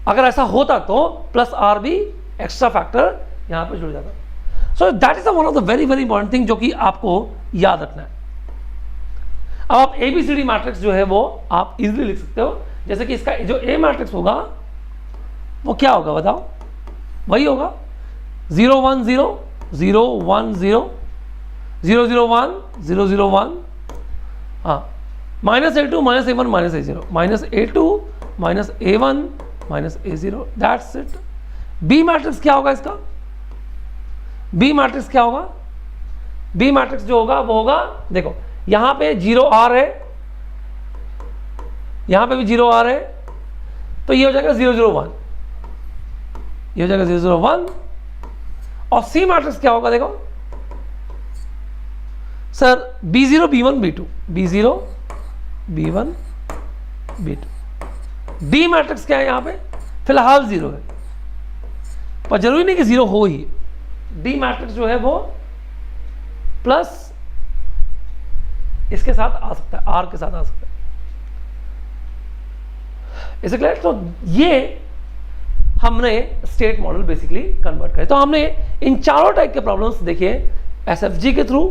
अगर ऐसा होता तो प्लस आर भी एक्स्ट्रा फैक्टर यहां पे जुड़ जाता। So that is one of the very very important thing जो कि आपको याद रखना है। अब आप ABCD मैट्रिक्स जो है वो आप इजीली लिख सकते हो। जैसे कि इसका जो A मैट्रिक्स होगा वो क्या होगा बताओ, वही होगा 0 1 0 0 1 0 0 0 1 0 0 1, हाँ, -A2 -A1 -A0 -A2 -A1 -A0, that's it. B matrix क्या होगा इसका, B मैट्रिक्स क्या होगा, B मैट्रिक्स जो होगा वो होगा, देखो यहां पे 0 R है, यहां पे भी 0 R है, तो ये हो जाएगा 0 0 1, ये हो जाएगा 0 0 1। और C मैट्रिक्स क्या होगा, देखो sir B0 B1 B2 B0 B1 B2। D matrix क्या है, यहां पे फिलहाल 0 है, पर जरूरी नहीं कि 0 हो ही। D मैट्रिक्स जो है वो प्लस इसके साथ आ सकता है, R के साथ आ सकता है, इसे क्लियर। तो ये हमने स्टेट मॉडल बेसिकली कन्वर्ट करे। तो हमने इन चारों टाइप के प्रॉब्लम्स देखिए, SFG के थ्रू,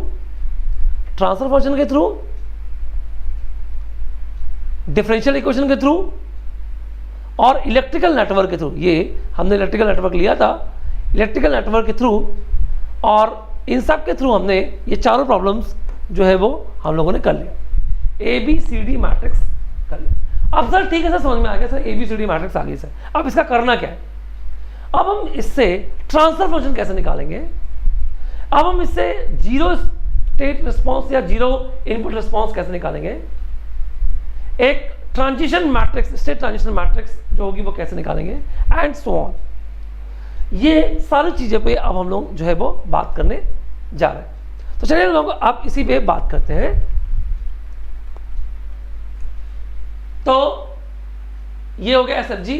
ट्रांसफर फंक्शन के थ्रू, डिफरेंशियल इक्वेशन के थ्रू और इलेक्ट्रिकल नेटवर्क के थ्रू। ये हमने इलेक्ट्रिकल नेटवर्क लिया था, इलेक्ट्रिकल नेटवर्क के थ्रू और इन सब के थ्रू हमने ये चारों प्रॉब्लम्स जो है वो हम लोगों ने कर लिया। ABCD मैट्रिक्स कर लिया। अब सर ठीक है सर, समझ में आ गया सर, ABCD मैट्रिक्स आ गई सर। अब इसका करना क्या है, अब हम इससे ट्रांसफर फंक्शन कैसे निकालेंगे, अब हम इससे जीरो स्टेट रिस्पॉन्स या जीरो इनपुट रिस्पॉन्स कैसे निकालेंगे, एक transition matrix, state transition matrix जो होगी वो कैसे निकालेंगे, एंड सो ऑन। ये सारी चीजें पे अब हम लोग जो है वो बात करने जा रहे हैं। तो चलिए लोग आप इसी पे बात करते हैं। तो ये हो गया SFG।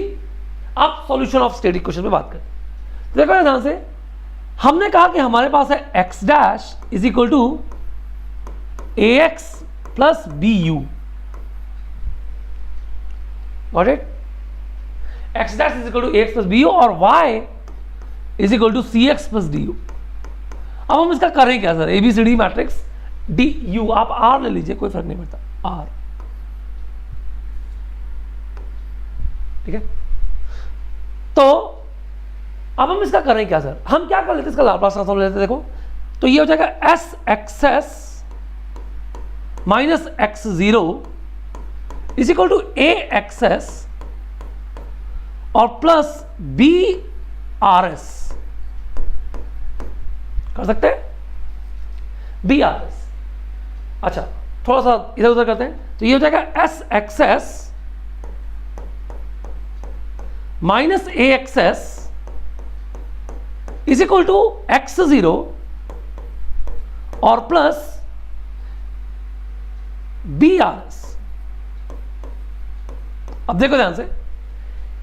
अब सॉल्यूशन ऑफ स्टेट इक्वेशन पे बात करें। तो देखो ध्यान से, हमने कहा कि हमारे पास है x dash is equal to AX plus BU, got it. x dash is equal to AX plus BU और y is equal to CX plus DU। अब हम इसका करें क्या सर, ABCD मैट्रिक्स DU, आप R ले लीजिए, कोई फर्क नहीं पड़ता, R, ठीक है। तो अब हम इसका करें क्या सर, हम क्या कर लेते हैं, इसका लाप्लास ट्रांसफॉर्म लेते हैं। देखो तो ये हो जाएगा SXS minus X0 is equal to AXS और प्लस BRS, कर सकते हैं BRS। अच्छा थोड़ा सा इधर उधर करते हैं, तो ये हो जाएगा SXS minus AXS is equal to X0 और प्लस BRS। अब देखो ध्यान से,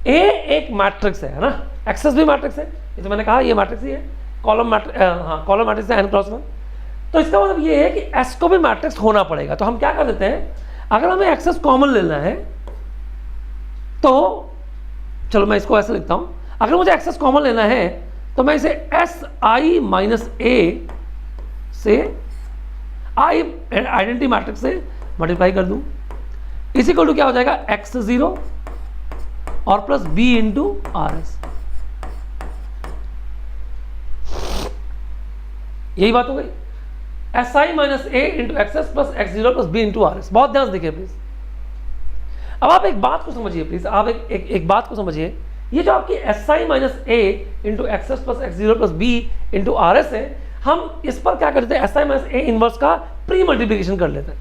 A एक मैट्रिक्स है ना, एक्सेस भी मैट्रिक्स है, ये तो मैंने कहा ये मैट्रिक्स ही है, कॉलम मैट्रिक्स, हाँ कॉलम मैट्रिक्स है n×1। तो इसका मतलब ये है कि S को भी मैट्रिक्स होना पड़ेगा। तो हम क्या कर देते हैं, अगर हमें एक्सेस कॉमन लेना है तो चलो मैं इसको ऐसे लिखता हूं, अगर मुझे एक्सेस कॉमन लेना है तो मैं इसे SI माइनस A से I आइडेंटिटी मैट्रिक्स से मल्टीप्लाई कर दूं, इस इक्वल टू क्या हो जाएगा X0 और प्लस B इंटू RS। यही बात हो गई, SI minus A into X S plus X0 plus B into RS। बहुत ध्यान से देखिए प्लीज। अब आप एक बात को समझिए प्लीज, आप एक बात को समझिए, ये जो आपकी SI minus A into X S plus X0 plus B into RS है, हम इस पर क्या करते हैं, SI माइनस A इनवर्स का प्री मल्टीप्लिकेशन कर लेते हैं।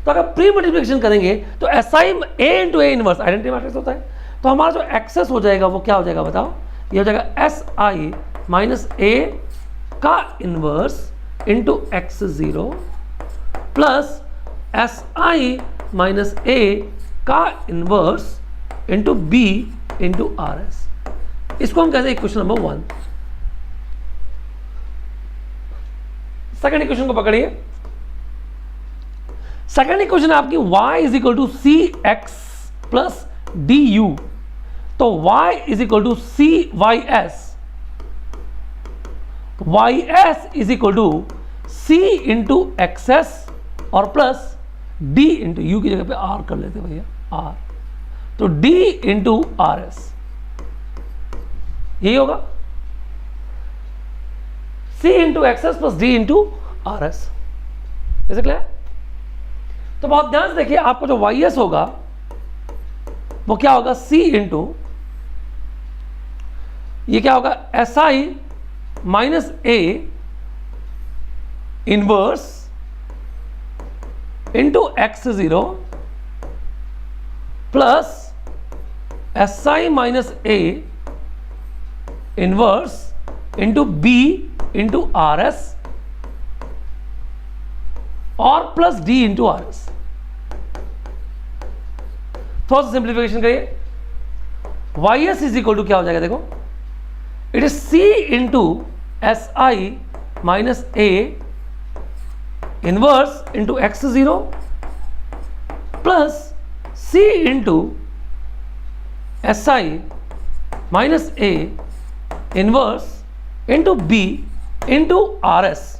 तो अगर प्री मल्टीप्लिकेशन करेंगे तो SI A into A inverse identity matrix होता है, तो हमारा जो एक्सेस हो जाएगा वो क्या हो जाएगा बताओ, ये हो जाएगा SI माइनस A का inverse into X0 plus SI minus A का inverse into B into RS। इसको हम कहते हैं इक्वेशन नंबर 1। सेकंड इक्वेशन को पकड़िए। सेकंड इक्वेशन है आपकी y is equal to C X plus D U, तो y is equal to C Y S, Y S is equal to C into X S और plus d into U की जगह पे r कर लेते भैया, r, तो d into R S, यही होगा c into X S plus d into R S. Is it clear? तो बहुत ध्यान से देखिए, आपको जो वाई एस होगा वो क्या होगा, c इंटू ये क्या होगा, s I minus A inverse into x zero plus s I minus A inverse into B into R s और plus D into R s. थोड़ा सा सिंप्लीफिकेशन करिए, Y S is equal to क्या हो जाएगा, देखो it is C into s I minus A inverse into x zero plus C into s I minus A inverse into B into R s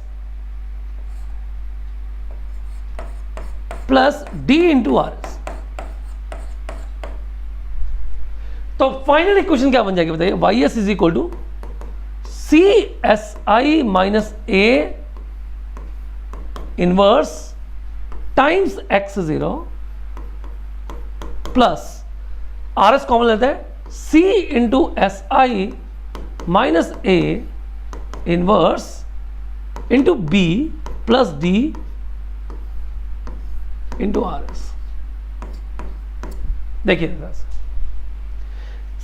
plus D into R s. तो final equation क्या बन जाएगी बताइए, Y S is equal to C s I minus A inverse times x zero plus R s common लेते हैं, C into s I minus A inverse into B plus D into R s. देखिए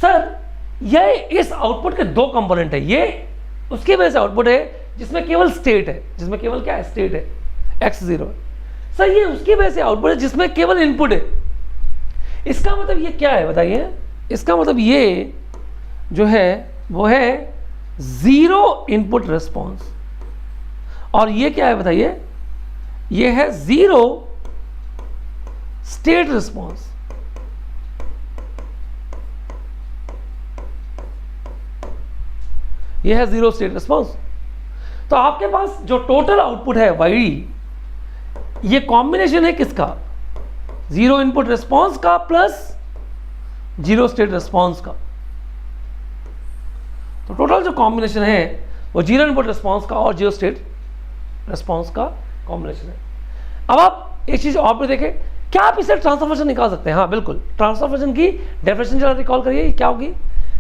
sir, यह इस output के दो component है, ये उसकी वजह से आउटपुट है जिसमें केवल स्टेट है, जिसमें केवल क्या है, स्टेट है, एक्स जीरो है। सर ये उसकी वजह से आउटपुट है जिसमें केवल इनपुट है। इसका मतलब ये क्या है बताइए, इसका मतलब ये जो है वो है जीरो इनपुट रिस्पॉन्स, और ये क्या है बताइए, ये है जीरो स्टेट रिस्पॉन्स। ये है जीरो स्टेट रिस्पॉन्स। तो आपके पास जो टोटल आउटपुट है वाई, ये कॉम्बिनेशन है किसका, जीरो इनपुट रिस्पॉन्स का प्लस जीरो स्टेट रिस्पॉन्स का। तो टोटल जो कॉम्बिनेशन है वो जीरो इनपुट रिस्पॉन्स का और जीरो स्टेट रिस्पॉन्स का कॉम्बिनेशन है। अब आप एक चीज और पे देखें, क्या आप इसे ट्रांसफर फंक्शन निकाल सकते हैं? हाँ बिल्कुल, ट्रांसफर फंक्शन की डेफिनेशन जरा रिकॉल करिए, क्या होगी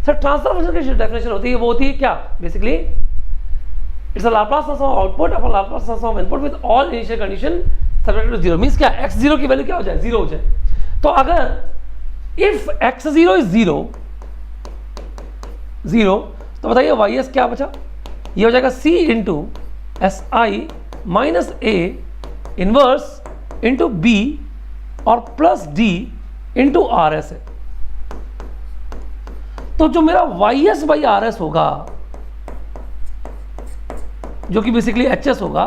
सर? ट्रांसफर फंक्शन की जो डेफिनेशन होती है वो होती है क्या, basically it's a Laplace transform of output upon Laplace transform of input with all initial condition subject to zero. Means क्या, एक्स जीरो की वैल्यू क्या हो जाए, जीरो हो जाए। तो अगर if x zero is zero zero, तो बताइए वाई एस क्या बचा, ये हो जाएगा C into s I minus A inverse into B और plus D into R s है। तो जो मेरा Y S by R S होगा, जो कि बेसिकली एच एस होगा,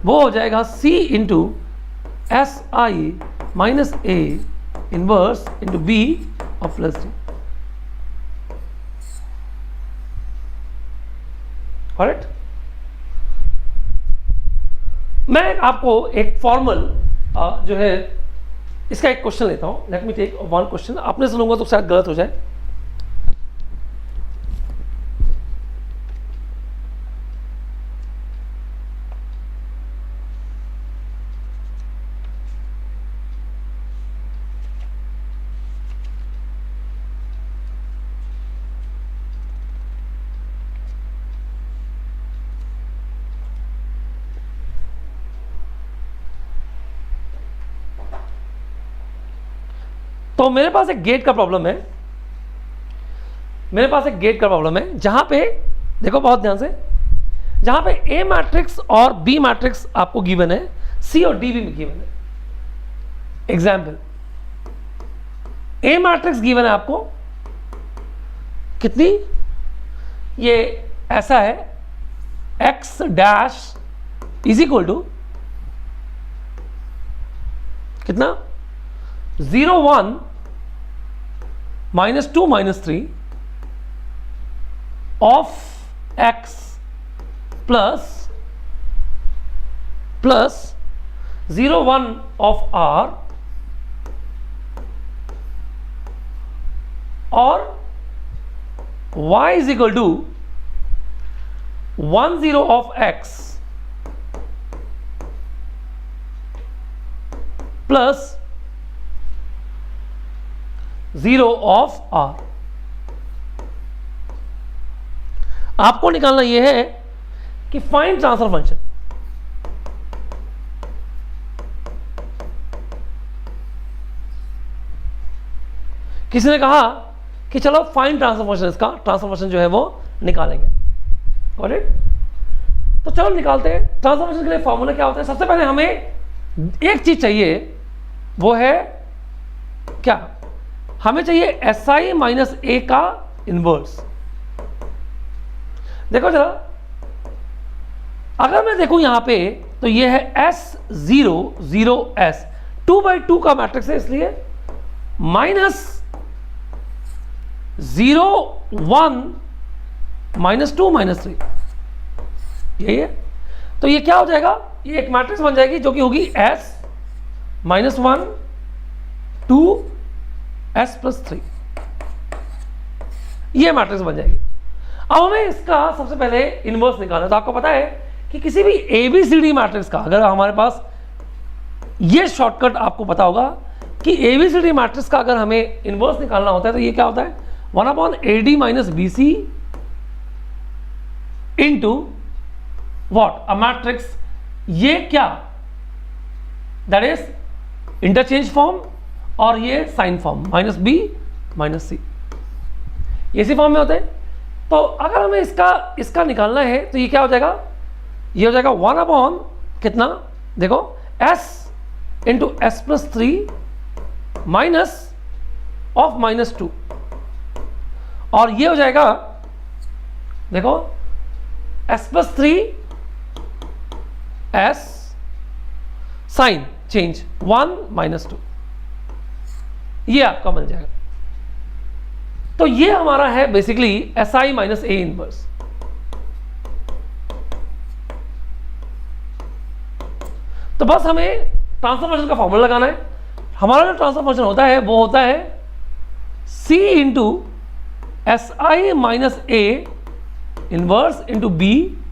वो हो जाएगा C into s I minus A inverse into B और प्लस डी। करेक्ट? मैं आपको एक फॉर्मल जो है इसका एक क्वेश्चन लेता हूं। Let me take one question, आपने सुनूंगा तो शायद गलत हो जाए। तो मेरे पास एक गेट का प्रॉब्लम है, मेरे पास एक गेट का प्रॉब्लम है जहां पे देखो बहुत ध्यान से, जहां पे ए मैट्रिक्स और बी मैट्रिक्स आपको गिवन है, सी और डी भी गिवन है। एग्जाम्पल, ए मैट्रिक्स गिवन है आपको कितनी, ये ऐसा है x dash is equal to कितना 0 1 -2 -3 of x plus 0 1 of r और y is equal to 1 0 of x plus 0 of r। आपको निकालना यह है कि फाइंड ट्रांसफर फंक्शन। किसी ने कहा कि चलो फाइंड ट्रांसफर फंक्शन, इसका ट्रांसफर फंक्शन जो है वो निकालेंगे। Got it? तो चलो निकालते हैं। ट्रांसफर फंक्शन के लिए फॉर्मूला क्या होता है? सबसे पहले हमें एक चीज चाहिए, वो है क्या? हमें चाहिए SI माइनस A का इनवर्स। देखो जरा, अगर मैं देखूं यहां पे तो ये है S0 0 S 2/2 का मैट्रिक्स है, इसलिए -0 1 -2 -3 यही है। तो ये क्या हो जाएगा? ये एक मैट्रिक्स बन जाएगी जो कि होगी S -1 2 S + 3, ये मैट्रिक्स बन जाएगी। अब हमें इसका सबसे पहले इनवर्स निकालना है। तो आपको पता है कि किसी भी ABCD मैट्रिक्स का, अगर हमारे पास ये शॉर्टकट आपको पता होगा कि ABCD मैट्रिक्स का अगर हमें इनवर्स निकालना होता है तो ये क्या होता है? 1/AD - BC into what? A matrix. ये क्या? दैट इज इंटरचेंज फॉर्म, और ये साइन फॉर्म -B - C, इसी फॉर्म में होते हैं। तो अगर हमें इसका निकालना है तो ये क्या हो जाएगा? ये हो जाएगा 1/ कितना? देखो S into S + 3 minus of -2, और ये हो जाएगा, देखो S + 3 S साइन चेंज 1 - 2, ये आपका बन जाएगा। तो ये हमारा है basically SI minus A inverse. तो बस हमें ट्रांसफर फंक्शन का फॉर्मूला लगाना है। हमारा जो ट्रांसफर फंक्शन होता है वो होता है C into SI minus A inverse into B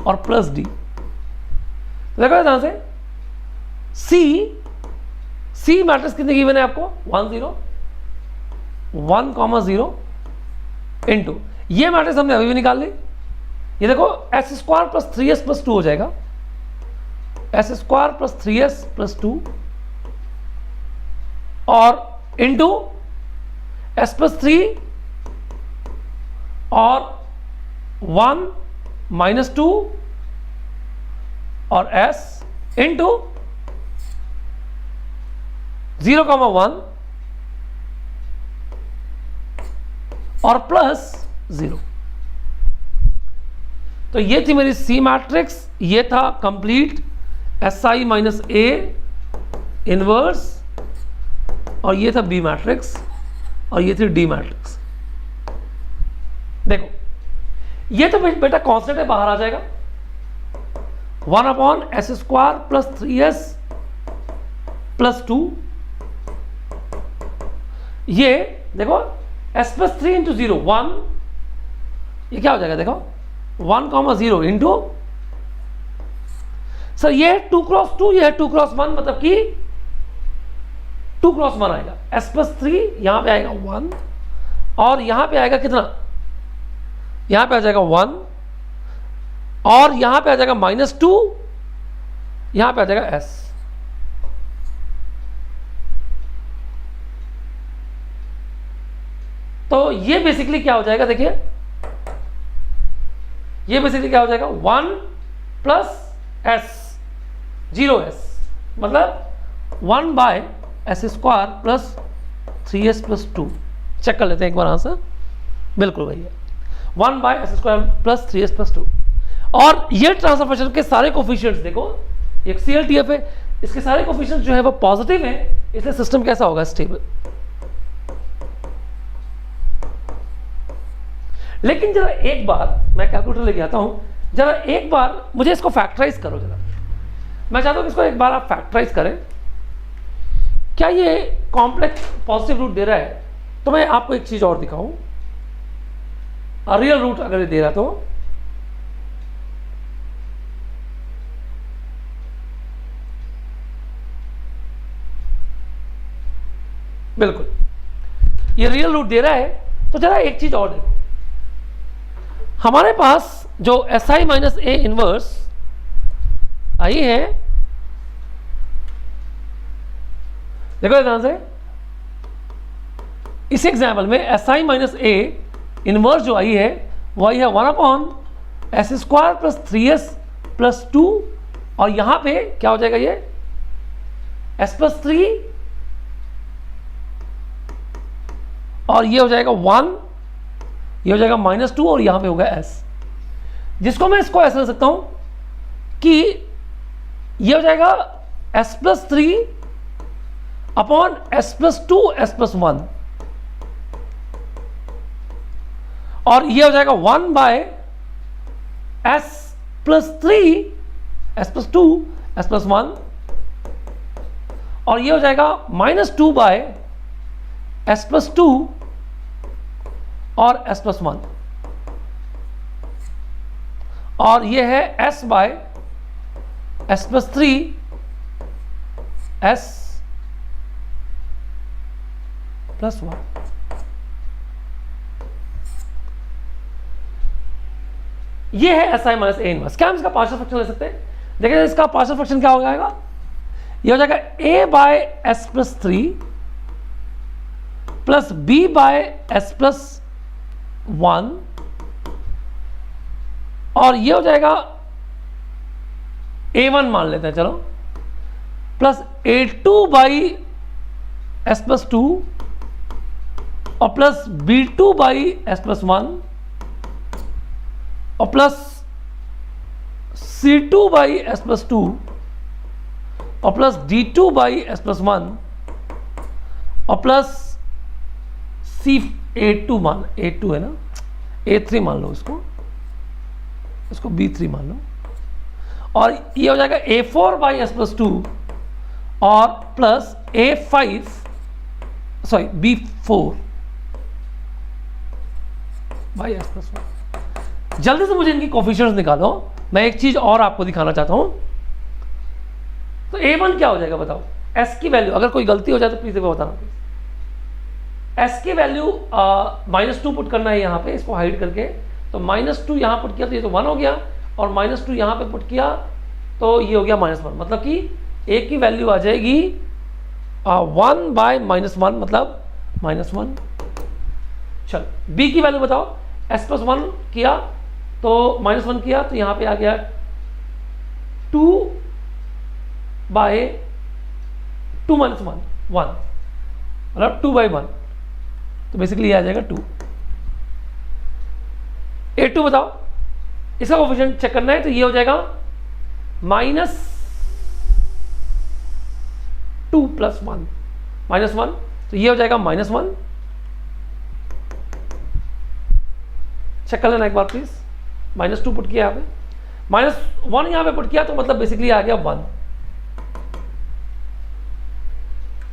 और प्लस D। देखो यहां से C मैट्रिक्स कितनी गिवन है आपको? 1 0 1, 0 इंटू, ये मैट्रिक्स हमने अभी भी निकाल ली। ये देखो S² + 3S + 2 हो जाएगा, S² + 3S + 2 और इंटू S + 3 और 1 -2 और S इंटू 0, 1 और प्लस 0। तो ये थी मेरी C मैट्रिक्स, ये था complete SI minus A inverse, और ये था B मैट्रिक्स, और ये थी D मैट्रिक्स। देखो ये तो बेटा कांस्टेंट है, बाहर आ जाएगा। 1/S² + 3S + 2, ये देखो S + 3 इंटू 0 1, ये क्या हो जाएगा? देखो 1, 0 इंटू, सर ये 2 × 2, ये है 2 × 1, मतलब कि 2 × 1 आएगा। S + 3 यहां पे आएगा 1, और यहां पे आएगा कितना? यहां पे आ जाएगा 1, और यहां पे आ जाएगा -2, यहां पे आ जाएगा S। तो ये बेसिकली क्या हो जाएगा? देखिए ये बेसिकली क्या हो जाएगा? 1 + S 0S, मतलब 1/S² + 3S + 2। चेक कर लेते हैं एक बार आंसर। बिल्कुल वही है, 1/S² + 3S + 2। और ये ट्रांसफर फंक्शन के सारे कोफिशिएंट्स देखो, एक CLTF है, इसके सारे कोफिशिएंट्स जो है वो पॉजिटिव हैं, इसलिए सिस्टम कैसा होगा? स्टेबल। लेकिन जरा एक बार मैं कैलकुलेटर लेके आता हूं, जरा एक बार मुझे इसको फैक्टराइज करो जरा। मैं चाहता हूं कि इसको एक बार आप फैक्टराइज करें। क्या ये कॉम्प्लेक्स पॉजिटिव रूट दे रहा है? तो मैं आपको एक चीज और दिखाऊं, रियल रूट अगर ये दे रहा तो बिल्कुल ये रियल रूट दे रहा है। तो जरा एक चीज और देखो, हमारे पास जो SI माइनस A इनवर्स आई है, देखो ध्यान से, इस एग्जाम्पल में SI माइनस A इनवर्स जो आई है वो आई है 1/s² प्लस 3s प्लस 2, और यहां पे क्या हो जाएगा? ये s प्लस 3 और ये हो जाएगा 1, ये हो जाएगा -2 और यहां पे होगा s, जिसको मैं इसको ऐसे लिख सकता हूं कि ये हो जाएगा s plus 3 upon s plus 2 s plus 1, और ये हो जाएगा 1 by s plus 3 s plus 2 s plus 1, और ये हो जाएगा -2 बाय s प्लस 2 और s प्लस 1, और ये है s by s plus 3 s plus 1। ये है SI माइनस A इनवर्स। क्या हम इसका पार्शियल फ्रैक्शन ले सकते हैं? देखिए इसका पार्शियल फ्रैक्शन क्या हो जाएगा? ये हो जाएगा A by s plus 3 plus B by s plus 1, और ये हो जाएगा A1 मान लेते हैं चलो, plus A2 by s plus 2 और plus B2 by s plus 1 और plus C2 by s plus 2 और plus D2 by s plus 1 और प्लस A2 मान, A2 है ना, A3 मान लो इसको B3 मान लो, और ये हो जाएगा A4 बाई s प्लस 2 और plus B4 by s plus 1। जल्दी से मुझे इनकी कोफिशिएंट्स निकालो। मैं एक चीज और आपको दिखाना चाहता हूं। तो A1 क्या हो जाएगा बताओ? S की वैल्यू, अगर कोई गलती हो जाए तो प्लीज बताना प्लीज। S की वैल्यू -2 पुट करना है यहाँ पे, इसको हाइड करके। तो -2 यहाँ पुट किया तो ये तो 1 हो गया, और -2 यहाँ पे पुट किया तो ये हो गया -1। मतलब कि A की वैल्यू आ जाएगी 1 बाय -1, मतलब -1। चल B की वैल्यू बताओ। S प्लस 1 किया तो -1 किया तो यहाँ पे आ गया 2 बाय 2 -1 1, मतलब 2 बाई 1, तो बेसिकली ये आ जाएगा 2। A2 बताओ, इसका कोफिशिएंट चेक करना है, तो ये हो जाएगा -2 प्लस 1 -1, तो ये हो जाएगा -1। चेक कर लेना एक बार प्लीज। -2 पुट किया यहाँ पे, -1 यहाँ पे पुट किया तो मतलब बेसिकली आ गया 1।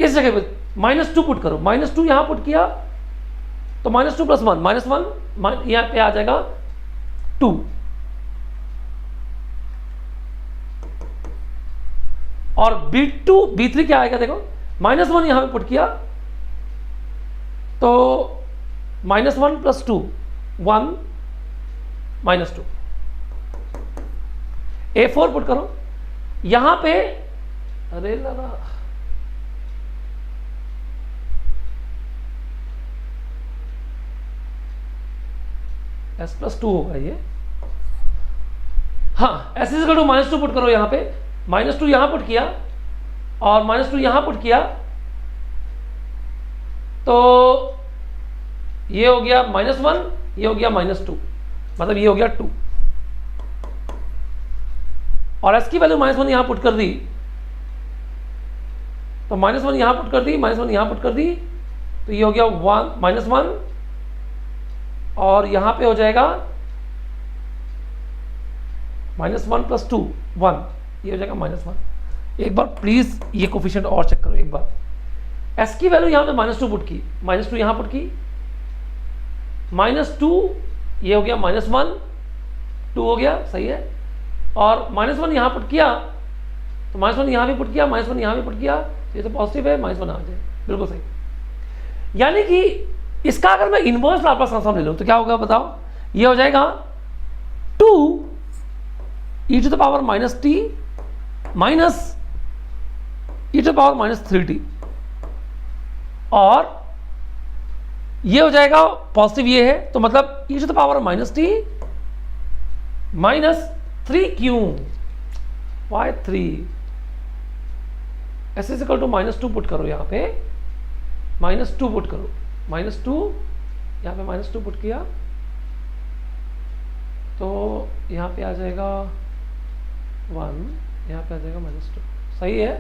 इस जगह पे -2 पुट करो, -2 यहाँ पुट किया तो -2 प्लस 1 -1, यहाँ पे आ जाएगा 2। और B3 क्या आएगा देखो, -1 यहाँ पे पुट किया तो -1 प्लस 2 1 -2। A4 पुट करो यहां पे, अरे लाला S प्लस 2 होगा ये, हाँ S is equal to -2 put करो यहां पे, -2 यहां पुट किया और -2 यहां पुट किया तो ये हो गया -1, ये हो गया -2, मतलब ये हो गया 2। और s की वैल्यू -1 यहां पुट कर दी, तो -1 यहां पुट कर दी, -1 यहां पुट कर दी, तो ये हो गया 1 और यहां पे हो जाएगा -1 + 2 1, ये हो जाएगा -1। एक बार प्लीज ये कोफिशिएंट और चेक करो एक बार। s की वैल्यू यहां पे -2 पुट की, -2 यहां पुट की, -2 ये हो गया -1, 2 हो गया, सही है। और -1 यहां पुट किया, तो -1 यहां भी पुट किया, -1 यहां भी पुट किया, तो ये तो पॉजिटिव है, -1 आ जाए, बिल्कुल सही। यानी कि इसका अगर मैं इनवर्स लाप्लास ट्रांसफॉर्म ले लूं तो क्या होगा बताओ, ये हो जाएगा 2 e to the power -t minus e to the power -3t, और ये हो जाएगा पॉजिटिव, ये है तो मतलब e to the power -t minus 3q, why 3, s equal to -2 put करो, यहाँ पे -2 पुट करो, -2 यहाँ पे -2 पुट किया, तो यहाँ पे आ जाएगा 1, यहाँ पे आ जाएगा -2, सही है।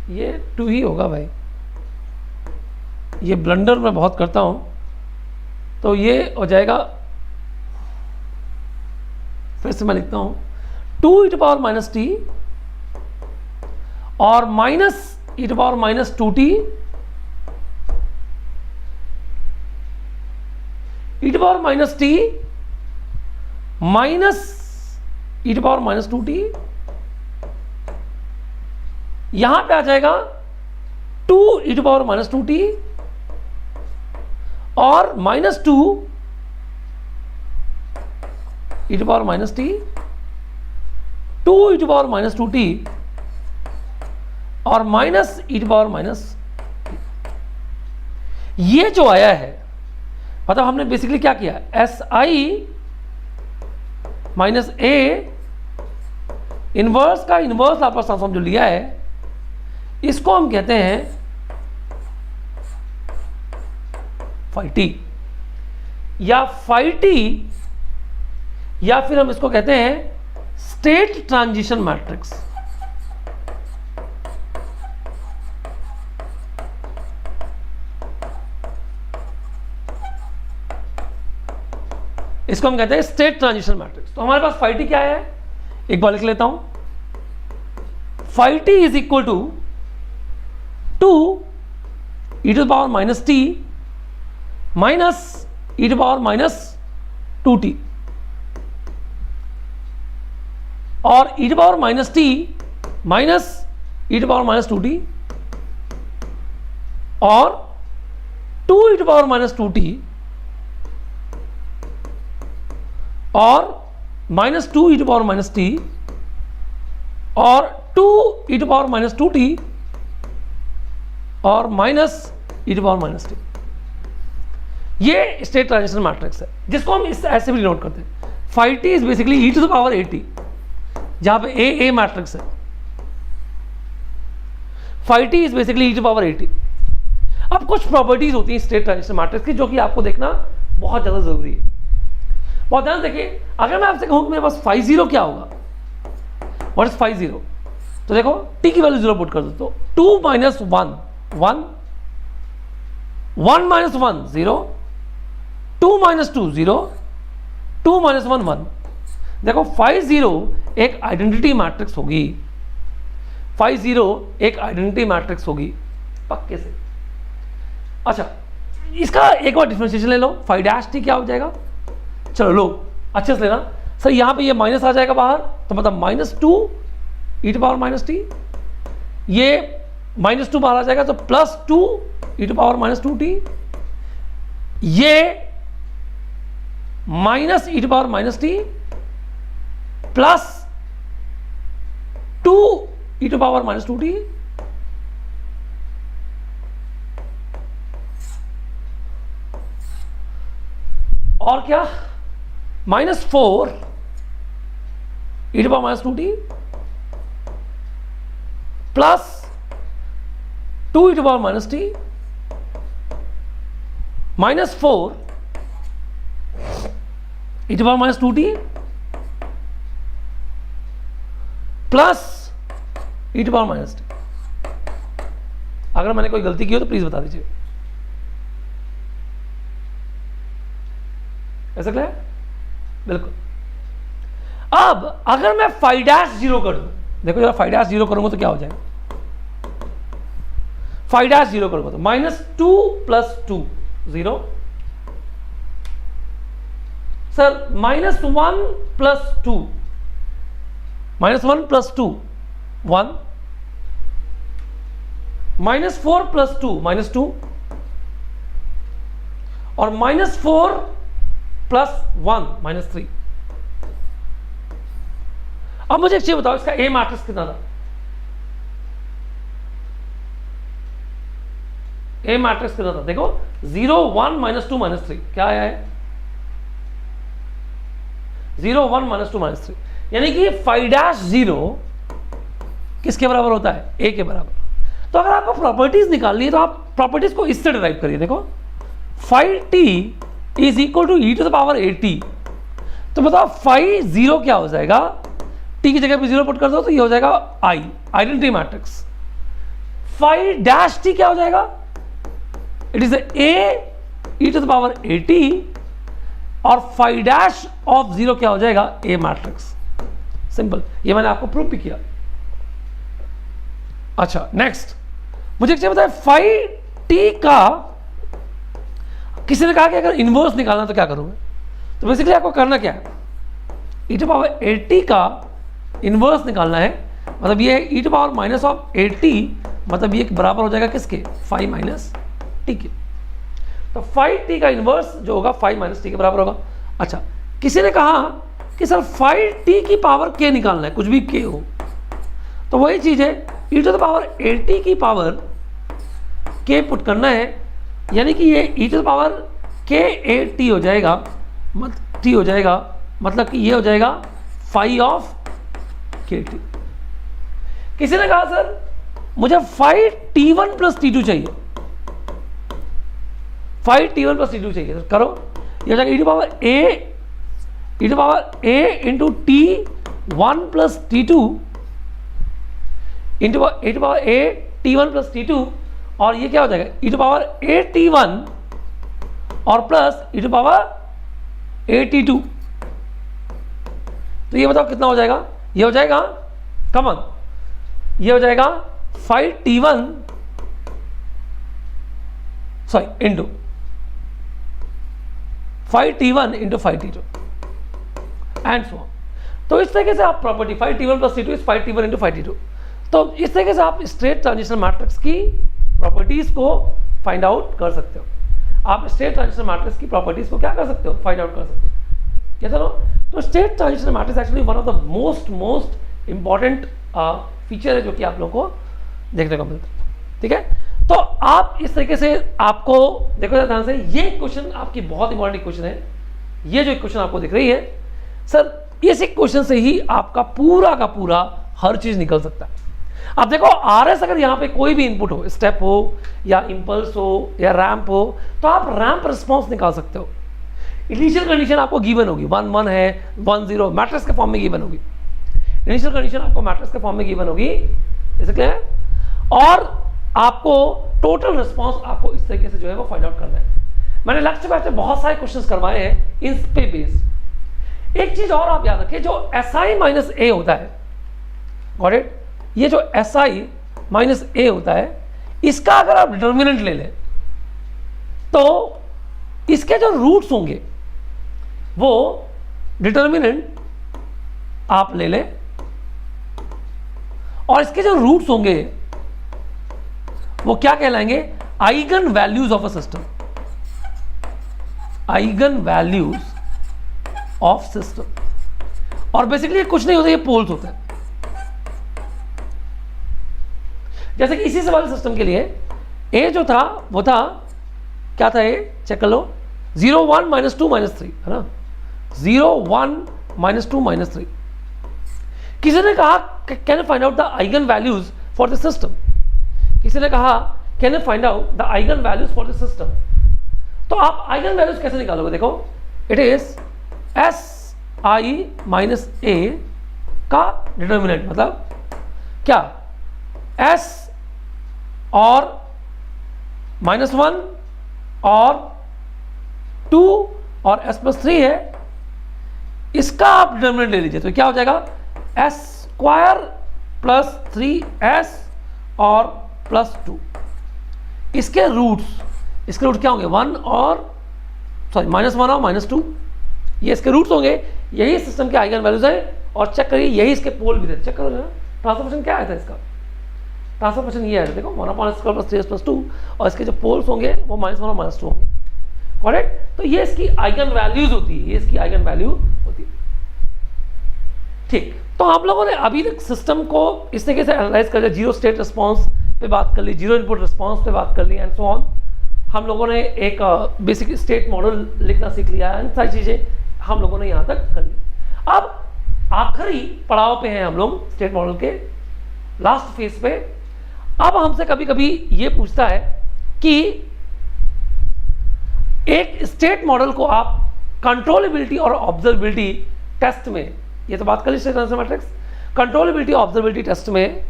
ये 2 ही होगा भाई, ये ब्लंडर मैं बहुत करता हूं, तो ये हो जाएगा, फिर से मैं लिखता हूं 2 e to power -t और -e to power -2t e to power -t minus e to power -2t, यहां पे आ जाएगा 2 e to power -2t और -2 e to power -t, 2 e to power -2t और minus e to power -t। ये जो आया है मतलब हमने बेसिकली क्या किया, SI - A इनवर्स का इनवर्स लाप्लास ट्रांसफॉर्म जो लिया है, इसको हम कहते हैं φt या φt, या फिर हम इसको कहते हैं स्टेट ट्रांजिशन मैट्रिक्स। इसको हम कहते हैं स्टेट ट्रांजिशन मैट्रिक्स। तो हमारे पास φt क्या है, एक बार लिख लेता हूं, φt is equal to 2 e to the power -t minus e to the power -2t और e to the power -t minus e to the power -2t और 2 e to the power -2t और -2 e to the power -t और 2 e to the power -2t और minus e to the power -t। ये state transition matrix है, जिसको हम इस ऐसे भी नोट करते हैं, φt is basically e to the power at, जहां पे a मैट्रिक्स है, φt is basically e to the power at। अब कुछ प्रॉपर्टीज होती हैं स्टेट ट्रांजिशन मैट्रिक्स की, जो कि आपको देखना बहुत ज्यादा जरूरी है। बहुत ध्यान देखिए, अगर मैं आपसे कहूं कि मेरे पास φ0 क्या होगा, व्हाट इज φ0, तो देखो t की वैल्यू 0 पुट कर दो, तो 2 - 1 1 1 - 1 0, 2 - 2 0, 2 - 1 1। देखो φ0 एक आइडेंटिटी मैट्रिक्स होगी, φ0 एक आइडेंटिटी मैट्रिक्स होगी पक्के से। अच्छा, इसका एक बार डिफरेंशिएशन ले लो, φ' क्या हो जाएगा, चलो लो अच्छे से लेना सर, यहां पे ये माइनस आ जाएगा बाहर, तो मतलब -2 e to the power -t, ये -2 बाहर आ जाएगा तो +2 e to the power -2t, ये minus e to the power -t plus 2 e to the power -2t और क्या -4 e to the power -2t plus 2 e to the power -t -4 e to power minus 2t plus e to power minus t। अगर मैंने कोई गलती की हो तो please बता दीजिए। ऐसा क्या है? बिल्कुल। अब अगर मैं फाइव डैश जीरो कर दूं, देखो जरा फाइव डैश जीरो करूंगा तो क्या हो जाएगा? फाइव डैश जीरो करूंगा तो -2 + 2 0, सर -1 + 2, -1 + 2 1, -4 + 2 -2, और -4 + 1 -3। अब मुझे एक चीज बताओ, इसका ए मैट्रिक्स कितना था? ए मैट्रिक्स कितना था? देखो 0 1 -2 -3 क्या आया है? 0 1 -2 -3, यानी कि 5' किसके बराबर होता है? ए के बराबर। तो अगर आपको प्रॉपर्टीज निकालनी है तो आप प्रॉपर्टीज को इससे डिराइव करिए। देखो 5t = e to the power at, तो बताओ 5 क्या हो जाएगा? t की जगह पे 0 पुट कर दो तो ये हो जाएगा i, आइडेंटिटी मैट्रिक्स। 5' क्या हो जाएगा? It is a e to the power at, और 5' क्या हो जाएगा? a matrix. सिंपल, ये मैंने आपको प्रूव भी किया। अच्छा नेक्स्ट, मुझे एक चीज बताए, 5t का किसी ने कहा कि अगर इनवर्स निकालना तो क्या करूंगा? तो बेसिकली आपको करना क्या है? e to power at का इनवर्स निकालना है, मतलब ये e to power -80, मतलब ये बराबर हो जाएगा किसके? 5 - t के। तो 5t का इनवर्स जो होगा 5 - t के बराबर होगा। अच्छा, किसी ने कहा कि सर 5t की पावर k निकालना है, कुछ भी k हो, तो वही चीज है, e to the power at की पावर k पुट करना है, यानी कि ये e to the power k at हो जाएगा, t हो जाएगा, मतलब कि ये हो जाएगा 5 kt। किसी ने कहा सर मुझे 5t1 + t2 चाहिए, 5t1 + t2 चाहिए, तो करो, ये हो जाएगा e to power a into t1 + t2 into e to power a t1 + t2, और ये क्या हो जाएगा? e to power a t1 और plus e to power a t2। तो ये बताओ कितना हो जाएगा? ये हो जाएगा, कमन, ये हो जाएगा 5t1 into 5t1 into 5t2 and so on. तो इस तरीके से आप property 5t1 + t2 is 5t1 into 5t2, तो इस तरीके से आप स्ट्रेट ट्रांजिशन मैट्रिक्स की प्रॉपर्टीज को फाइंड आउट कर सकते हो। आप स्ट्रेट ट्रांजिशन मैट्रिक्स की प्रॉपर्टीज को क्या कर सकते हो? फाइंड आउट कर सकते हो। क्या चलो, तो straight transition matrix actually one of the most important feature है जो कि आप लोगों को देखने को मिलता है। ठीक है, तो आप इस तरीके से आपको देखो ध्यान से, ये क्वेश्चन आपकी बहुत इंपॉर्टेंट क्वेश्चन है। ये जो क्वेश्चन आपको दिख रही है सर, इस क्वेश्चन से ही आपका पूरा का पूरा हर चीज निकल सकता है। अब देखो RS अगर यहाँ पे कोई भी इनपुट हो, स्टेप हो या इंपल्स हो या रैंप हो, तो आप रैंप रिस्पॉन्स निकाल सकते हो। इनिशियल कंडीशन आपको गिवन होगी, 1 1 है, 1 0 मैट्रिक्स के फॉर्म में गिवन होगी। इनिशियल कंडीशन आपको मैट्रिक्स के फॉर्म में गिवन होगी, इसे क्लियर है? और आपको टोटल रिस्पॉन्स आपको इस तरीके से जो है वो फाइंड आउट करना है। मैंने लेक्चर बैच में बहुत सारे क्वेश्चंस करवाए हैं इन पे बेस्ड। एक चीज और आप याद रखिए, जो SI - A होता है, गॉट इट? ये जो SI - A होता है, इसका अगर आप डिटर्मिनेंट ले लें तो इसके जो रूट्स होंगे वो डिटर्मिनेंट आप ले लें, और इसके जो रूट्स होंगे वो क्या कहलाएंगे? Eigen values of a system. Eigen values of system. और बेसिकली कुछ नहीं होता, ये पोल्स होते हैं। जैसे कि इसी सवाल सिस्टम के लिए ए जो था वो था, क्या था? ए चेक कर लो, 0 1 -2 -3 है ना, 0 1 -2 -3। किसी ने कहा can find out the eigen values for the system. किसी ने कहा can find out the eigen values for the system. तो आप आइगन वैल्यूज कैसे निकालोगे? देखो, it is s I minus A का डिटर्मिनेंट, मतलब क्या, एस और -1 और 2 और s प्लस 3 है, इसका आप डिटर्मिनेंट ले लीजिए तो क्या हो जाएगा, s स्क्वायर प्लस 3s और प्लस 2। इसके रूट क्या होंगे, 1 और सॉरी -1 और -2, ये इसके रूट्स होंगे। यही सिस्टम के आइगन वैल्यूज है और चेक करिए यही इसके पोल भी थे, चेक करो ना ट्रांसफर फंक्शन क्या आया था इसका, ट्रांसफर फंक्शन ये है, देखो 1/s² + 3s + 2 और इसके जो पोल्स होंगे वो -1 और -2 होंगे, करेक्ट। तो ये इसकी आइगन वैल्यूज होती है, ये इसकी आइगन वैल्यू होती है, ठीक। तो हम लोगों ने अभी तक सिस्टम को इस तरीके से एनालाइज कर लिया, जीरो स्टेट रिस्पॉन्स पे बात कर ली, जीरो इनपुट रिस्पॉन्स पे बात कर ली एंड सो ऑन। हम लोगों ने एक बेसिक स्टेट मॉडल लिखना सीख लिया है, सारी चीजें हम लोगों ने यहाँ तक कर ली। अब आखिरी पड़ाव पे हैं हम लोग स्टेट मॉडल के लास्ट फेज पे। अब हमसे कभी कभी ये पूछता है कि एक स्टेट मॉडल को आप कंट्रोलेबिलिटी और ऑब्जर्वेबिलिटी टेस्ट में, ये तो बात कर ली state transfer matrix, controllability observability test में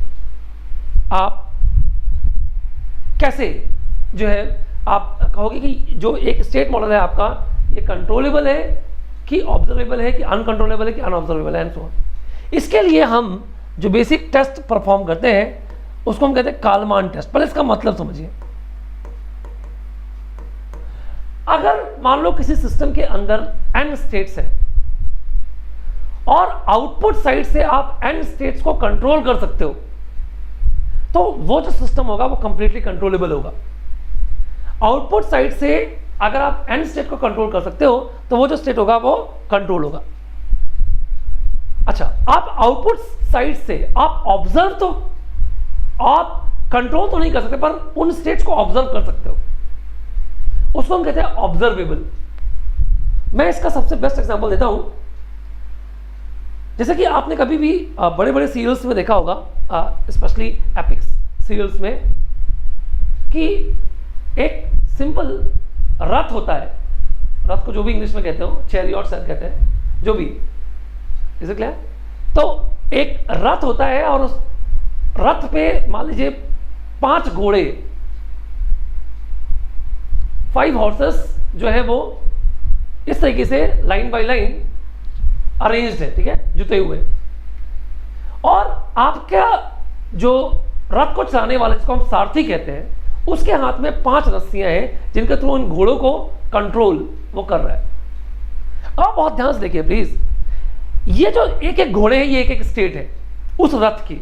आप कैसे जो है आप कहोगे कि जो एक स्टेट मॉडल है आपका ये कंट्रोलेबल है कि ऑब्जर्वेबल है कि अनकंट्रोलेबल है कि अनऑब्जर्वेबल है एंड सो ऑन। इसके लिए हम जो बेसिक टेस्ट परफॉर्म करते हैं उसको हम कहते हैं कालमान टेस्ट। पहले इसका मतलब समझिए, अगर मान लो किसी सिस्टम के अंदर n स्टेट्स है और आउटपुट साइड से आप n स्टेट्स को कंट्रोल कर सकते हो, तो वो जो सिस्टम होगा वो कंप्लीटली कंट्रोलेबल होगा। आउटपुट साइड से अगर आप n स्टेट को कंट्रोल कर सकते हो तो वो जो स्टेट होगा वो कंट्रोल होगा। अच्छा, आप आउटपुट साइड से आप ऑब्जर्व तो, आप कंट्रोल तो नहीं कर सकते पर उन स्टेट्स को ऑब्जर्व कर सकते हो, उसको हम कहते हैं ऑब्जर्वेबल। मैं इसका सबसे बेस्ट एग्जांपल देता हूं, जैसे कि आपने कभी भी बड़े बड़े सीरियल्स में देखा होगा, स्पेशली एपिक्स सीरियल्स में, कि एक सिंपल रथ होता है, रथ को जो भी इंग्लिश में कहते हो, चैरियट शायद कहते हैं, जो भी, इज इट क्लियर? तो एक रथ होता है और उस रथ पे मान लीजिए 5 घोड़े, 5 हॉर्सेस जो है वो इस तरीके से लाइन बाय लाइन अरेंज्ड है, ठीक है, जुते हुए। और आपका जो रथ को चलाने वाला, जिसको हम सारथी कहते हैं, उसके हाथ में 5 रस्सियां हैं जिनके थ्रू उन घोड़ों को कंट्रोल वो कर रहा है। अब बहुत ध्यान से देखिए प्लीज, ये जो एक एक घोड़े हैं ये एक एक स्टेट है उस रथ की।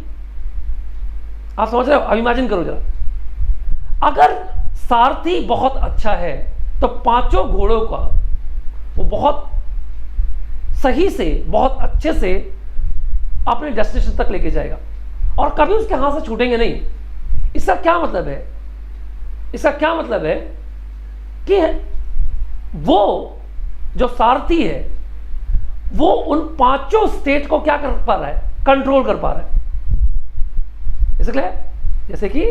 आप समझ रहे हो? अब इमेजिन करो जरा, अगर सारथी बहुत अच्छा है तो 5 घोड़ों का वो बहुत सही से, बहुत अच्छे से अपने डेस्टिनेशन तक लेके जाएगा और कभी उसके हाथ से छूटेंगे नहीं। इसका क्या मतलब है? इसका क्या मतलब है कि वो जो सारथी है वो उन 5 स्टेट को क्या कर पा रहा है? कंट्रोल कर पा रहा है। इसलिए जैसे कि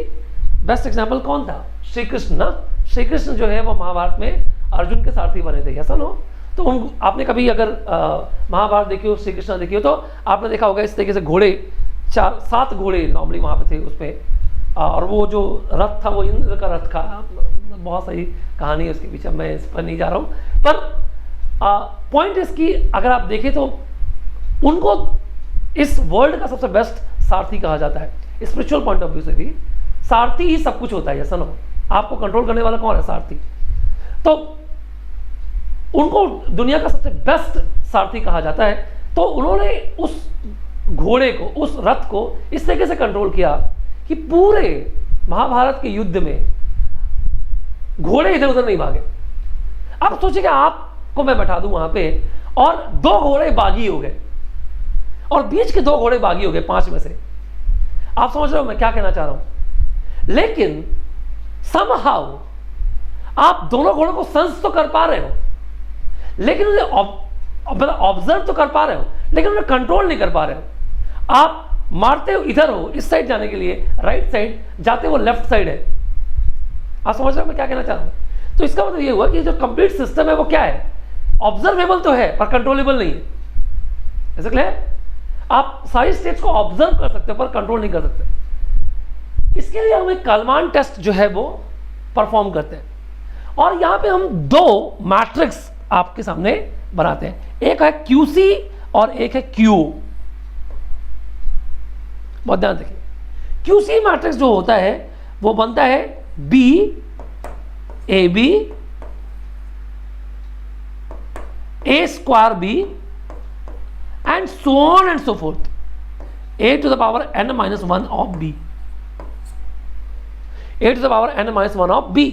बेस्ट एग्जांपल कौन था? श्री कृष्ण ना। श्री कृष्ण जो है वो महाभारत में अर्जुन के सारथी बने थे, ऐसा ना हो? तो उन आपने कभी अगर महाभारत देखी हो, श्री कृष्ण देखी हो, तो आपने देखा होगा इस तरीके से घोड़े 7 घोड़े नॉर्मली वहां पे थे उसमें, और वो जो रथ था वो इंद्र का रथ था। बहुत सही कहानी है उसके पीछे, मैं इस पर नहीं जा रहा हूँ, पर पॉइंट इसकी अगर आप देखें तो उनको इस वर्ल्ड का सबसे बेस्ट सारथी कहा जाता है। स्पिरिचुअल पॉइंट ऑफ व्यू से भी सारथी ही सब कुछ होता है, ऐसा ना हो? आपको कंट्रोल करने वाला कौन है? सारथी। तो उनको दुनिया का सबसे बेस्ट सारथी कहा जाता है। तो उन्होंने उस घोड़े को, उस रथ को इस तरीके से कंट्रोल किया कि पूरे महाभारत के युद्ध में घोड़े इधर उधर नहीं भागे। अब सोचिए कि आपको मैं बैठा दूं वहां पे और 2 घोड़े बागी हो गए और बीच के 2 घोड़े बागी हो गए 5 में से। आप समझ रहे हो मैं क्या कहना चाह रहा हूं? लेकिन समहाउ आप दोनों घोड़ों को सेंस तो कर पा रहे हो, लेकिन उन्हें ऑब्जर्व तो कर पा रहे हो, लेकिन उन्हें कंट्रोल नहीं कर पा रहे हो। आप मारते हो इधर हो, इस साइड जाने के लिए राइट साइड, जाते वो लेफ्ट साइड है। आप समझ रहे हो मैं क्या कहना चाह रहा हूं? तो इसका मतलब ये हुआ कि जो कंप्लीट सिस्टम है वो क्या है? ऑब्जर्वेबल तो है पर कंट्रोलेबल नहीं है। ऐसा क्लियर? आप सारी स्टेट्स को ऑब्जर्व कर सकते हो पर कंट्रोल नहीं कर सकते। इसके लिए हम एक कालमान टेस्ट जो है वो परफॉर्म करते हैं, और यहां पे हम दो मैट्रिक्स आपके सामने बनाते हैं, एक है QC और एक है QO। बहुत ध्यान देखिए, QC मैट्रिक्स जो होता है वो बनता है B AB A square B and so on and so forth, a to the power n minus 1 of B, a to the power n minus 1 of B।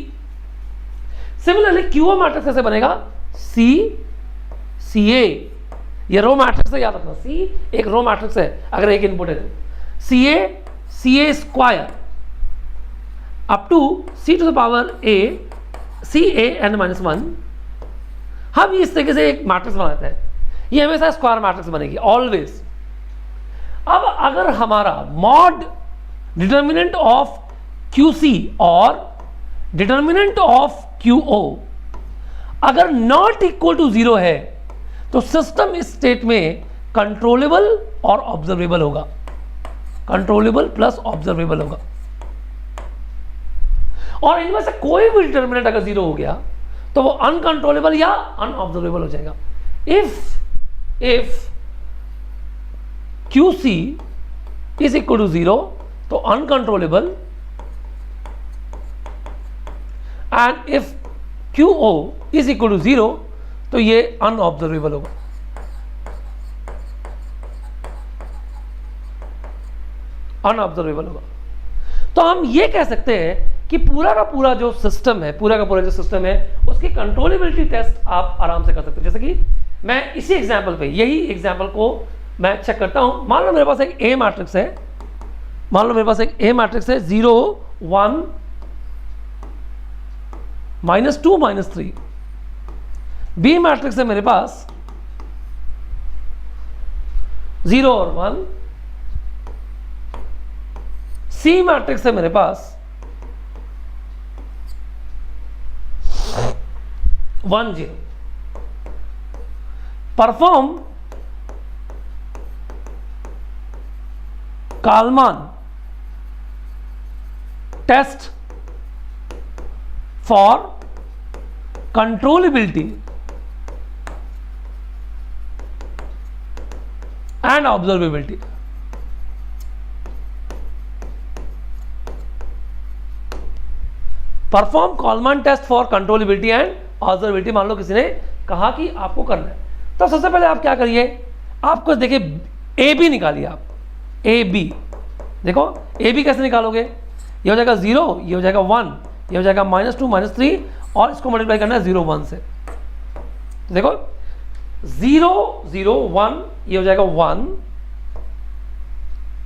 Similarly QO matrix कैसे बनेगा? C CA, ये row matrix है, याद रखना। C एक row matrix है अगर एक इनपुट है तो। CA CA square up to C to the power A CA n minus 1। हम इस तरीके से एक मैट्रिक्स बनाते हैं, ये हमेशा स्क्वायर मैट्रिक्स बनेगी ऑलवेज। अब अगर हमारा मॉड डिटर्मिनेंट ऑफ QC और डिटर्मिनेंट ऑफ QO अगर नॉट इक्वल टू 0 है तो सिस्टम इस स्टेट में कंट्रोलेबल और ऑब्जर्वेबल होगा, कंट्रोलेबल प्लस ऑब्जर्वेबल होगा। और इनमें से कोई भी डिटर्मिनेंट अगर 0 हो गया तो वो अनकंट्रोलेबल या अनऑब्जर्वेबल हो जाएगा। If QC is equal to 0 तो uncontrollable, and if QO is equal to 0 तो ये अनऑब्जर्वेबल होगा। अनऑब्जर्वेबल होगा। तो हम ये कह सकते हैं कि पूरा का पूरा जो सिस्टम है, पूरा का पूरा जो सिस्टम है उसकी कंट्रोलेबिलिटी टेस्ट आप आराम से कर सकते हो। जैसे कि मैं इसी एग्जांपल पे, यही एग्जांपल को मैं चेक करता हूं। मान लो मेरे पास एक A मैट्रिक्स है, मान लो मेरे पास एक A मैट्रिक्स है 0 1 -2 -3। B मैट्रिक्स है मेरे पास 0 और 1। C मैट्रिक्स है मेरे पास 1 0। Perform Kalman test for controllability and observability. Perform Kalman test for controllability and observability. मान लो किसी ने कहा कि आपको करना है, तो सबसे पहले आप क्या करिए, आपको देखिए AB निकालिए आप, AB देखो AB कैसे निकालोगे, ये हो जाएगा 0, ये हो जाएगा 1, ये हो जाएगा -2 -3 और इसको मल्टीप्लाई करना है 0 1 से। देखो 0 0 1 ये हो जाएगा 1,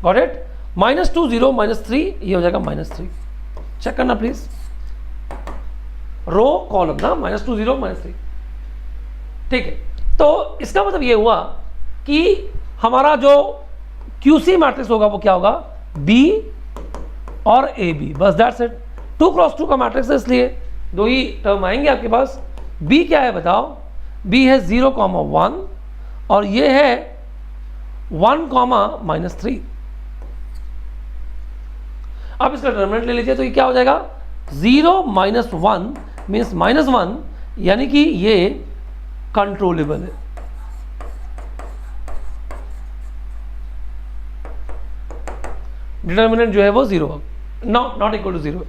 गॉट इट। -2 0 -3 ये हो जाएगा -3। चेक करना प्लीज, रो कॉलम ना, -2 0 -3, ठीक है। तो इसका मतलब ये हुआ कि हमारा जो QC मैट्रिक्स होगा वो क्या होगा, B और AB, बस दैट्स इट। 2 क्रॉस 2 का मैट्रिक्स है इसलिए दो ही टर्म आएंगे आपके पास। B क्या है बताओ, B है 0 1 और ये है 1 -3। अब इसका डिटरमिनेंट ले लीजिए, तो ये क्या हो जाएगा 0 -1 मीन्स -1, यानी कि ये कंट्रोलेबल है। डिटरमिनेंट जो है वो 0 नॉट इक्वल टू 0।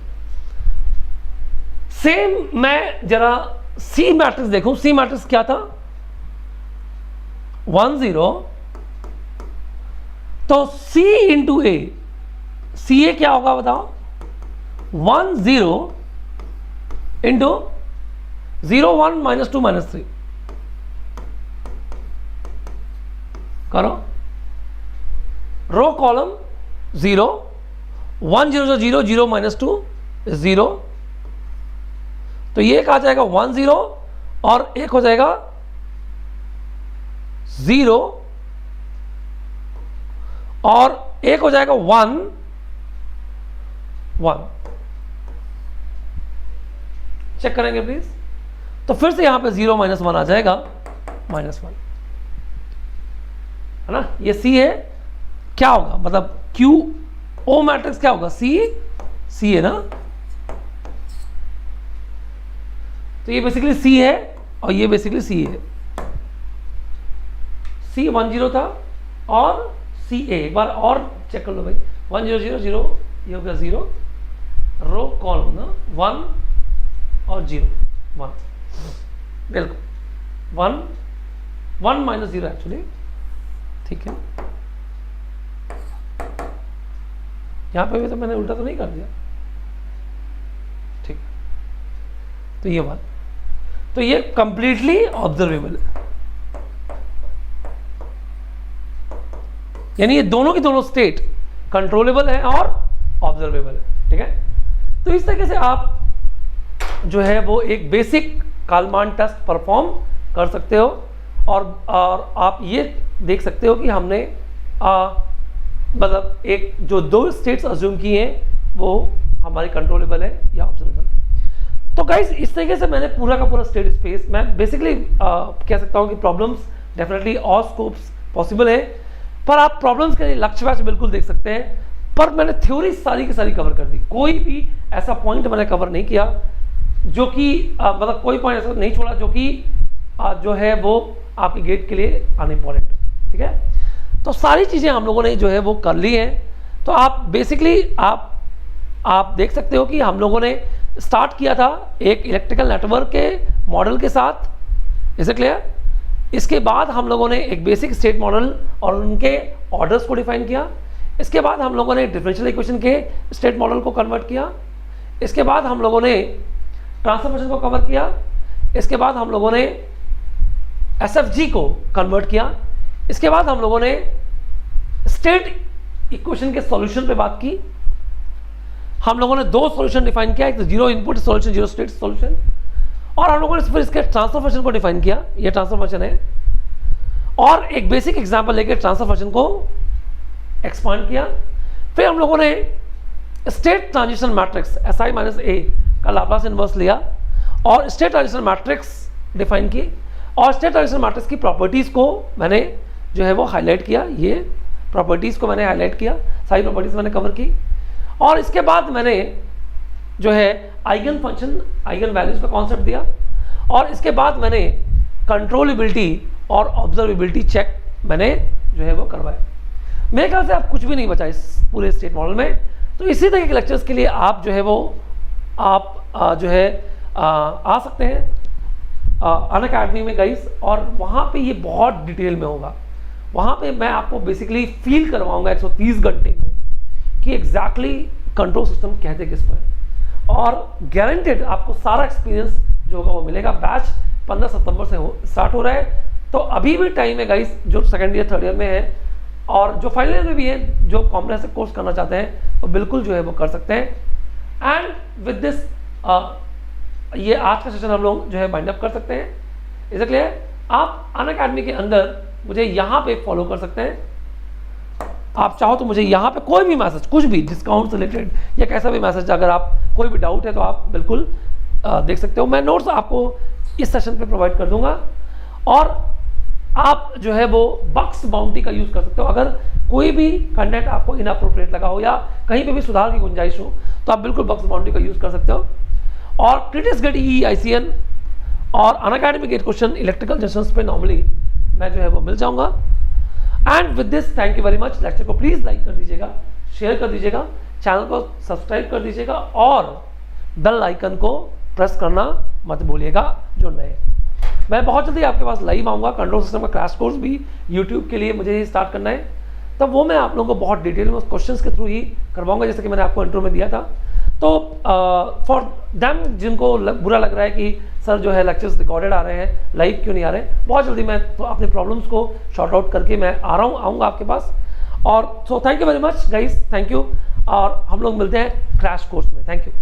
सेम मैं जरा C मैट्रिक्स देखूं, C मैट्रिक्स क्या था 1 0, तो C इंटू A, CA क्या होगा बताओ, 1 0 इंटू 0 1 -2 -3 करो, रो कॉलम 0 1 0 0 0 -2 0, तो ये एक आ जाएगा 1 0 और एक हो जाएगा 0 और एक हो जाएगा 1 1। चेक करेंगे प्लीज, तो फिर से यहां पे 0 -1 आ जाएगा -1, है ना, ये C है, क्या होगा मतलब Q O मैट्रिक्स क्या होगा, C है ना, तो ये बेसिकली C है और ये बेसिकली C है, C 1 0 था और C A, एक बार और चेक कर लो भाई, 1 0 0 0, ये हो गया 0, रो कॉलम ना 1 और 0 1, बिल्कुल 1 -1 -0 एक्चुअली, ठीक है, यहां पे भी तो मैंने उल्टा तो नहीं कर दिया, ठीक, तो ये बात, तो ये कंप्लीटली ऑब्जर्वेबल है, यानी ये दोनों की दोनों स्टेट कंट्रोलेबल है और ऑब्जर्वेबल है, ठीक है। तो इस तरीके से आप जो है वो एक बेसिक कालमान टेस्ट परफॉर्म कर सकते हो और आप ये देख सकते हो कि हमने मतलब एक जो 2 स्टेट्स अज्यूम की हैं वो हमारी कंट्रोलेबल है या ऑब्जर्वेबल। तो गाइस इस तरीके से मैंने पूरा का पूरा स्टेट स्पेस, मैं बेसिकली कह सकता हूँ कि प्रॉब्लम्स डेफिनेटली और स्कोप्स पॉसिबल है, पर आप प्रॉब्लम्स के लिए लक्ष्य वैच बिल्कुल देख सकते हैं, पर मैंने थ्योरी सारी की सारी कवर कर दी, कोई भी ऐसा पॉइंट मैंने कवर नहीं किया जो कि मतलब कोई पॉइंट ऐसा नहीं छोड़ा जो कि जो है वो आपके गेट के लिए अनइम्पॉर्टेंट, ठीक है। तो सारी चीज़ें हम लोगों ने जो है वो कर ली हैं। तो आप बेसिकली आप देख सकते हो कि हम लोगों ने स्टार्ट किया था एक इलेक्ट्रिकल नेटवर्क के मॉडल के साथ, इज इट क्लियर। इसके बाद हम लोगों ने एक बेसिक स्टेट मॉडल और उनके ऑर्डर्स को डिफाइन किया। इसके बाद हम लोगों ने डिफरेंशियल इक्वेशन के स्टेट मॉडल को कन्वर्ट किया। इसके बाद हम लोगों ने ट्रांसफर फंक्शन को कवर किया। इसके बाद हम लोगों ने एसएफजी को कन्वर्ट किया। इसके बाद हम लोगों ने स्टेट इक्वेशन के सॉल्यूशन पे बात की। हम लोगों ने 2 सॉल्यूशन डिफाइन किया, एक तो zero input solution, zero state solution, और हम लोगों ने फिर इसके ट्रांसफर फंक्शन को डिफाइन किया, ये ट्रांसफर फंक्शन है, और एक बेसिक एग्जांपल लेके ट्रांसफर फंक्शन को एक्सपांड किया। फिर हम लोगों ने state transition matrix SI minus A का लाप्लास इनवर्स लिया और स्टेट ट्रांजिशन मैट्रिक्स डिफाइन की, और स्टेट ट्रांजिशन मैट्रिक्स की प्रॉपर्टीज को मैंने जो है वो हाईलाइट किया। ये प्रॉपर्टीज को मैंने हाईलाइट किया, सारी प्रॉपर्टीज मैंने कवर की। और इसके बाद मैंने जो है आइगन फंक्शन, आइगन वैल्यूज का कॉन्सेप्ट दिया, और इसके बाद मैंने कंट्रोलेबिलिटी और ऑब्जर्वेबिलिटी चेक मैंने जो है वो करवाया। मेरे ख्याल से आप कुछ भी नहीं बचा इस पूरे स्टेट मॉडल में। तो इसी तरह के लेक्चर्स के लिए आप जो है वो आप जो है आ सकते हैं अनअकैडमी में गाइस, और वहाँ पे ये बहुत डिटेल में होगा। वहाँ पे मैं आपको बेसिकली फील करवाऊंगा 130 घंटे में कि एग्जैक्टली कंट्रोल सिस्टम कहते किस पर, और गारंटेड आपको सारा एक्सपीरियंस जो होगा वो मिलेगा। बैच 15 सितंबर से स्टार्ट हो रहा है, तो अभी भी टाइम है गाइस, जो सेकेंड ईयर थर्ड ईयर में है और जो फाइनल ईयर में भी है, जो कॉम्प्रिहेंसिव कोर्स करना चाहते हैं तो बिल्कुल जो है वो कर सकते हैं। एंड विद दिस ये आज का सेशन हम लोग जो है बाइंड अप कर सकते हैं। Is it clear? आप अनअकैडमी के अंदर मुझे यहाँ पे फॉलो कर सकते हैं। आप चाहो तो मुझे यहाँ पे कोई भी मैसेज, कुछ भी डिस्काउंट से रिलेटेड या कैसा भी मैसेज, अगर आप कोई भी डाउट है तो आप बिल्कुल देख सकते हो। मैं नोट्स आपको इस सेशन पे प्रोवाइड कर दूंगा, और आप जो है वो बक्स बाउंटी का यूज़ कर सकते हो। अगर कोई भी कंटेंट आपको इनअप्रोप्रिएट लगा हो या कहीं पे भी सुधार की गुंजाइश हो तो आप बिल्कुल बक्स बाउंटी का यूज़ कर सकते हो। और क्रिटिक्स गेट ICN और Unacademy GATE question electrical junctions पे नॉर्मली मैं जो है वो मिल जाऊंगा। And with this thank you very much. Lecture को प्लीज़ लाइक कर दीजिएगा, शेयर कर दीजिएगा, चैनल को सब्सक्राइब कर दीजिएगा, और बेल आइकन को प्रेस करना मत भूलिएगा जो नए। मैं बहुत जल्दी आपके पास लाइव आऊँगा। कंट्रोल सिस्टम का क्रैश कोर्स भी यूट्यूब के लिए मुझे ही स्टार्ट करना है, तब वो मैं आप लोगों को बहुत डिटेल में क्वेश्चंस के थ्रू ही करवाऊंगा, जैसे कि मैंने आपको इंट्रो में दिया था। तो फॉर दैम जिनको बुरा लग रहा है कि सर जो है लेक्चर्स रिकॉर्डेड आ रहे हैं, लाइव क्यों नहीं आ रहे, बहुत जल्दी मैं तो अपने प्रॉब्लम्स को शॉर्ट आउट करके मैं आऊँगा आपके पास। और so thank you very much guys, thank you, और हम लोग मिलते हैं क्रैश कोर्स में। Thank you.